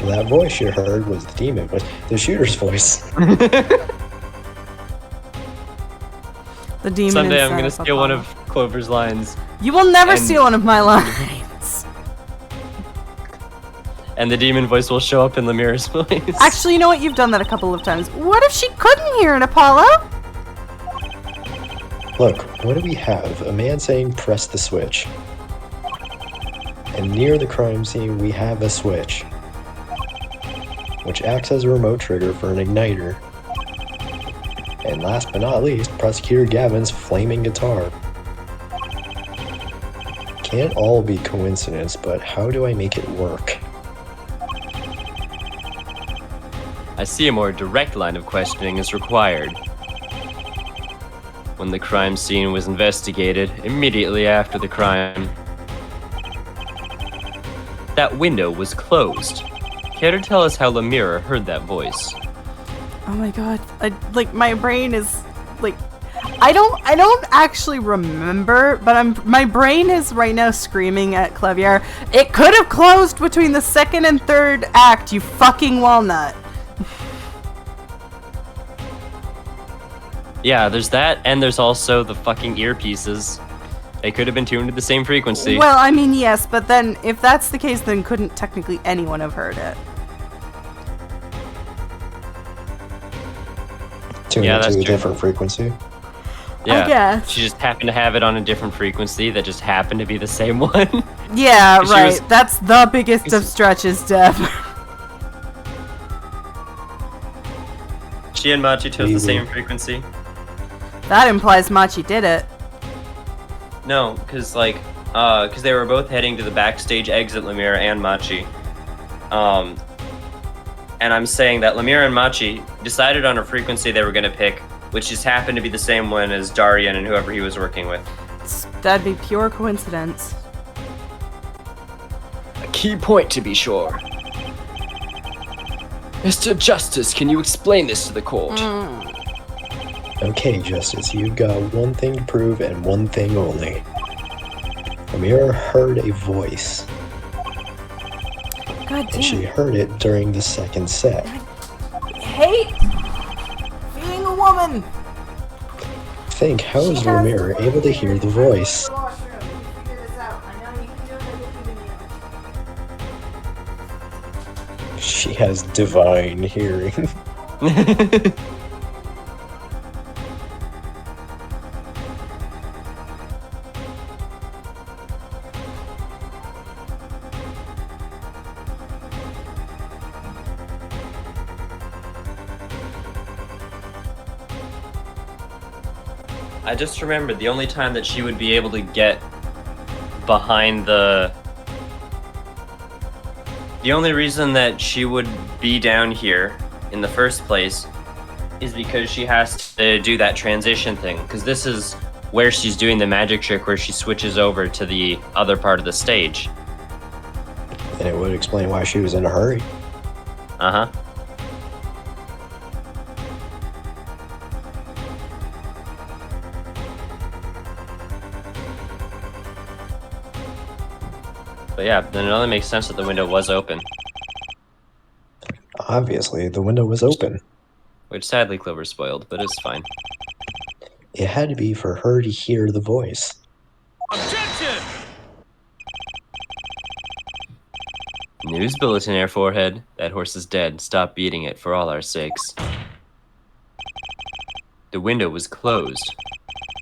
That voice you heard was the demon, but the shooter's voice. The demon Someday inside I'm gonna of steal one Apollo. of Clover's lines, You will never steal one of my lines. and the demon voice will show up in Lemire's voice. Actually, you know what? You've done that a couple of times. What if she couldn't hear it, Apollo? Look, what do we have? A man saying press the switch. And near the crime scene we have a switch, which acts as a remote trigger for an igniter. And last but not least, Prosecutor Gavin's flaming guitar. Can't all be coincidence, but how do I make it work? I see a more direct line of questioning is required. When the crime scene was investigated, immediately after the crime, that window was closed. Care to tell us how Lemire heard that voice? Oh my god. My brain is like I don't actually remember, but my brain is right now screaming at Clavier. It could have closed between the second and third act, you fucking walnut. Yeah, there's that, and there's also the fucking earpieces. They could have been tuned to the same frequency. Well, I mean, yes, but then if that's the case, then couldn't technically anyone have heard it? Tune Yeah, it that's to a true. different frequency. Yeah, I guess. she just happened to have it on a different frequency that just happened to be the same one. Yeah, She right. was- That's the biggest of stretches, Dev. She and Machi chose the Maybe. same frequency. That implies Machi did it. No, because they were both heading to the backstage exit, Lemire and Machi. And I'm saying that Lemire and Machi decided on a frequency they were going to pick, which just happened to be the same one as Darian and whoever he was working with. That'd be pure coincidence. A key point to be sure. Mr. Justice, can you explain this to the court? Okay, Justice, you've got one thing to prove and one thing only. Lemire heard a voice. God damn and she it. heard it during the second set. Hate being a woman. Think, how is Lemire able to hear the voice? She has divine hearing. I just remembered the only time that she would be able to get behind the only reason that she would be down here in the first place is because she has to do that transition thing. Because this is where she's doing the magic trick where she switches over to the other part of the stage. And it would explain why she was in a hurry. Uh-huh. But yeah, then it only makes sense that the window was open. Obviously, the window was open. Which sadly Clover spoiled, but it's fine. It had to be for her to hear the voice. Objection! News bulletin, Air Forehead. That horse is dead. Stop beating it for all our sakes. The window was closed.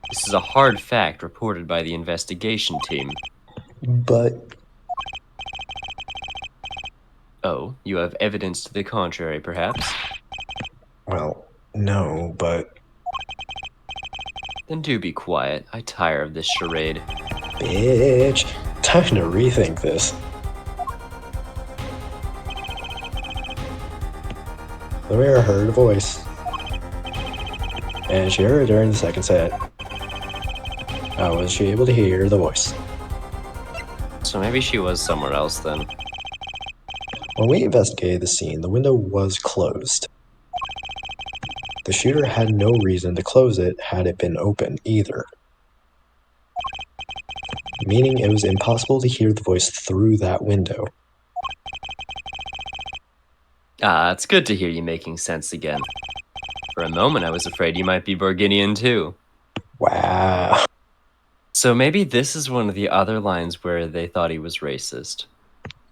This is a hard fact reported by the investigation team. But Oh, you have evidence to the contrary, perhaps? well, no, but Then do be quiet. I tire of this charade. bitch, time to rethink this. Lemire heard a voice. And she heard it during the second set. How was she able to hear the voice? So maybe she was somewhere else then. When we investigated the scene, the window was closed. The shooter had no reason to close it had it been open either. Meaning it was impossible to hear the voice through that window. Ah, it's good to hear you making sense again. For a moment I was afraid you might be Borginian too. Wow. So maybe this is one of the other lines where they thought he was racist.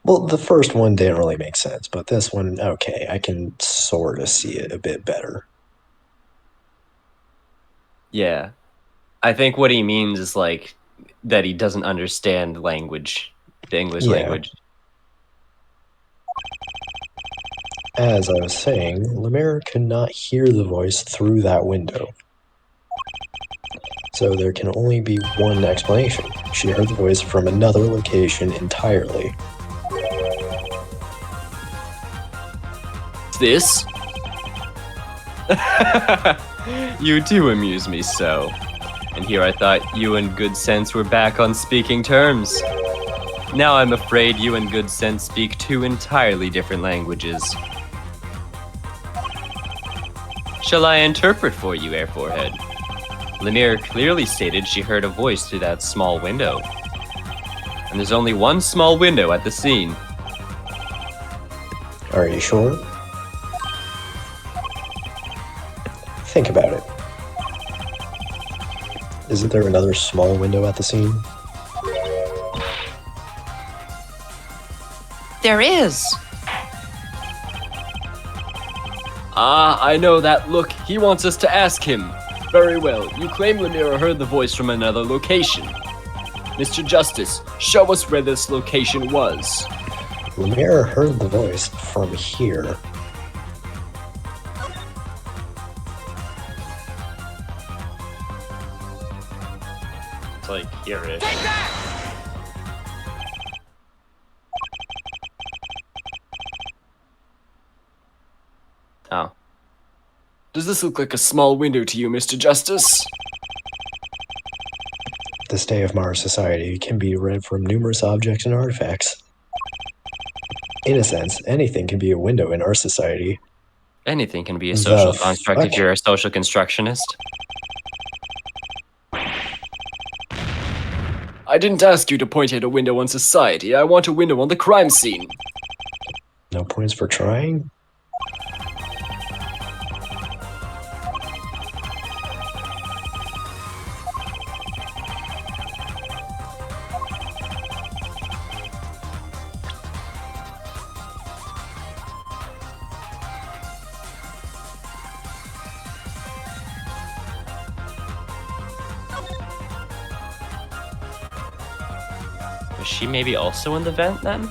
Well, the first one didn't really make sense, but this one, okay, I can sort of see it a bit better. Yeah. I think what he means is like that he doesn't understand language, the English Yeah. language. As I was saying, Lemire could not hear the voice through that window. So there can only be one explanation. She heard the voice from another location entirely. This? You do amuse me so. And here I thought you and Good Sense were back on speaking terms. Now I'm afraid you and Good Sense speak two entirely different languages. Shall I interpret for you, Air Forehead? Lemire clearly stated she heard a voice through that small window. And there's only one small window at the scene. Are you sure? Think about it. Isn't there another small window at the scene? There is. Ah, I know that look. He wants us to ask him. Very well. You claim Lemire heard the voice from another location. Mr. Justice, show us where this location was. Lemire heard the voice from here. It's like here-ish. Oh. Does this look like a small window to you, Mr. Justice? The state of Mars society can be read from numerous objects and artifacts. In a sense, anything can be a window in our society. Anything can be a social The construct if fuck? you're a social constructionist. I didn't ask you to point at a window on society. I want a window on the crime scene. No points for trying? Was she maybe also in the vent then?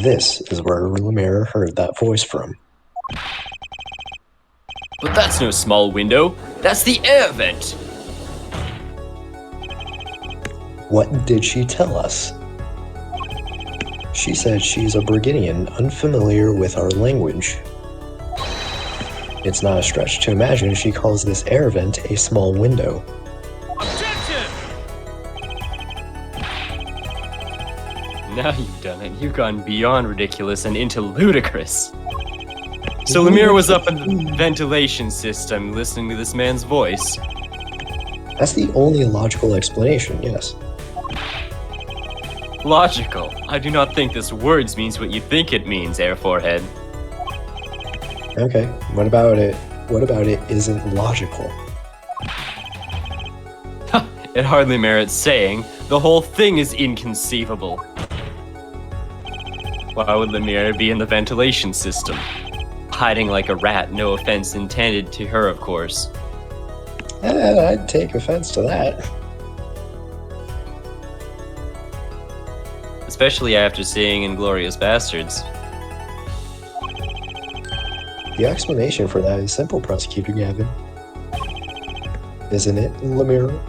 This is where Lumiere heard that voice from. But that's no small window. That's the air vent. What did she tell us? She said she's a Brigidian, unfamiliar with our language. It's not a stretch to imagine she calls this air vent a small window. Now you've done it. You've gone beyond ridiculous and into ludicrous. So Lemire was up in the ventilation system listening to this man's voice. That's the only logical explanation, yes. Logical. I do not think this words means what you think it means, Air Forehead. Okay, what about it? What about it isn't logical? It hardly merits saying. The whole thing is inconceivable. Why would Lemire be in the ventilation system? Hiding like a rat, no offense intended to her, of course. I'd take offense to that. Especially after seeing Inglourious Bastards. The explanation for that is simple, Prosecutor Gavin. Isn't it, Lemire?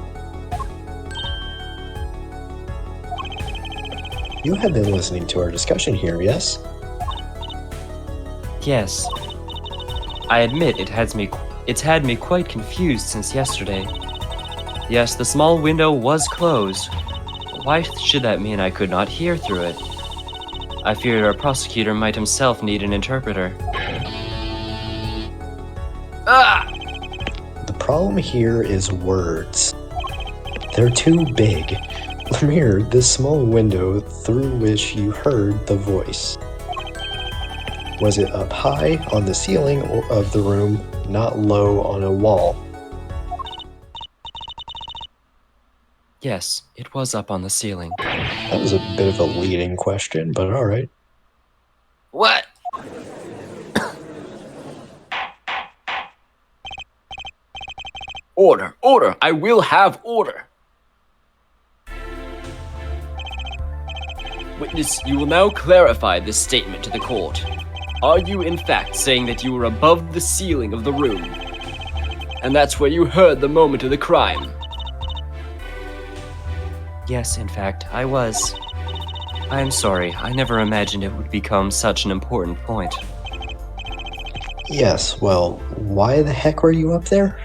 You have been listening to our discussion here, yes? Yes. I admit it's had me quite confused since yesterday. Yes, the small window was closed. Why should that mean I could not hear through it? I feared our prosecutor might himself need an interpreter. Ah! The problem here is words. They're too big. Lemire, this small window through which you heard the voice. Was it up high on the ceiling of the room, not low on a wall? Yes, it was up on the ceiling. That was a bit of a leading question, but alright. What? Order, order, I will have order. Witness, you will now clarify this statement to the court. Are you in fact saying that you were above the ceiling of the room? And that's where you heard the moment of the crime? Yes, in fact, I was. I am sorry, I never imagined it would become such an important point. Yes, well, why the heck were you up there?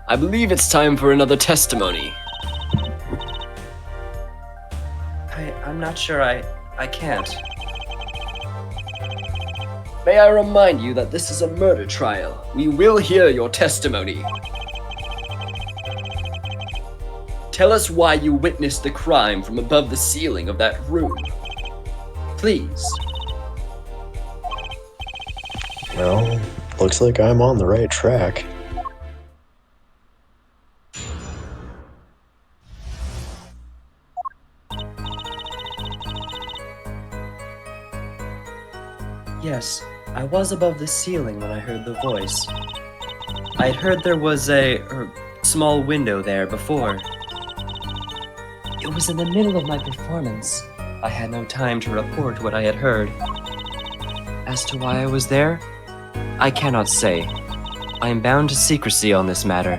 I believe it's time for another testimony. I'm not sure I can't. May I remind you that this is a murder trial. We will hear your testimony. Tell us why you witnessed the crime from above the ceiling of that room. Please. Well, looks like I'm on the right track. Yes, I was above the ceiling when I heard the voice. I'd heard there was a small window there before. It was in the middle of my performance. I had no time to report what I had heard. As to why I was there, I cannot say. I am bound to secrecy on this matter.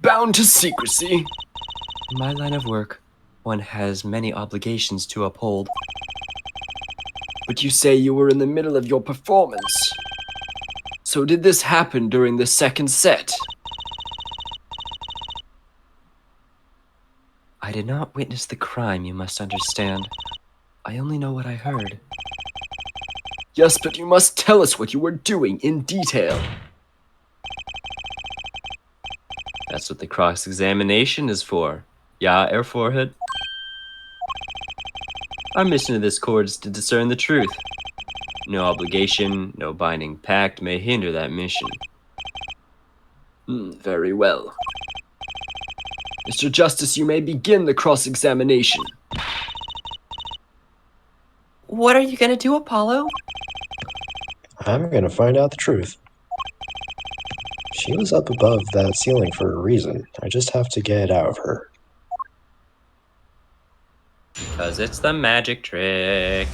Bound to secrecy? In my line of work, one has many obligations to uphold. But you say you were in the middle of your performance. So did this happen during the second set? I did not witness the crime, you must understand. I only know what I heard. Yes, but you must tell us what you were doing in detail. That's what the cross-examination is for. Yeah, Air Forehead? Our mission of this court is to discern the truth. No obligation, no binding pact may hinder that mission. Very well. Mr. Justice, you may begin the cross-examination. What are you gonna do, Apollo? I'm gonna find out the truth. She was up above that ceiling for a reason. I just have to get it out of her. Because it's the magic trick.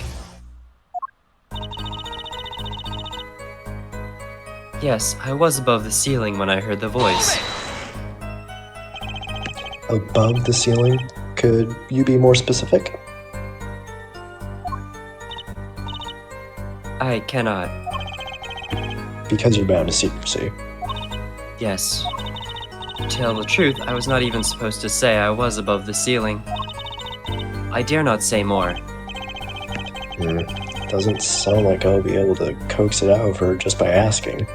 Yes, I was above the ceiling when I heard the voice. Above the ceiling? Could you be more specific? I cannot. Because you're bound to secrecy. Yes. To tell the truth, I was not even supposed to say I was above the ceiling. I dare not say more. Doesn't sound like I'll be able to coax it out of her just by asking.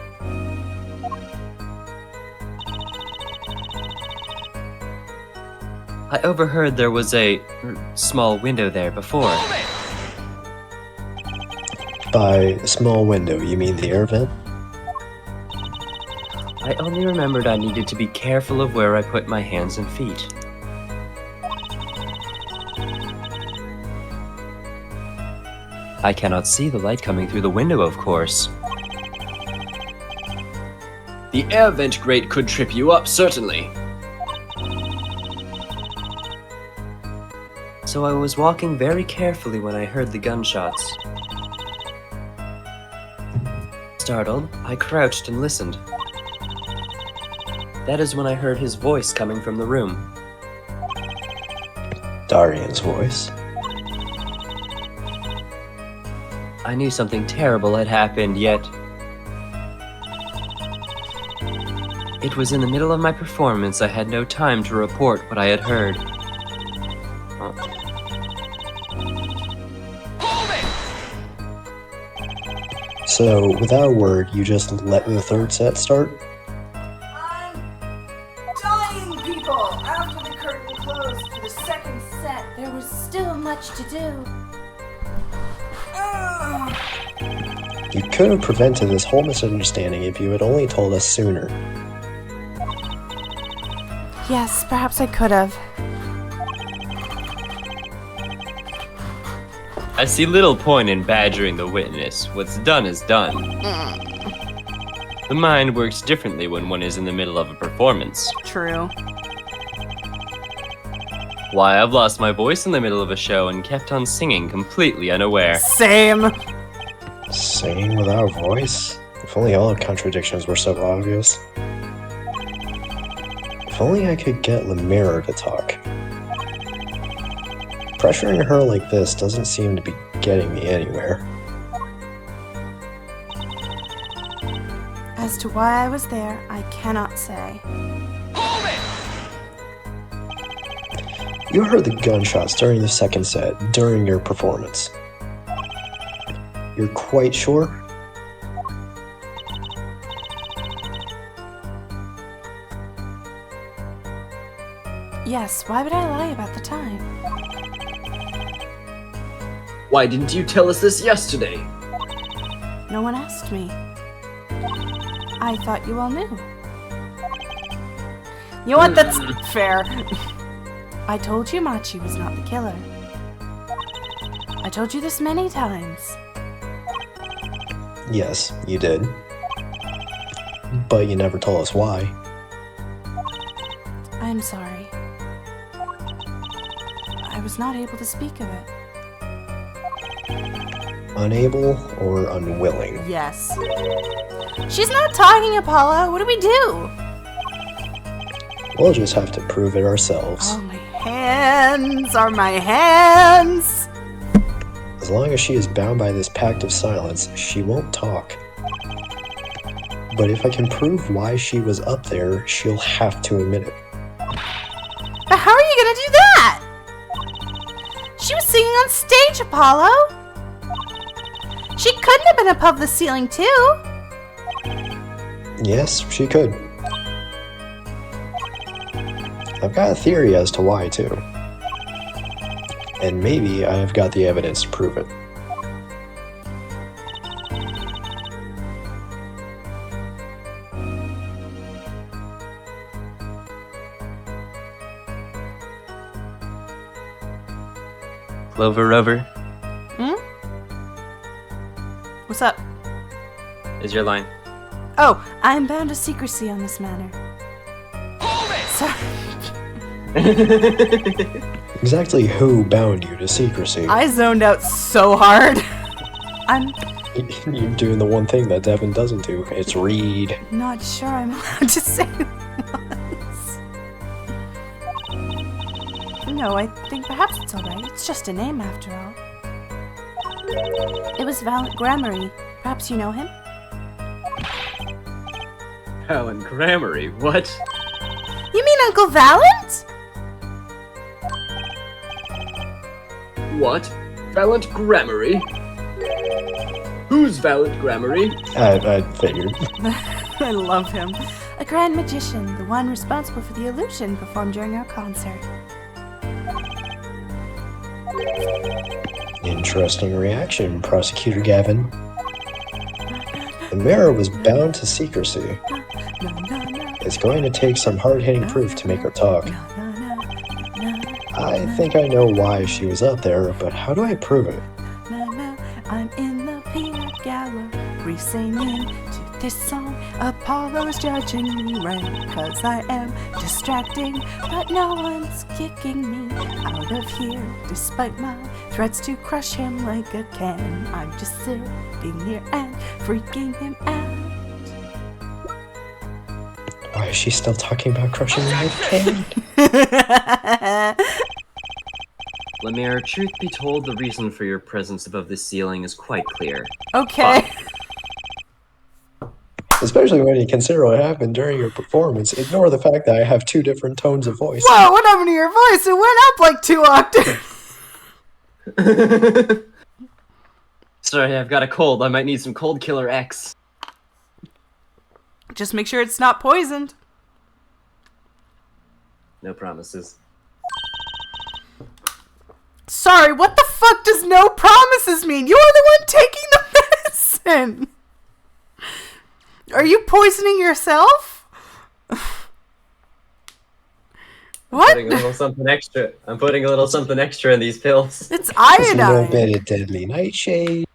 I overheard there was a small window there before. By a small window, you mean the air vent? I only remembered I needed to be careful of where I put my hands and feet. I cannot see the light coming through the window, of course. The air vent grate could trip you up, certainly. So I was walking very carefully when I heard the gunshots. Startled, I crouched and listened. That is when I heard his voice coming from the room. Darian's voice. I knew something terrible had happened, yet it was in the middle of my performance. I had no time to report what I had heard. So, without a word, you just let the third set start? I'm dying, people! After the curtain closed for the second set, there was still much to do. You could have prevented this whole misunderstanding if you had only told us sooner. Yes, perhaps I could have. I see little point in badgering the witness. What's done is done. The mind works differently when one is in the middle of a performance. True. Why, I've lost my voice in the middle of a show and kept on singing completely unaware. Same. Singing without a voice? If only all the contradictions were so obvious. If only I could get Lemira to talk. Pressuring her like this doesn't seem to be getting me anywhere. As to why I was there, I cannot say. You heard the gunshots during the second set, during your performance. You're quite sure? Yes, why would I lie about the time? Why didn't you tell us this yesterday? No one asked me. I thought you all knew. You know what? That's fair. I told you Machi was not the killer. I told you this many times. Yes, you did. But you never told us why. I'm sorry. I was not able to speak of it. Unable or unwilling? Yes. She's not talking, Apollo. What do we do? We'll just have to prove it ourselves. Oh, my hands are my hands. As long as she is bound by this pact of silence, she won't talk. But if I can prove why she was up there, she'll have to admit it. But how are you gonna do that? She was singing on stage, Apollo. She couldn't have been above the ceiling too. Yes, she could. I've got a theory as to why, too. And maybe I've got the evidence to prove it. Clover Rover What's up? is your line. Oh, I'm bound to secrecy on this matter. Sorry. Exactly who bound you to secrecy? I zoned out so hard. I'm You're doing the one thing that Devin doesn't do. It's read. not sure I'm allowed to say this. No, I think perhaps it's alright. It's just a name after all. It was Valent Grammary. Perhaps you know him? Alan Grammary, what? You mean Uncle Valent? What? Valent Grammary? Who's Valent Grammary? I figured. I love him. A grand magician, the one responsible for the illusion performed during our concert. Interesting reaction, Prosecutor Gavin. The mirror was bound to secrecy. It's going to take some hard-hitting proof to make her talk. I think I know why she was up there, but how do I prove it? I'm in the peanut gallery singing to this song. Apollo's judging me right, cause I am distracting. But no one's kicking me out of here, despite my threats to crush him like a can. I'm just sitting here and freaking him out. Why is she still talking about crushing me with cane? Lemire, truth be told, the reason for your presence above the ceiling is quite clear. Okay. Especially when you consider what happened during your performance. Ignore the fact that I have two different tones of voice. Whoa, what happened to your voice? It went up like 2 octaves. Sorry, I've got a cold. I might need some Cold Killer X. Just make sure it's not poisoned. No promises. Sorry, what the fuck does no promises mean? You're the one taking the medicine. Are you poisoning yourself? What? Putting a little something extra. I'm putting a little something extra in these pills. It's Just a little iodine. bit of deadly nightshade.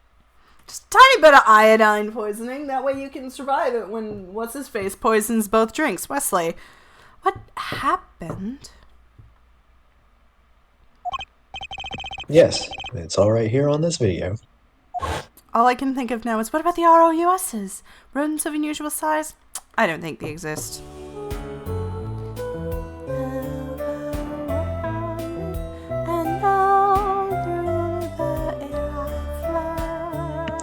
Just a tiny bit of iodine poisoning. That way you can survive it when what's-his-face poisons both drinks. Wesley, what happened? Yes, it's all right here on this video. All I can think of now is, what about the ROUSs? Rodents of unusual size? I don't think they exist.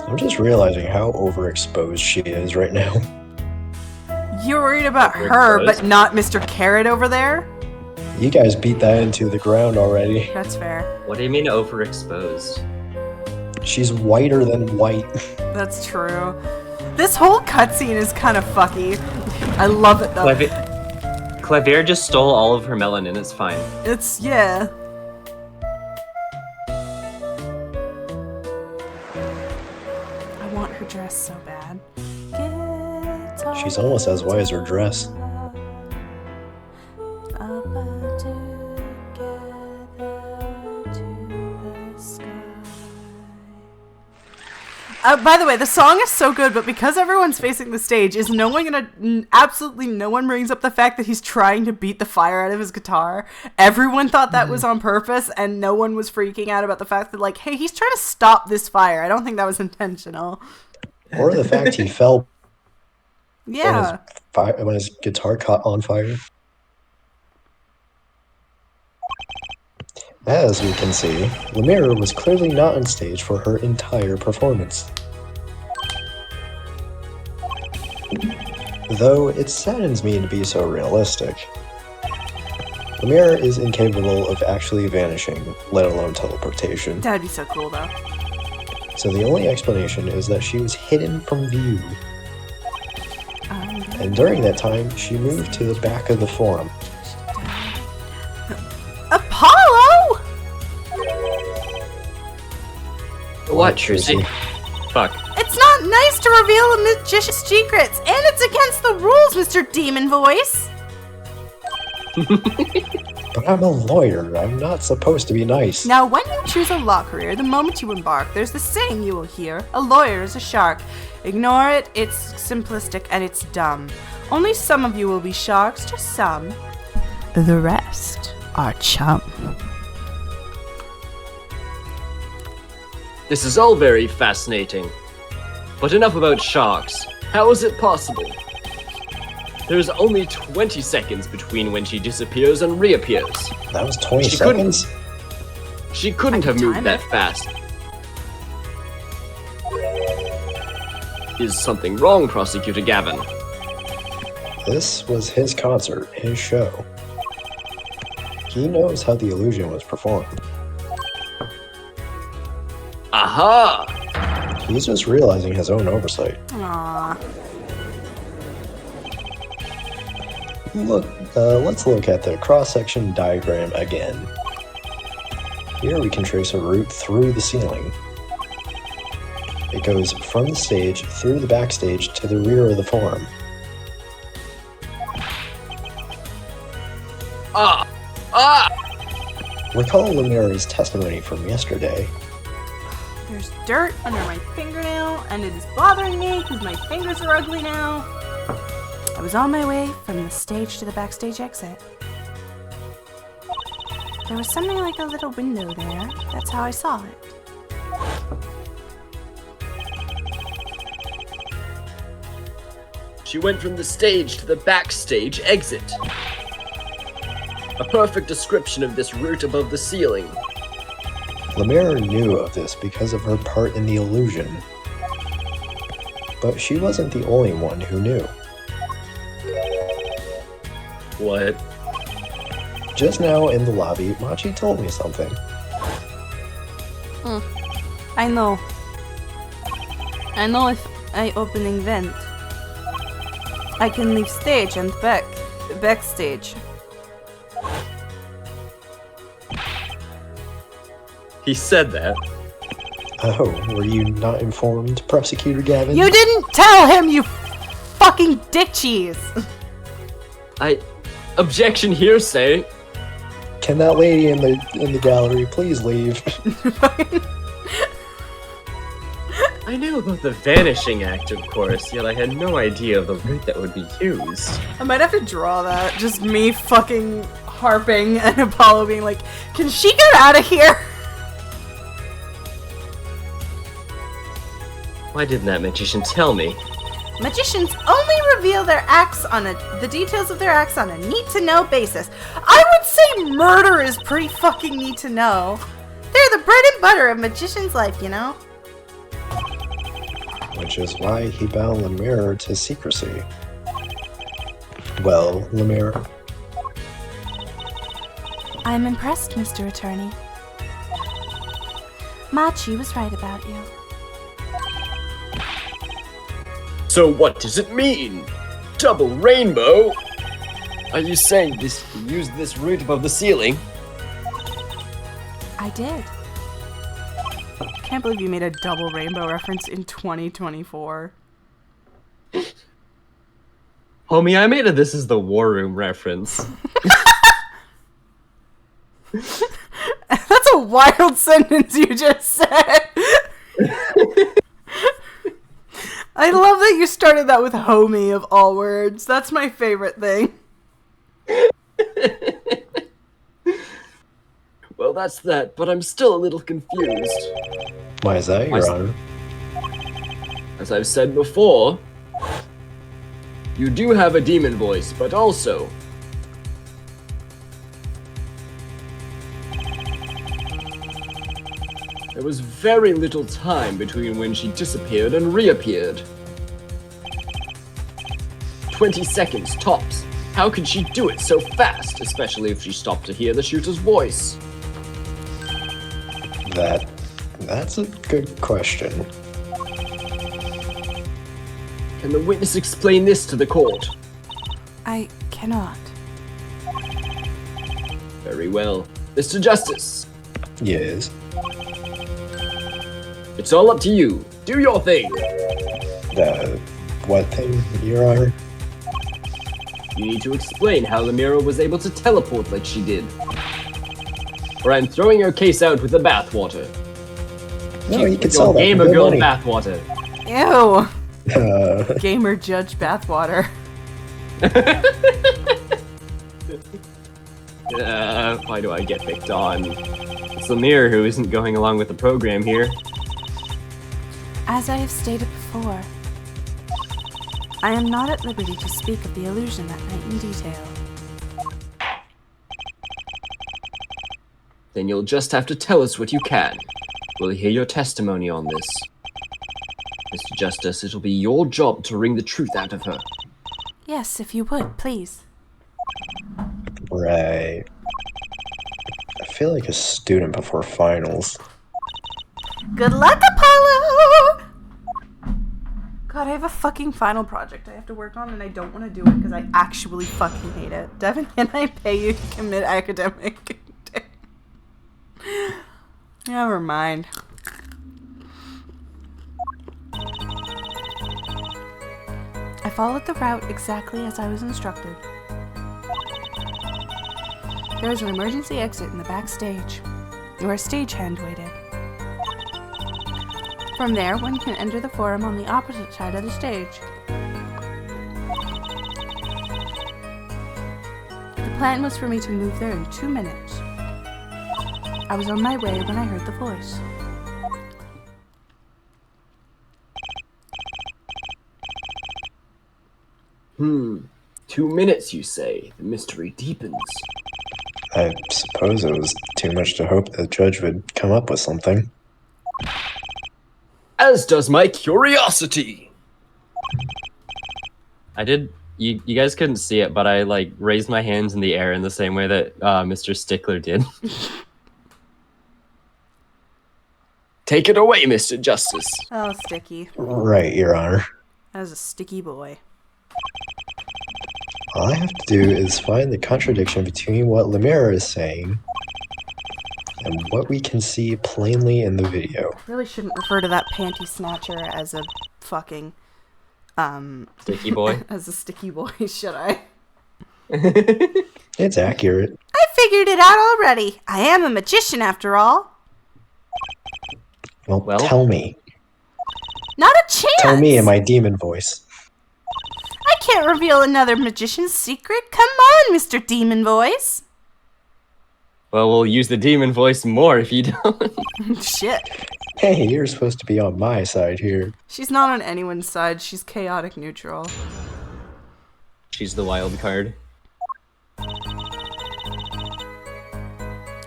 I'm just realizing how overexposed she is right now. You're worried about her, but not Mr. Carrot over there? You guys beat that into the ground already. That's fair. What do you mean overexposed? She's whiter than white. That's true. This whole cutscene is kind of fucky. I love it though. Clavier just stole all of her melanin. It's fine. It's, yeah. I want her dress so bad. She's almost as white as her dress. By the way, the song is so good, but because everyone's facing the stage, is no one gonna... Absolutely no one brings up the fact that he's trying to beat the fire out of his guitar. Everyone thought that was on purpose, and no one was freaking out about the fact that, like, hey, he's trying to stop this fire. I don't think that was intentional. Or the fact he fell Yeah. when his guitar caught on fire. As we can see, Lemire was clearly not on stage for her entire performance. Though it saddens me to be so realistic. Lemire is incapable of actually vanishing, let alone teleportation. That'd be so cool, though. So the only explanation is that she was hidden from view. And during that time, she moved to the back of the forum. Apollo! What, Trucy? Fuck. It's not nice to reveal a magician's secrets, and it's against the rules, Mr. Demon Voice. But I'm a lawyer. I'm not supposed to be nice. Now, when you choose a law career, the moment you embark, there's this saying you will hear: a lawyer is a shark. Ignore it, it's simplistic and it's dumb. Only some of you will be sharks, just some. The rest are chum. This is all very fascinating. But enough about sharks. How is it possible? There's only 20 seconds between when she disappears and reappears. That was 20 She couldn't- seconds? She couldn't I have can moved time that it. fast. Is something wrong, Prosecutor Gavin? This was his concert, his show. He knows how the illusion was performed. Aha! He's just realizing his own oversight. Aww. Let's look at the cross-section diagram again. Here we can trace a route through the ceiling. It goes from the stage, through the backstage, to the rear of the forum. Ah! Ah! Recall Lemaire's testimony from yesterday. There's dirt under my fingernail, and it is bothering me because my fingers are ugly now. I was on my way from the stage to the backstage exit. There was something like a little window there. That's how I saw it. She went from the stage to the backstage exit. A perfect description of this route above the ceiling. Lemaire knew of this because of her part in the illusion. But she wasn't the only one who knew. What? Just now in the lobby, Machi told me something. I know. I know if I opening vent, I can leave stage and backstage. He said that. Oh, were you not informed, Prosecutor Gavin? You didn't tell him, you fucking dick cheese! Objection hearsay. Can that lady in the gallery please leave? I knew about the Vanishing Act, of course, yet I had no idea of the route that would be used. I might have to draw that. Just me fucking harping and Apollo being like, can she get out of here? Why didn't that magician tell me? Magicians only reveal their acts on the details of their acts on a need-to-know basis. I would say murder is pretty fucking need to know. They're the bread and butter of magician's life, you know? Which is why he bound Lemaire to secrecy. Well, Lemaire, I'm impressed, Mr. Attorney. Machi was right about you. So what does it mean? Double rainbow? Are you saying you used this route above the ceiling? I did. Can't believe you made a double rainbow reference in 2024. Homie, I made a This Is the War Room reference. That's a wild sentence you just said. I love that you started that with homie of all words. That's my favorite thing. Well, that's that, but I'm still a little confused. why is that, Your Honor? As I've said before, you do have a demon voice, but also there was very little time between when she disappeared and reappeared. 20 seconds tops. How could she do it so fast, especially if she stopped to hear the shooter's voice? That's a good question. Can the witness explain this to the court? I cannot. Very well. Mr. Justice, Yes. it's all up to you. Do your thing. What thing, Your Honor? You need to explain how Lemira was able to teleport like she did. Or I'm throwing your case out with the bathwater. No, you can Your sell that for gamer good girl money. bathwater. Ew. Gamer judge bathwater. Why do I get picked on? It's Lemire who isn't going along with the program here. As I have stated before, I am not at liberty to speak of the illusion that night in detail. Then you'll just have to tell us what you can. We'll hear your testimony on this. Mr. Justice, it'll be your job to wring the truth out of her. Yes, if you would, please. Right. I feel like a student before finals. Good luck, Apollo! God, I have a fucking final project I have to work on and I don't want to do it because I actually fucking hate it. Devin, can I pay you to commit academic? Never mind. I followed the route exactly as I was instructed. There is an emergency exit in the backstage, where a stagehand waited. From there, one can enter the forum on the opposite side of the stage. The plan was for me to move there in 2 minutes. I was on my way when I heard the voice. Hmm. 2 minutes, you say. The mystery deepens. I suppose it was too much to hope the judge would come up with something. As does my curiosity. I did. You guys couldn't see it, but I like raised my hands in the air in the same way that Mr. Stickler did. Take it away, Mr. Justice. Oh, sticky. Right, Your Honor. That was a sticky boy. All I have to do is find the contradiction between what Lemira is saying and what we can see plainly in the video. Really shouldn't refer to that panty snatcher as a fucking Sticky boy. as a sticky boy, should I? It's accurate. I figured it out already. I am a magician after all. Well, Well? tell me. Not a chance. Tell me in my demon voice. I can't reveal another magician's secret. Come on, Mr. Demon Voice. Well, we'll use the demon voice more if you don't. Shit. Hey, you're supposed to be on my side here. She's not on anyone's side. She's chaotic neutral. She's the wild card.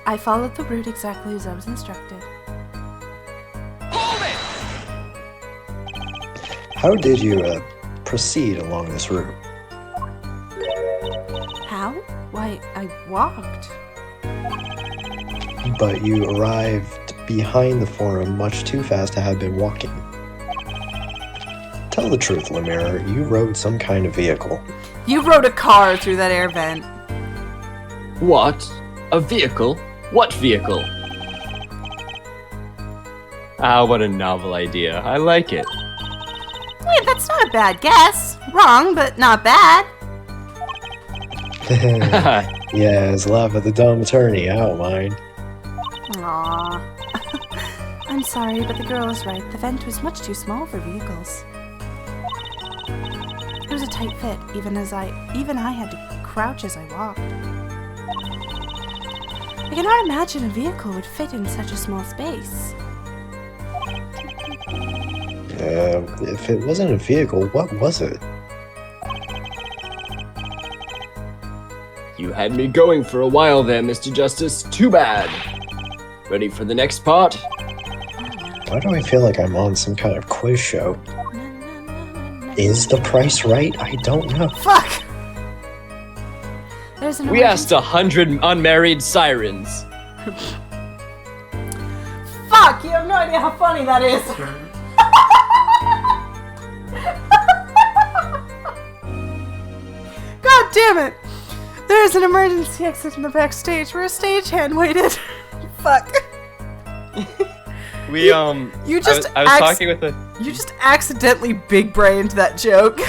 I followed the route exactly as I was instructed. How did you proceed along this route? How? Why, I walked. But you arrived behind the forum much too fast to have been walking. Tell the truth, Lemira, you rode some kind of vehicle. You rode a car through that air vent. What? A vehicle? What vehicle? Ah, what a novel idea. I like it. Wait, that's not a bad guess. Wrong, but not bad. Yes, laugh at the dumb attorney, I don't mind. Aww. I'm sorry, but the girl is right. The vent was much too small for vehicles. It was a tight fit, even I had to crouch as I walked. I cannot imagine a vehicle would fit in such a small space. If it wasn't a vehicle, what was it? You had me going for a while there, Mr. Justice. Too bad. Ready for the next part? Why do I feel like I'm on some kind of quiz show? Is the price right? I don't know. Fuck! There's an We asked 100 unmarried sirens. Fuck! fuck! You have no idea how funny that is. God damn it! There's an emergency exit in the backstage where a stagehand waited. Fuck. You just I was talking with a. You just accidentally big-brained that joke.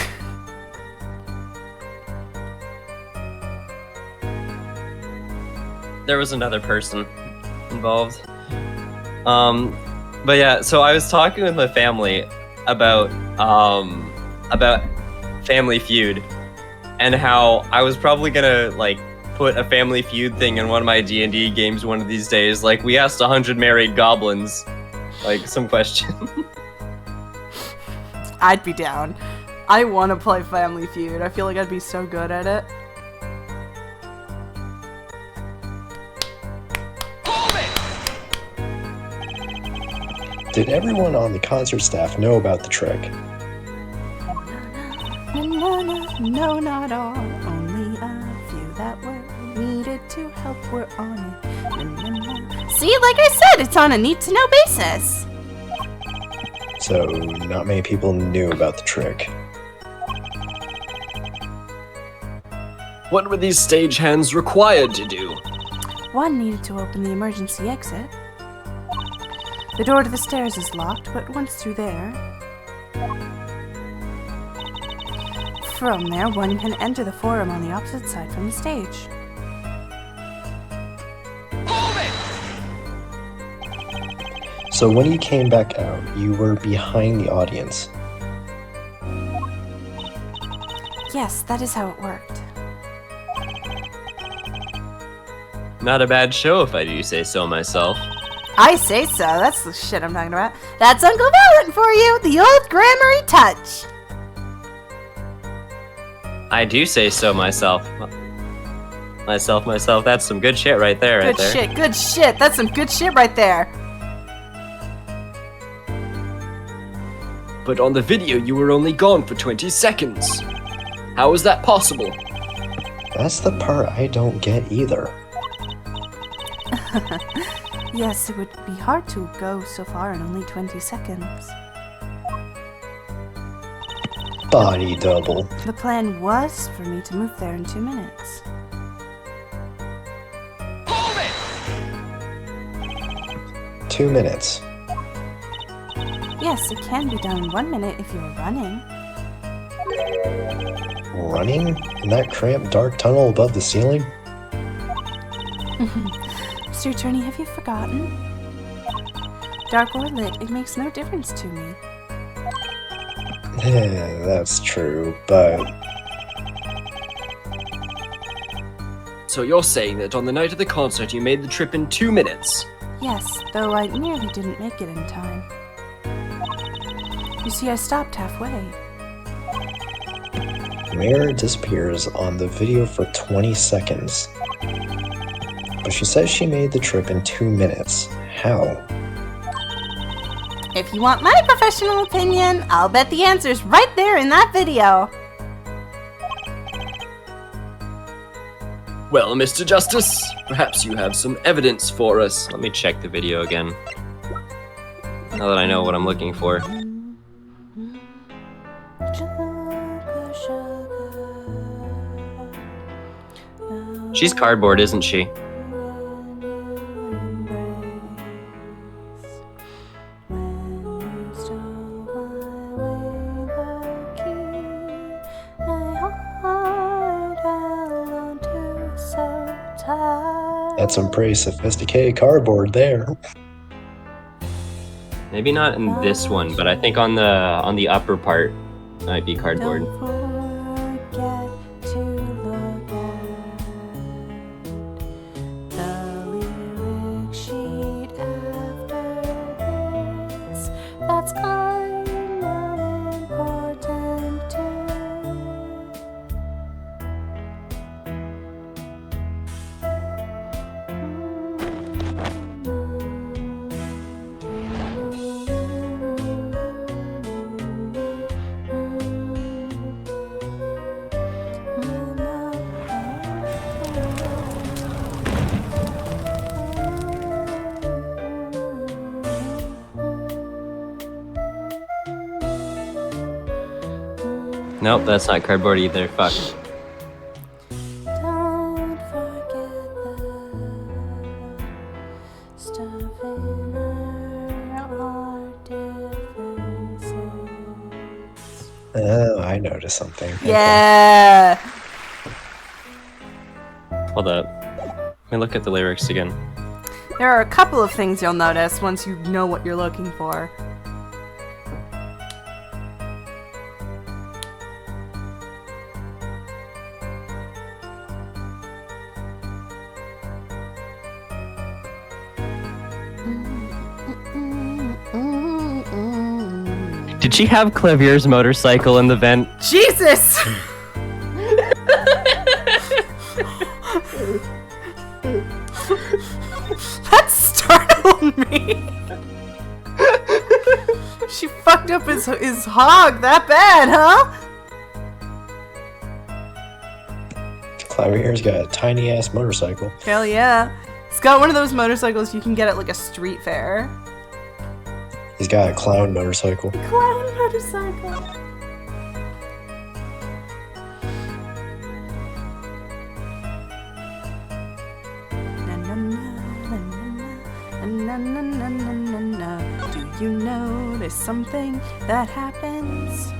There was another person involved. But yeah, so I was talking with my family about Family Feud and how I was probably gonna like put a Family Feud thing in one of my D&D games one of these days. Like we asked 100 married goblins like some question. I'd be down. I want to play Family Feud. I feel like I'd be so good at it. Did everyone on the concert staff know about the trick? No, not all. Only a few that were needed to help were on it. See, like I said, it's on a need-to-know basis. So, not many people knew about the trick. What were these stagehands required to do? One needed to open the emergency exit. The door to the stairs is locked, but once through there... From there, one can enter the forum on the opposite side from the stage. So when you came back out, you were behind the audience. Yes, that is how it worked. Not a bad show if I do say so myself. I say so. That's the shit I'm talking about. That's Uncle Valent for you, the old grammary touch. I do say so myself. Myself. That's some good shit right there. Good shit. That's some good shit right there. But on the video, you were only gone for 20 seconds. How is that possible? That's the part I don't get either. Yes, it would be hard to go so far in only 20 seconds. Body double. The plan was for me to move there in 2 minutes. 2 minutes. Yes, it can be done in 1 minute if you're running. Running? In that cramped dark tunnel above the ceiling? Mr. Attorney, have you forgotten? Dark or lit, it makes no difference to me. That's true, but... So you're saying that on the night of the concert you made the trip in 2 minutes? Yes, though I nearly didn't make it in time. You see, I stopped halfway. Mare disappears on the video for 20 seconds. But she says she made the trip in 2 minutes. How? If you want my professional opinion, I'll bet the answer's right there in that video. Well, Mr. Justice, perhaps you have some evidence for us. Let me check the video again. Now that I know what I'm looking for. She's cardboard, isn't she? That's some pretty sophisticated cardboard there. Maybe not in this one, but I think on the upper part might be cardboard. Don't forget to look at the lyric sheet after this. That's kind of important too. Nope, that's not cardboard either. Fuck. Don't forget the stuff in our differences. Oh, I noticed something. Okay. Yeah. Hold up. Let me look at the lyrics again. There are a couple of things you'll notice once you know what you're looking for. Did she have Clavier's motorcycle in the vent? Jesus! That startled me. She fucked up his hog that bad, huh? Clavier's got a tiny ass motorcycle. Hell yeah. It's got one of those motorcycles you can get at like a street fair. He's got a clown motorcycle. Clown motorcycle. Na, na, na, na, na, na, na. Do you know there's something that happens?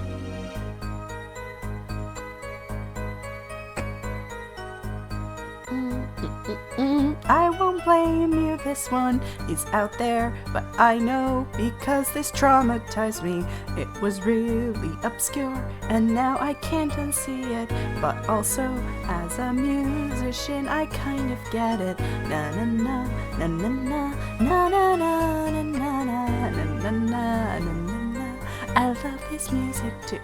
I won't blame you, this one is out there, but I know because this traumatized me. It was really obscure, and now I can't unsee it. But also, as a musician, I kind of get it. Na na na na na na na na na na na na na na na na. I love this music too.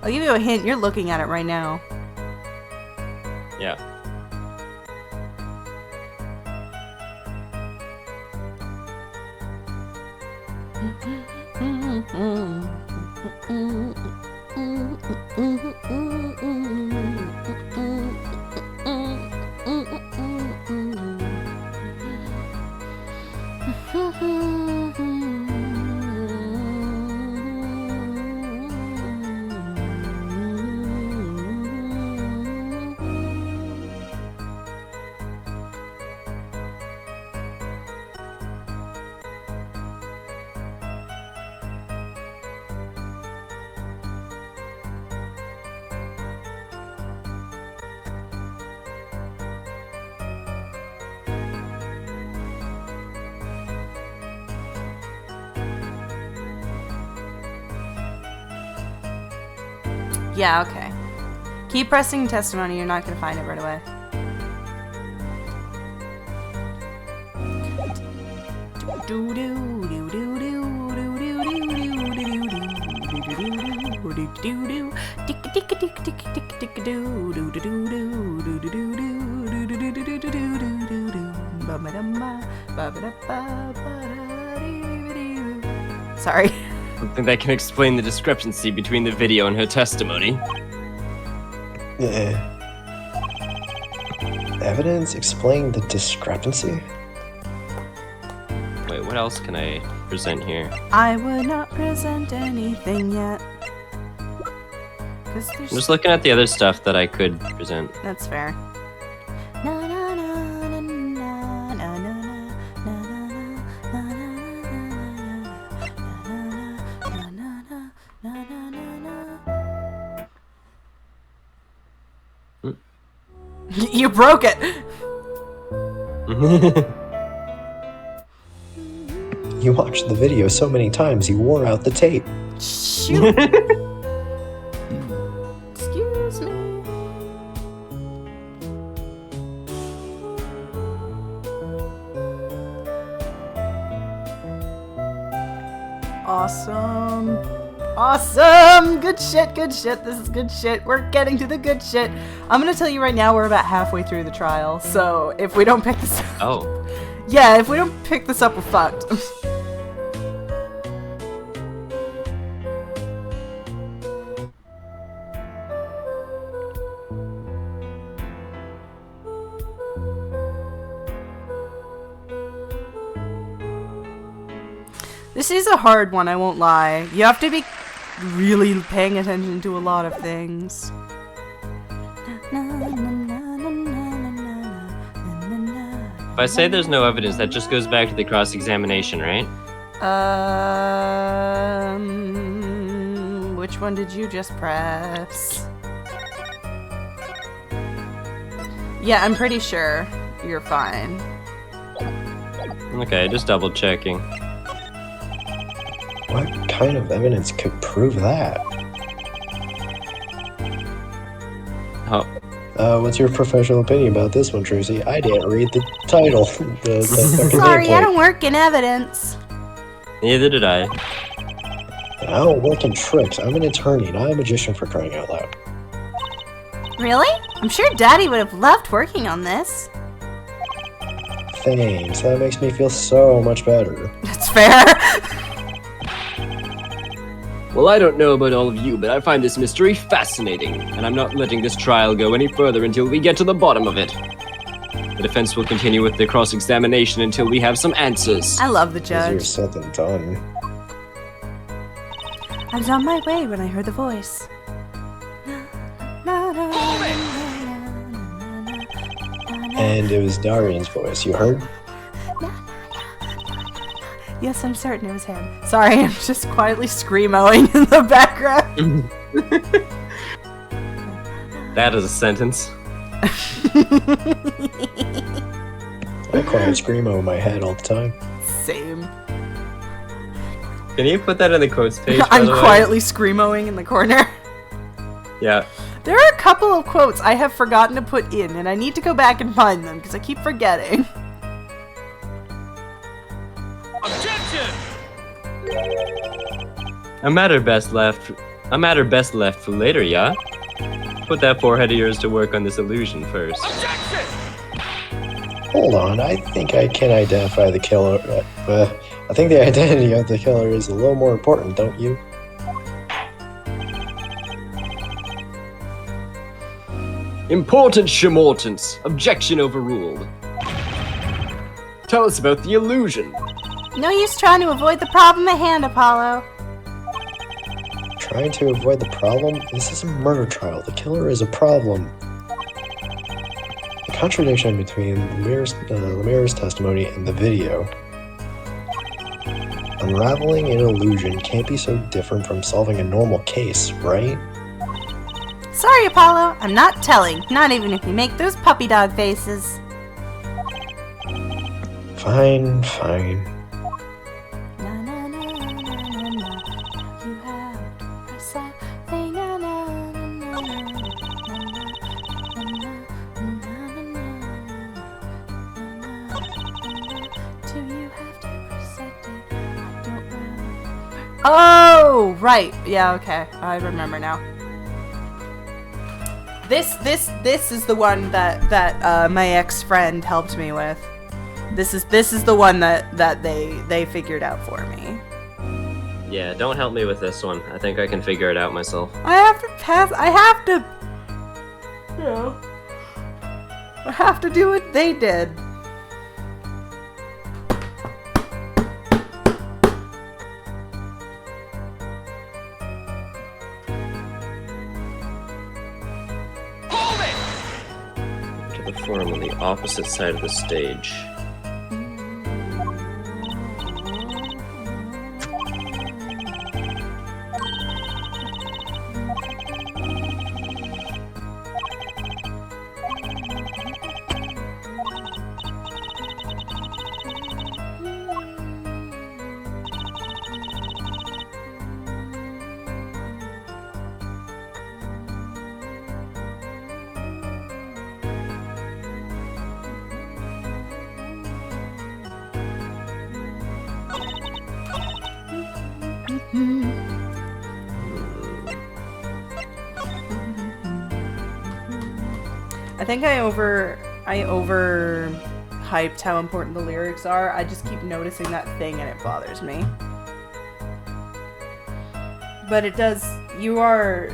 I'll give you a hint. You're looking at it right now. Yeah. Yeah, okay. Keep pressing testimony, you're not gonna find it right away. Sorry. Something that can explain the discrepancy between the video and her testimony. Evidence explain the discrepancy? Wait, what else can I present here? I would not present anything yet. Cause I'm there's... just looking at the other stuff that I could present. That's fair. Na, na, na, na, na, na, na, You broke it! You watched the video so many times you wore out the tape. Shoot! Excuse me. Awesome. Awesome! Good shit, good shit. This is good shit. We're getting to the good shit. I'm gonna tell you right now, we're about halfway through the trial, so if we don't pick this up... Oh. Yeah, if we don't pick this up, we're fucked. This is a hard one, I won't lie. You have to be really paying attention to a lot of things. If I say there's no evidence, that just goes back to the cross-examination, right? Which one did you just press? Yeah, I'm pretty sure you're fine. Okay, just double checking. What kind of evidence could prove that? Oh, What's your professional opinion about this one, Trucy? I didn't read the title. the fucking Sorry, I nameplate. don't work in evidence. neither did I. And I don't work in tricks. I'm an attorney, not a magician, for crying out loud. Really? I'm sure Daddy would have loved working on this. Thanks. That makes me feel so much better. That's fair. Well, I don't know about all of you, but I find this mystery fascinating, and I'm not letting this trial go any further until we get to the bottom of it. The defense will continue with the cross-examination until we have some answers. I love the Easier judge. said than done. I was on my way when I heard the voice. And it was Darian's voice, you heard? Yes, I'm certain it was him. Sorry, I'm just quietly screamoing in the background. That is a sentence. I quiet screamo in my head all the time. Same. Can you put that in the quotes page, by I'm the way? quietly screamoing in the corner. Yeah. There are a couple of quotes I have forgotten to put in, and I need to go back and find them because I keep forgetting. A matter best left for later, yeah? Put that forehead of yours to work on this illusion first. Hold on, I think I can identify the killer. I think the identity of the killer is a little more important, don't you? Important shemortants. Objection overruled. Tell us about the illusion. No use trying to avoid the problem at hand, Apollo. Trying to avoid the problem? This is a murder trial. The killer is a problem. The contradiction between Lemire's testimony and the video. Unraveling an illusion can't be so different from solving a normal case, right? Sorry, Apollo. I'm not telling. Not even if you make those puppy dog faces. Fine, fine. Na, na, na, na, na, na. You have to press something. Na, na, na, na, na, do you have to press something? I don't know. Oh, right. Yeah, okay. I remember now. This is the one that my ex-friend helped me with. This is the one that they figured out for me. Yeah, don't help me with this one. I think I can figure it out myself. I have to pass. I have to. You know. I have to do what they did. To the forum on the opposite side of the stage. I think I overhyped how important the lyrics are. I just keep noticing that thing and it bothers me. But it does. You are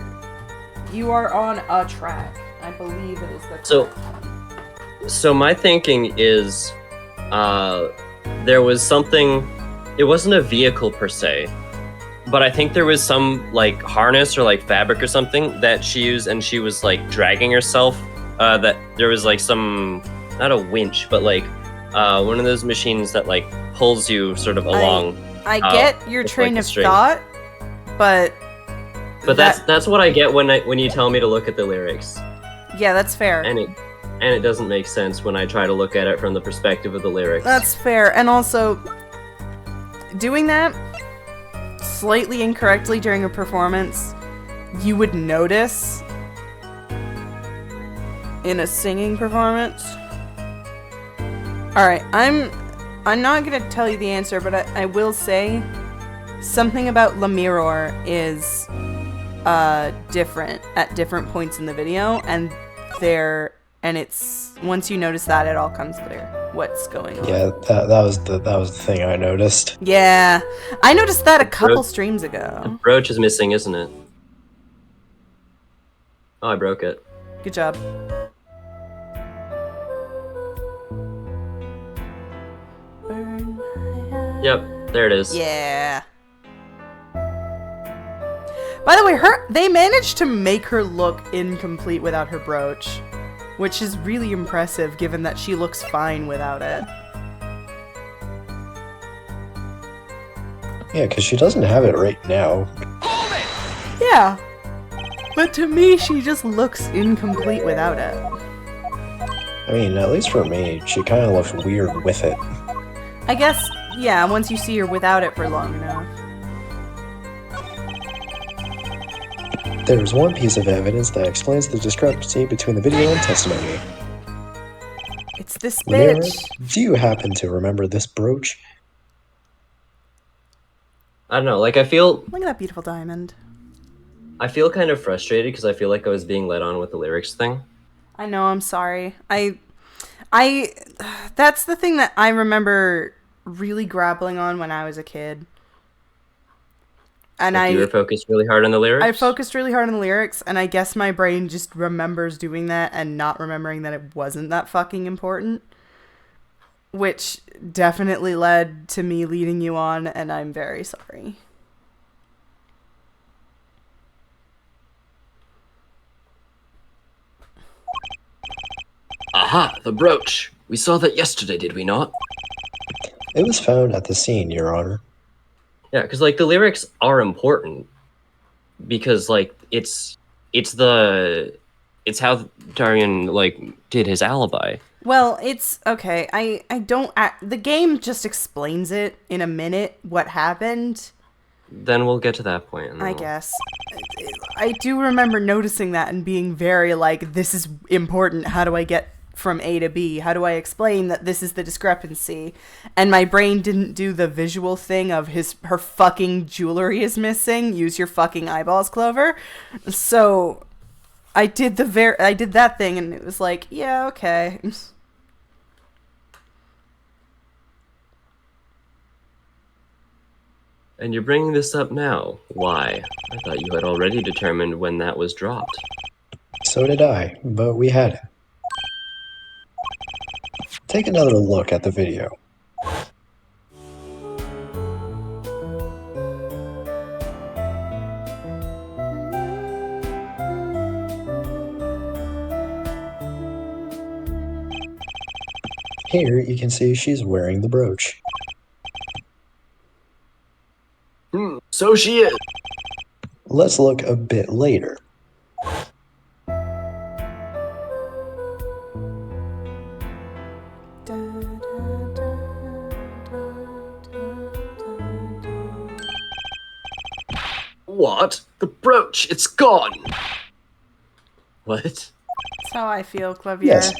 on a track. I believe it is the correct one. So my thinking is, there was something it wasn't a vehicle per se, but I think there was some like harness or like fabric or something that she used, and she was like dragging herself. That there was like some, not a winch, but like one of those machines that like pulls you sort of along. I get your train of thought, but that's what I get when you tell me to look at the lyrics. Yeah, that's fair. And it doesn't make sense when I try to look at it from the perspective of the lyrics. That's fair. And also, doing that slightly incorrectly during a performance, you would notice in a singing performance. Alright, I'm not gonna tell you the answer, but I will say something about La Mirror is different at different points in the video, and it's once you notice that, it all comes clear what's going on. Yeah, that was the thing I noticed. Yeah, I noticed that a couple streams ago. The brooch is missing, isn't it? Oh, I broke it. Good job. Yep, there it is. Yeah. By the way, they managed to make her look incomplete without her brooch, which is really impressive given that she looks fine without it. Yeah, because she doesn't have it right now. Yeah. But to me, she just looks incomplete without it. I mean, at least for me, she kind of looks weird with it. I guess, yeah, once you see her without it for long enough. There's one piece of evidence that explains the discrepancy between the video and testimony. It's this Lyra, bitch. do you happen to remember this brooch? I don't know, like I feel Look at that beautiful diamond. kind of frustrated because I feel like I was being led on with the lyrics thing. I know, I'm sorry. That's the thing that I remember really grappling on when I was a kid. And Like you were focused really hard on the lyrics? I focused really hard on the lyrics, and I guess my brain just remembers doing that and not remembering that it wasn't that fucking important. Which definitely led to me leading you on, and I'm very sorry. Aha, the brooch. We saw that yesterday, did we not? It was found at the scene, Your Honor. Yeah, because like the lyrics are important because like it's how Darian like did his alibi. Well, it's okay. I don't the game just explains it in a minute what happened. Then we'll get to that point. And then I we'll- guess. I do remember noticing that and being very like, this is important. How do I get from A to B? How do I explain that this is the discrepancy? And my brain didn't do the visual thing of her fucking jewelry is missing. Use your fucking eyeballs, Clover. So I did that thing, and it was like, yeah, okay. And you're bringing this up now. Why? I thought you had already determined when that was dropped. So did I, but we hadn't. Take another look at the video. Here you can see she's wearing the brooch. So she is. Let's look a bit later. What? The brooch, it's gone. What? That's how I feel, Clavier. Yes.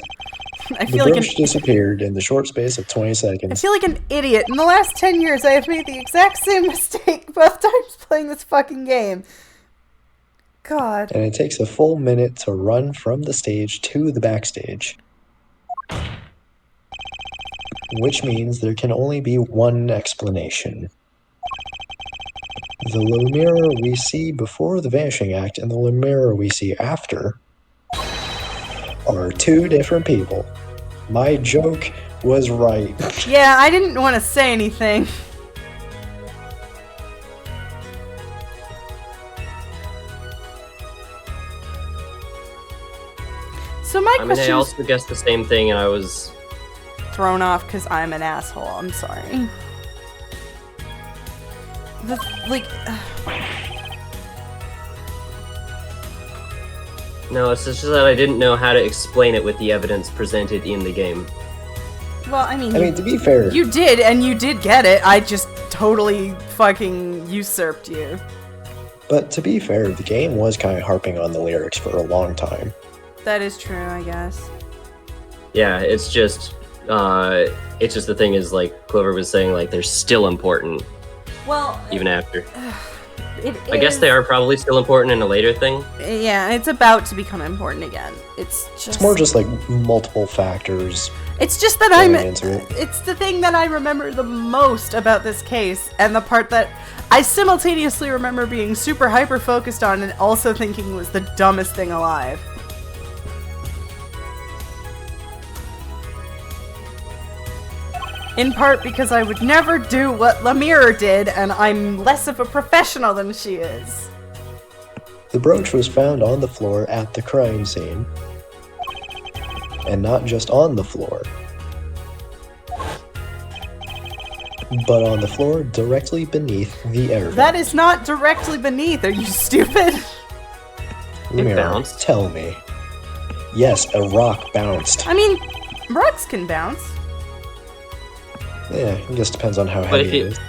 I The feel like brooch disappeared in the short space of 20 I seconds. feel like an idiot. In the last 10 years, I have made the exact same mistake both times playing this fucking game. God. And it takes a full minute to run from the stage to the backstage. Which means there can only be one explanation. The Lumiere we see before the Vanishing Act and the Lumiere we see after are two different people. My joke was right. Yeah, I didn't want to say anything. So my I mean, question I also guessed the same thing, and I was... thrown off because I'm an asshole. I'm sorry. Like, No, it's just that I didn't know how to explain it with the evidence presented in the game. well, I mean, to be fair, you did, and you did get it. I just totally fucking usurped you. but to be fair, the game was kind of harping on the lyrics for a long time. That is true, I guess. Yeah, it's just the thing is, like Clover was saying, like, they're still important, Well, even after. I guess they are probably still important in a later thing. Yeah, it's about to become important again. It's just. It's more just like multiple factors. It's just that going into it. It's the thing that I remember the most about this case, and the part that I simultaneously remember being super hyper focused on and also thinking was the dumbest thing alive. In part because I would never do what Lemire did, and I'm less of a professional than she is. The brooch was found on the floor at the crime scene. And not just on the floor, but on the floor directly beneath the air vent. That is not directly beneath, are you stupid? Lemire, bounced. tell me. Yes, a rock bounced. I mean, rocks can bounce. Yeah, it just depends on how But heavy it is.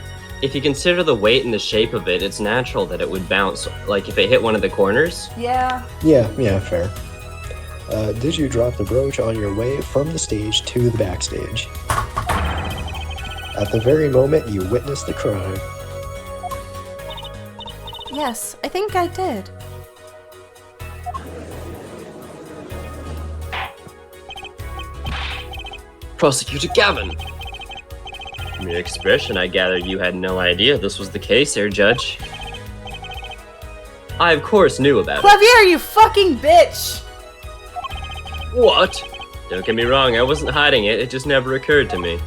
if you consider the weight and the shape of it, it's natural that it would bounce, like if it hit one of the corners. Yeah. Yeah, fair. Did you drop the brooch on your way from the stage to the backstage? At the very moment you witnessed the crime. Yes, I think I did. Prosecutor Gavin! From your expression, I gather you had no idea this was the case here, Judge. I, of course, knew about it. Clavier, you fucking bitch! What? Don't get me wrong, I wasn't hiding it, it just never occurred to me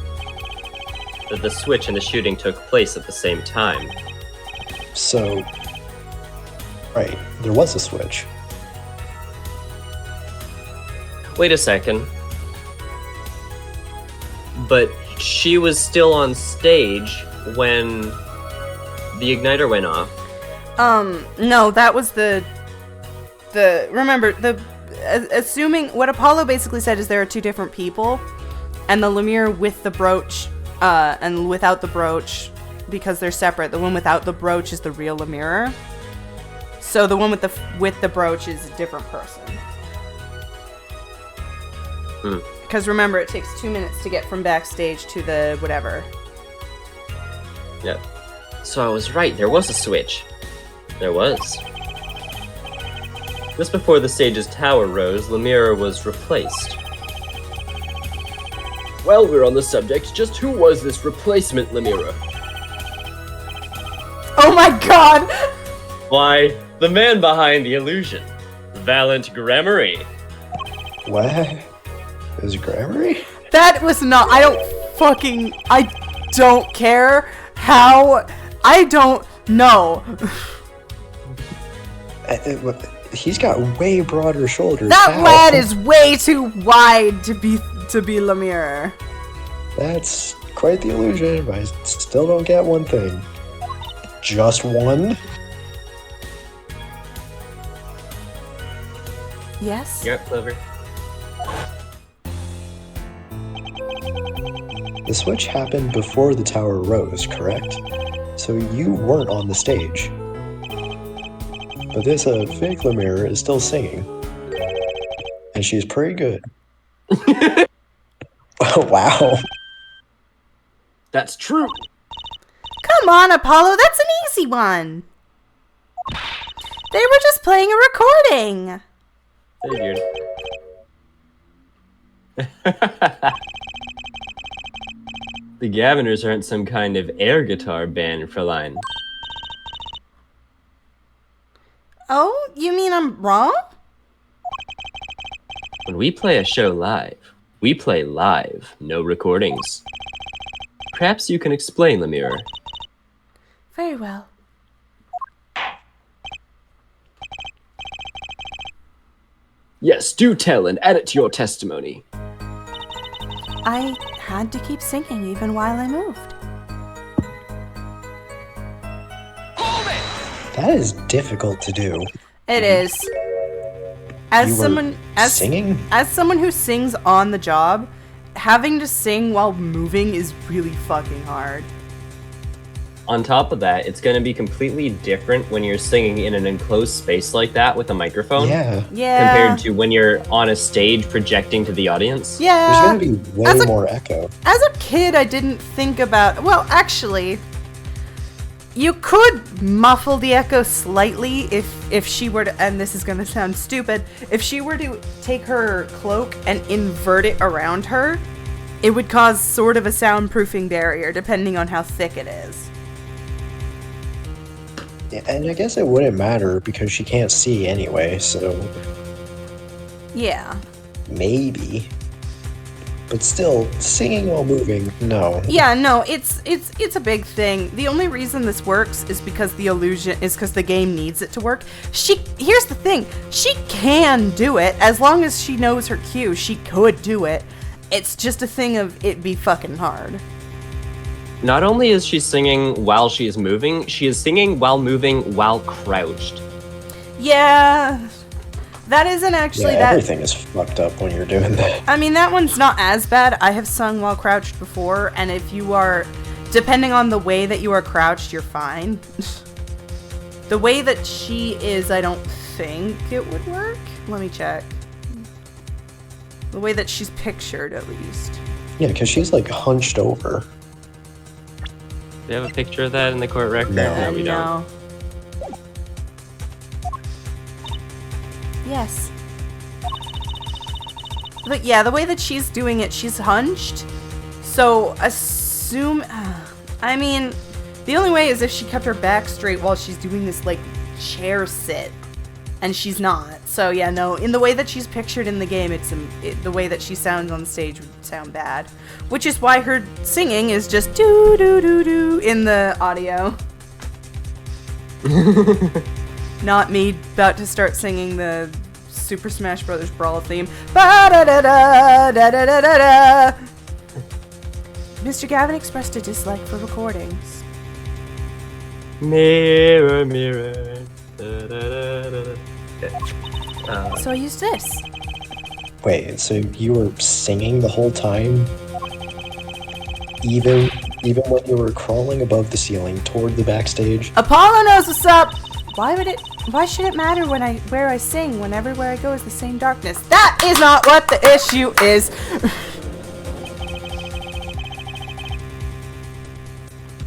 that the switch and the shooting took place at the same time. So, right, there was a switch. Wait a second. But she was still on stage when the igniter went off. No, that was remember, assuming, what Apollo basically said is there are two different people, and the Lemire with the brooch, and without the brooch, because they're separate, the one without the brooch is the real Lemire. So the one with the brooch is a different person. Because remember, it takes 2 minutes to get from backstage to the whatever. Yeah. So I was right, there was a switch. There was. Just before the stage's tower rose, Lemire was replaced. While we're on the subject, just who was this replacement Lemire? Oh my god! Why, the man behind the illusion. Valent Gramarye. What? Is it Gramarye? That was not. I don't care how. I don't know. He's got way broader shoulders. That How? lad is way too wide to be Lemire. That's quite the illusion, but I still don't get one thing. Just one? Yes? Yep, Clover. The switch happened before the tower rose, correct? So you weren't on the stage. But this fake Lemire is still singing. And she's pretty good. Oh, wow. That's true. Come on, Apollo, that's an easy one. They were just playing a recording. Figured. The Gaviners aren't some kind of air guitar band, Fräulein. Oh, you mean I'm wrong? When we play a show live, we play live, no recordings. Perhaps you can explain, Lemire. Very well. Yes, do tell and add it to your testimony. I had to keep singing even while I moved. That is difficult to do. It is. As You were someone singing? as someone who sings on the job, having to sing while moving is really fucking hard. On top of that, it's going to be completely different when you're singing in an enclosed space like that with a microphone. Yeah. Yeah. Compared to when you're on a stage projecting to the audience. There's Yeah. gonna be way As a- more echo. As a kid, I didn't think about. Well, actually, you could muffle the echo slightly if she were to. And this is gonna sound stupid. If she were to take her cloak and invert it around her, it would cause sort of a soundproofing barrier, depending on how thick it is. Yeah, and I guess it wouldn't matter because she can't see anyway, so Yeah. maybe. But still, singing while moving, no. Yeah, no, it's a big thing. The only reason this works is because the game needs it to work. Here's the thing, she can do it as long as she knows her cue. She could do it. It's just a thing of it be fucking hard. Not only is she singing while she is moving, she is singing while moving while crouched. Yeah, that isn't actually Yeah, that. everything is fucked up when you're doing that. I mean, that one's not as bad. I have sung while crouched before, and if you are, depending on the way that you are crouched, you're fine. The way that she is, I don't think it would work. Let me check. The way that she's pictured, at least. Yeah, because she's like hunched over. Do you have a picture of that in the court record? No. We don't. No. Yes. But yeah, the way that she's doing it, she's hunched. So assume, I mean, the only way is if she kept her back straight while she's doing this like chair sit, and she's not. So yeah, no, in the way that she's pictured in the game, the way that she sounds on stage would sound bad, which is why her singing is just doo doo doo doo in the audio. Not me about to start singing the Super Smash Bros. Brawl theme. Ba-da-da-da, da-da-da-da-da. Mr. Gavin expressed a dislike for recordings. Mirror, mirror. Da, da, da, da, da. So I used this. Wait, so you were singing the whole time? Even when you were crawling above the ceiling toward the backstage? Apollo knows what's up! Why should it matter where I sing when everywhere I go is the same darkness? That is not what the issue is!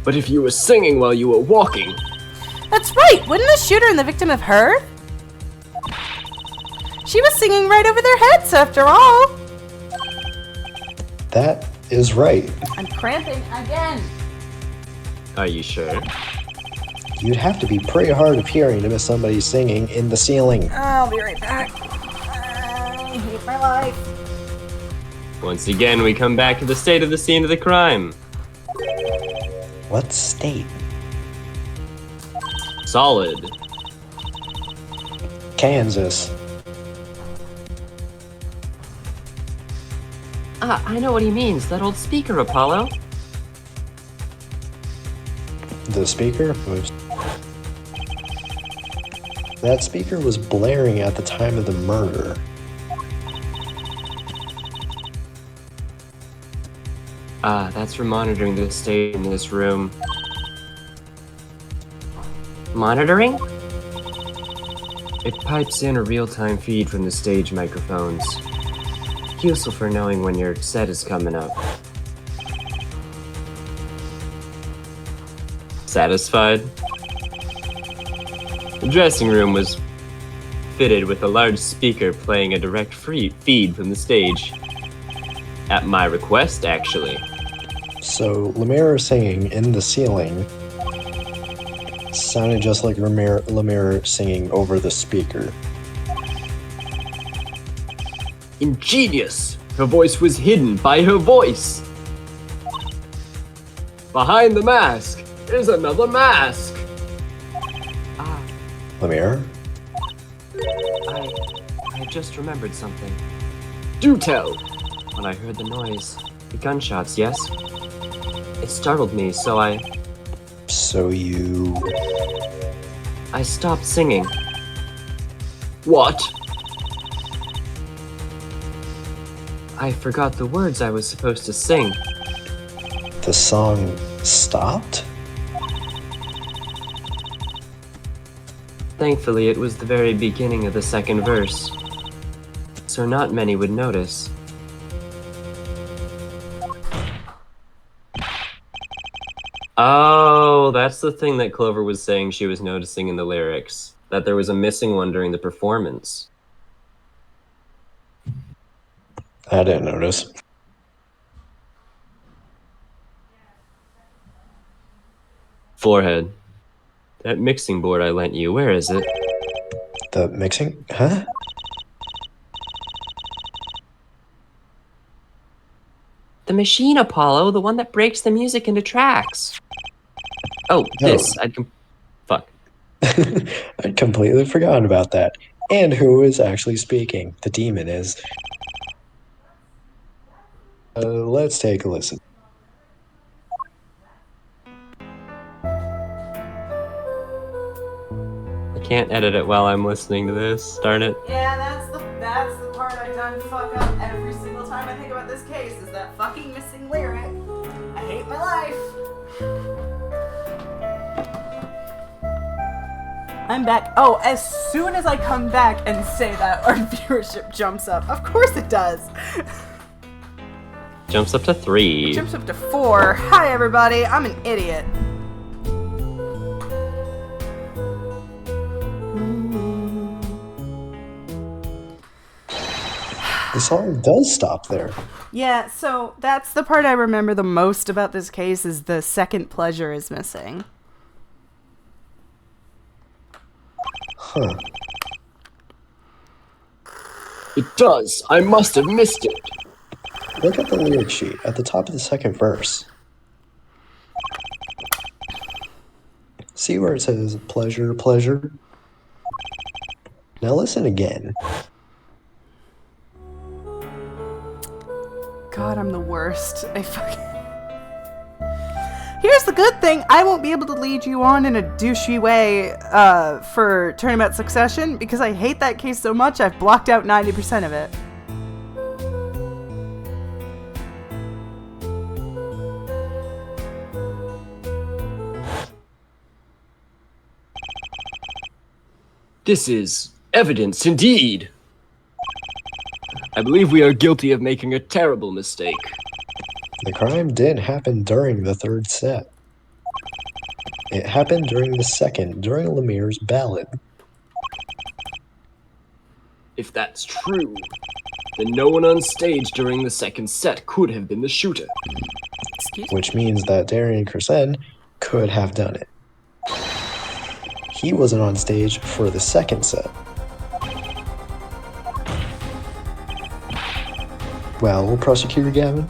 But if you were singing while you were walking, That's right! Wouldn't the shooter and the victim have heard? She was singing right over their heads, after all! That is right. I'm cramping again! Are you sure? You'd have to be pretty hard of hearing to miss somebody singing in the ceiling. I'll be right back. I hate my life. Once again, we come back to the state of the scene of the crime. What state? Solid. Kansas. I know what he means. That old speaker, Apollo. The speaker was... That speaker was blaring at the time of the murder. That's for monitoring the stage in this room. Monitoring? It pipes in a real-time feed from the stage microphones. Useful for knowing when your set is coming up. Satisfied? The dressing room was fitted with a large speaker playing a direct feed from the stage. At my request, actually. So, Lemire singing in the ceiling sounded just like Lemire singing over the speaker. ingenious! Her voice was hidden by her voice! Behind the mask is another mask! Lemire? I just remembered something. Do tell! When I heard the noise, the gunshots, yes? It startled me, so So you... I stopped singing. What? I forgot the words I was supposed to sing. The song stopped? Thankfully, it was the very beginning of the second verse, so not many would notice. Oh, that's the thing that Clover was saying she was noticing in the lyrics. That there was a missing one during the performance. I didn't notice. Forehead. That mixing board I lent you, where is it? The mixing? Huh? The machine, Apollo, the one that breaks the music into tracks. Oh, this. Fuck. I'd completely forgotten about that. And who is actually speaking? The demon is. Let's take a listen. I can't edit it while I'm listening to this. Darn it. Yeah, that's the part I done fuck up every single time I think about this case, is that fucking missing lyric. I hate my life. I'm back. Oh, as soon as I come back and say that, our viewership jumps up. Of course it does. Jumps up to 3. Jumps up to 4. Hi everybody, I'm an idiot. The song does stop there. Yeah, so that's the part I remember the most about this case, is the second pleasure is missing. Huh. It does. I must have missed it. Look at the lyric sheet at the top of the second verse. See where it says pleasure, pleasure? Now listen again. God, I'm the worst. I fucking... Here's the good thing. I won't be able to lead you on in a douchey way for Turnabout Succession, because I hate that case so much I've blocked out 90% of it. This is evidence indeed. I believe we are guilty of making a terrible mistake. The crime didn't happen during the third set. It happened during the second, during Lemire's ballad. If that's true, then no one on stage during the second set could have been the shooter. Excuse me? Which means that Darian Crescent could have done it. He wasn't on stage for the second set. Well, Prosecutor Gavin?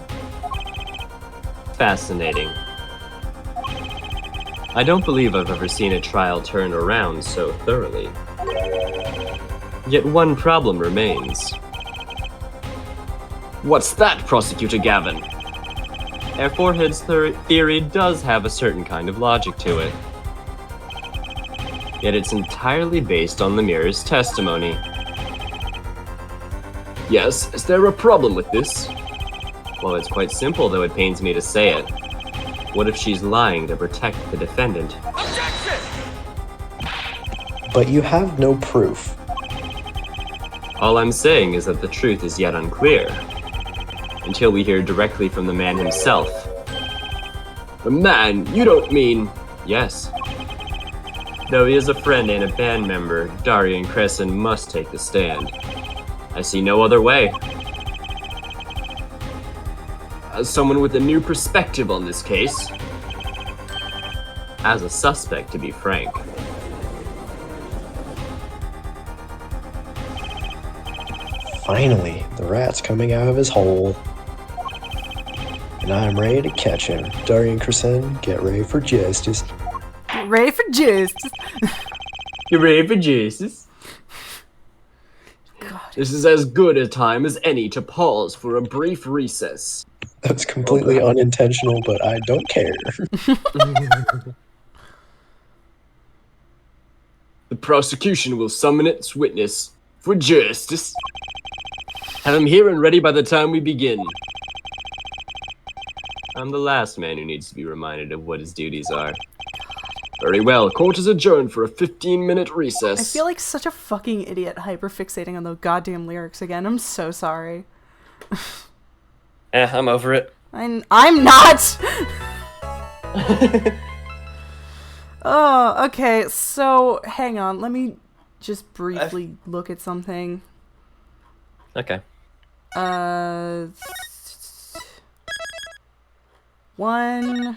Fascinating. I don't believe I've ever seen a trial turn around so thoroughly. Yet one problem remains. What's that, Prosecutor Gavin? Our Forehead's theory does have a certain kind of logic to it. Yet it's entirely based on Lemire's testimony. Yes, is there a problem with this? Well, it's quite simple, though it pains me to say it. What if she's lying to protect the defendant? But you have no proof. All I'm saying is that the truth is yet unclear. Until we hear directly from the man himself. The man? You don't mean... Yes. Though he is a friend and a band member, Darian Crescent must take the stand. I see no other way. As someone with a new perspective on this case. As a suspect, to be frank. Finally, the rat's coming out of his hole. And I'm ready to catch him. Darian Crescent, get ready for justice. Get ready for justice. You ready for justice? This is as good a time as any to pause for a brief recess. That's completely unintentional, but I don't care. The prosecution will summon its witness for justice. Have him here and ready by the time we begin. I'm the last man who needs to be reminded of what his duties are. Very well, court is adjourned for a 15-minute recess. I feel like such a fucking idiot hyperfixating on those goddamn lyrics again. I'm so sorry. I'm over it. I'm not! Oh, okay, so hang on. Let me just briefly look at something. Okay. One.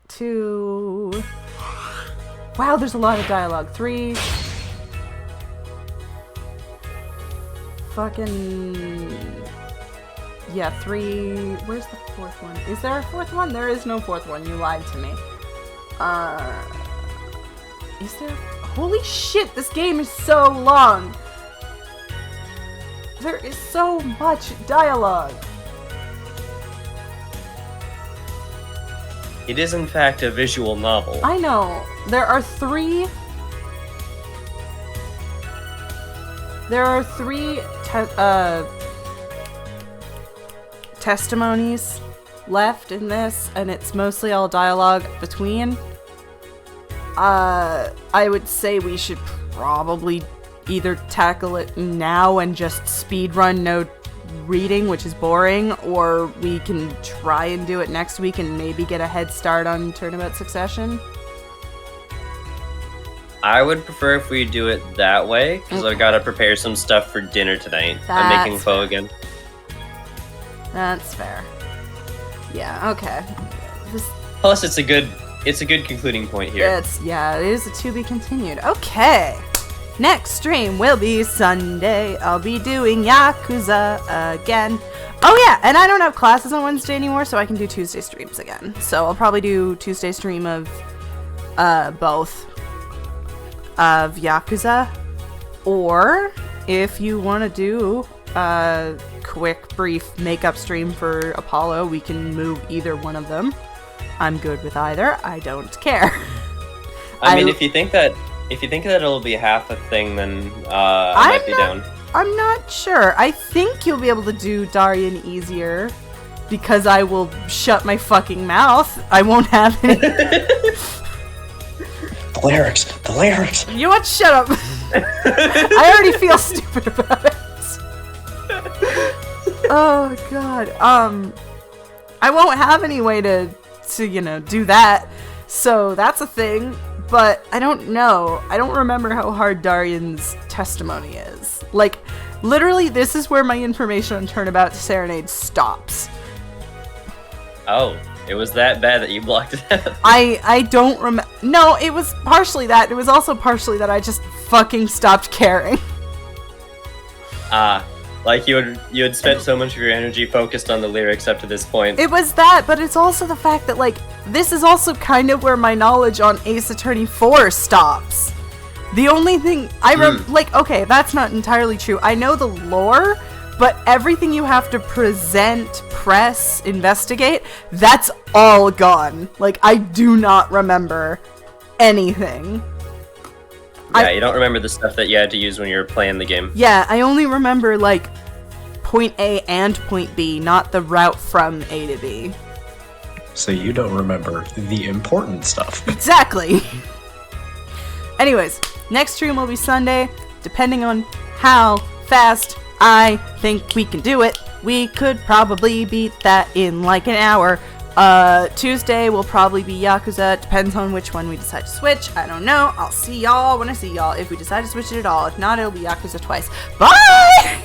Two. Wow, there's a lot of dialogue. 3. Fucking. Yeah, 3. Where's the 4th one? Is there a 4th one? There is no 4th one. You lied to me. Is there? Holy shit, this game is so long. There is so much dialogue. It is in fact a visual novel. I know. There are 3. There are 3 testimonies left in this, and it's mostly all dialogue between. I would say we should probably either tackle it now and just speedrun no reading, which is boring, or we can try and do it next week and maybe get a head start on Turnabout Succession. I would prefer if we do it that way, because I've got to prepare some stuff for dinner tonight. I'm making pho again. That's fair. Yeah, okay. Plus, it's a good concluding point here. It is a to be continued. Okay. Next stream will be Sunday. I'll be doing Yakuza again. Oh yeah, and I don't have classes on Wednesday anymore, so I can do Tuesday streams again. So I'll probably do Tuesday stream of both of Yakuza, or if you want to do a quick brief makeup stream for Apollo, we can move either one of them. I'm good with either. I don't care. I mean, if you think that it'll be half a thing, then I might be down. I'm not sure. I think you'll be able to do Darien easier because I will shut my fucking mouth. I won't have any. The lyrics. You know what? Shut up. I already feel stupid about it. Oh god. I won't have any way to do that. So that's a thing. But I don't know. I don't remember how hard Darian's testimony is. Like, literally, this is where my information on Turnabout Serenade stops. Oh, it was that bad that you blocked it out? I don't remember. No, it was partially that. It was also partially that I just fucking stopped caring. Like you had spent so much of your energy focused on the lyrics up to this point. It was that, but it's also the fact that, like, this is also kind of where my knowledge on Ace Attorney 4 stops. The only thing okay, that's not entirely true. I know the lore, but everything you have to present, press, investigate, that's all gone. Like, I do not remember anything. Yeah, you don't remember the stuff that you had to use when you were playing the game. Yeah, I only remember, like, point A and point B, not the route from A to B. So you don't remember the important stuff. Exactly! Anyways, next stream will be Sunday. Depending on how fast I think we can do it, we could probably beat that in, like, an hour. Tuesday will probably be Yakuza. Depends on which one we decide to switch. I don't know. I'll see y'all when I see y'all if we decide to switch it at all. If not, it'll be Yakuza twice. Bye!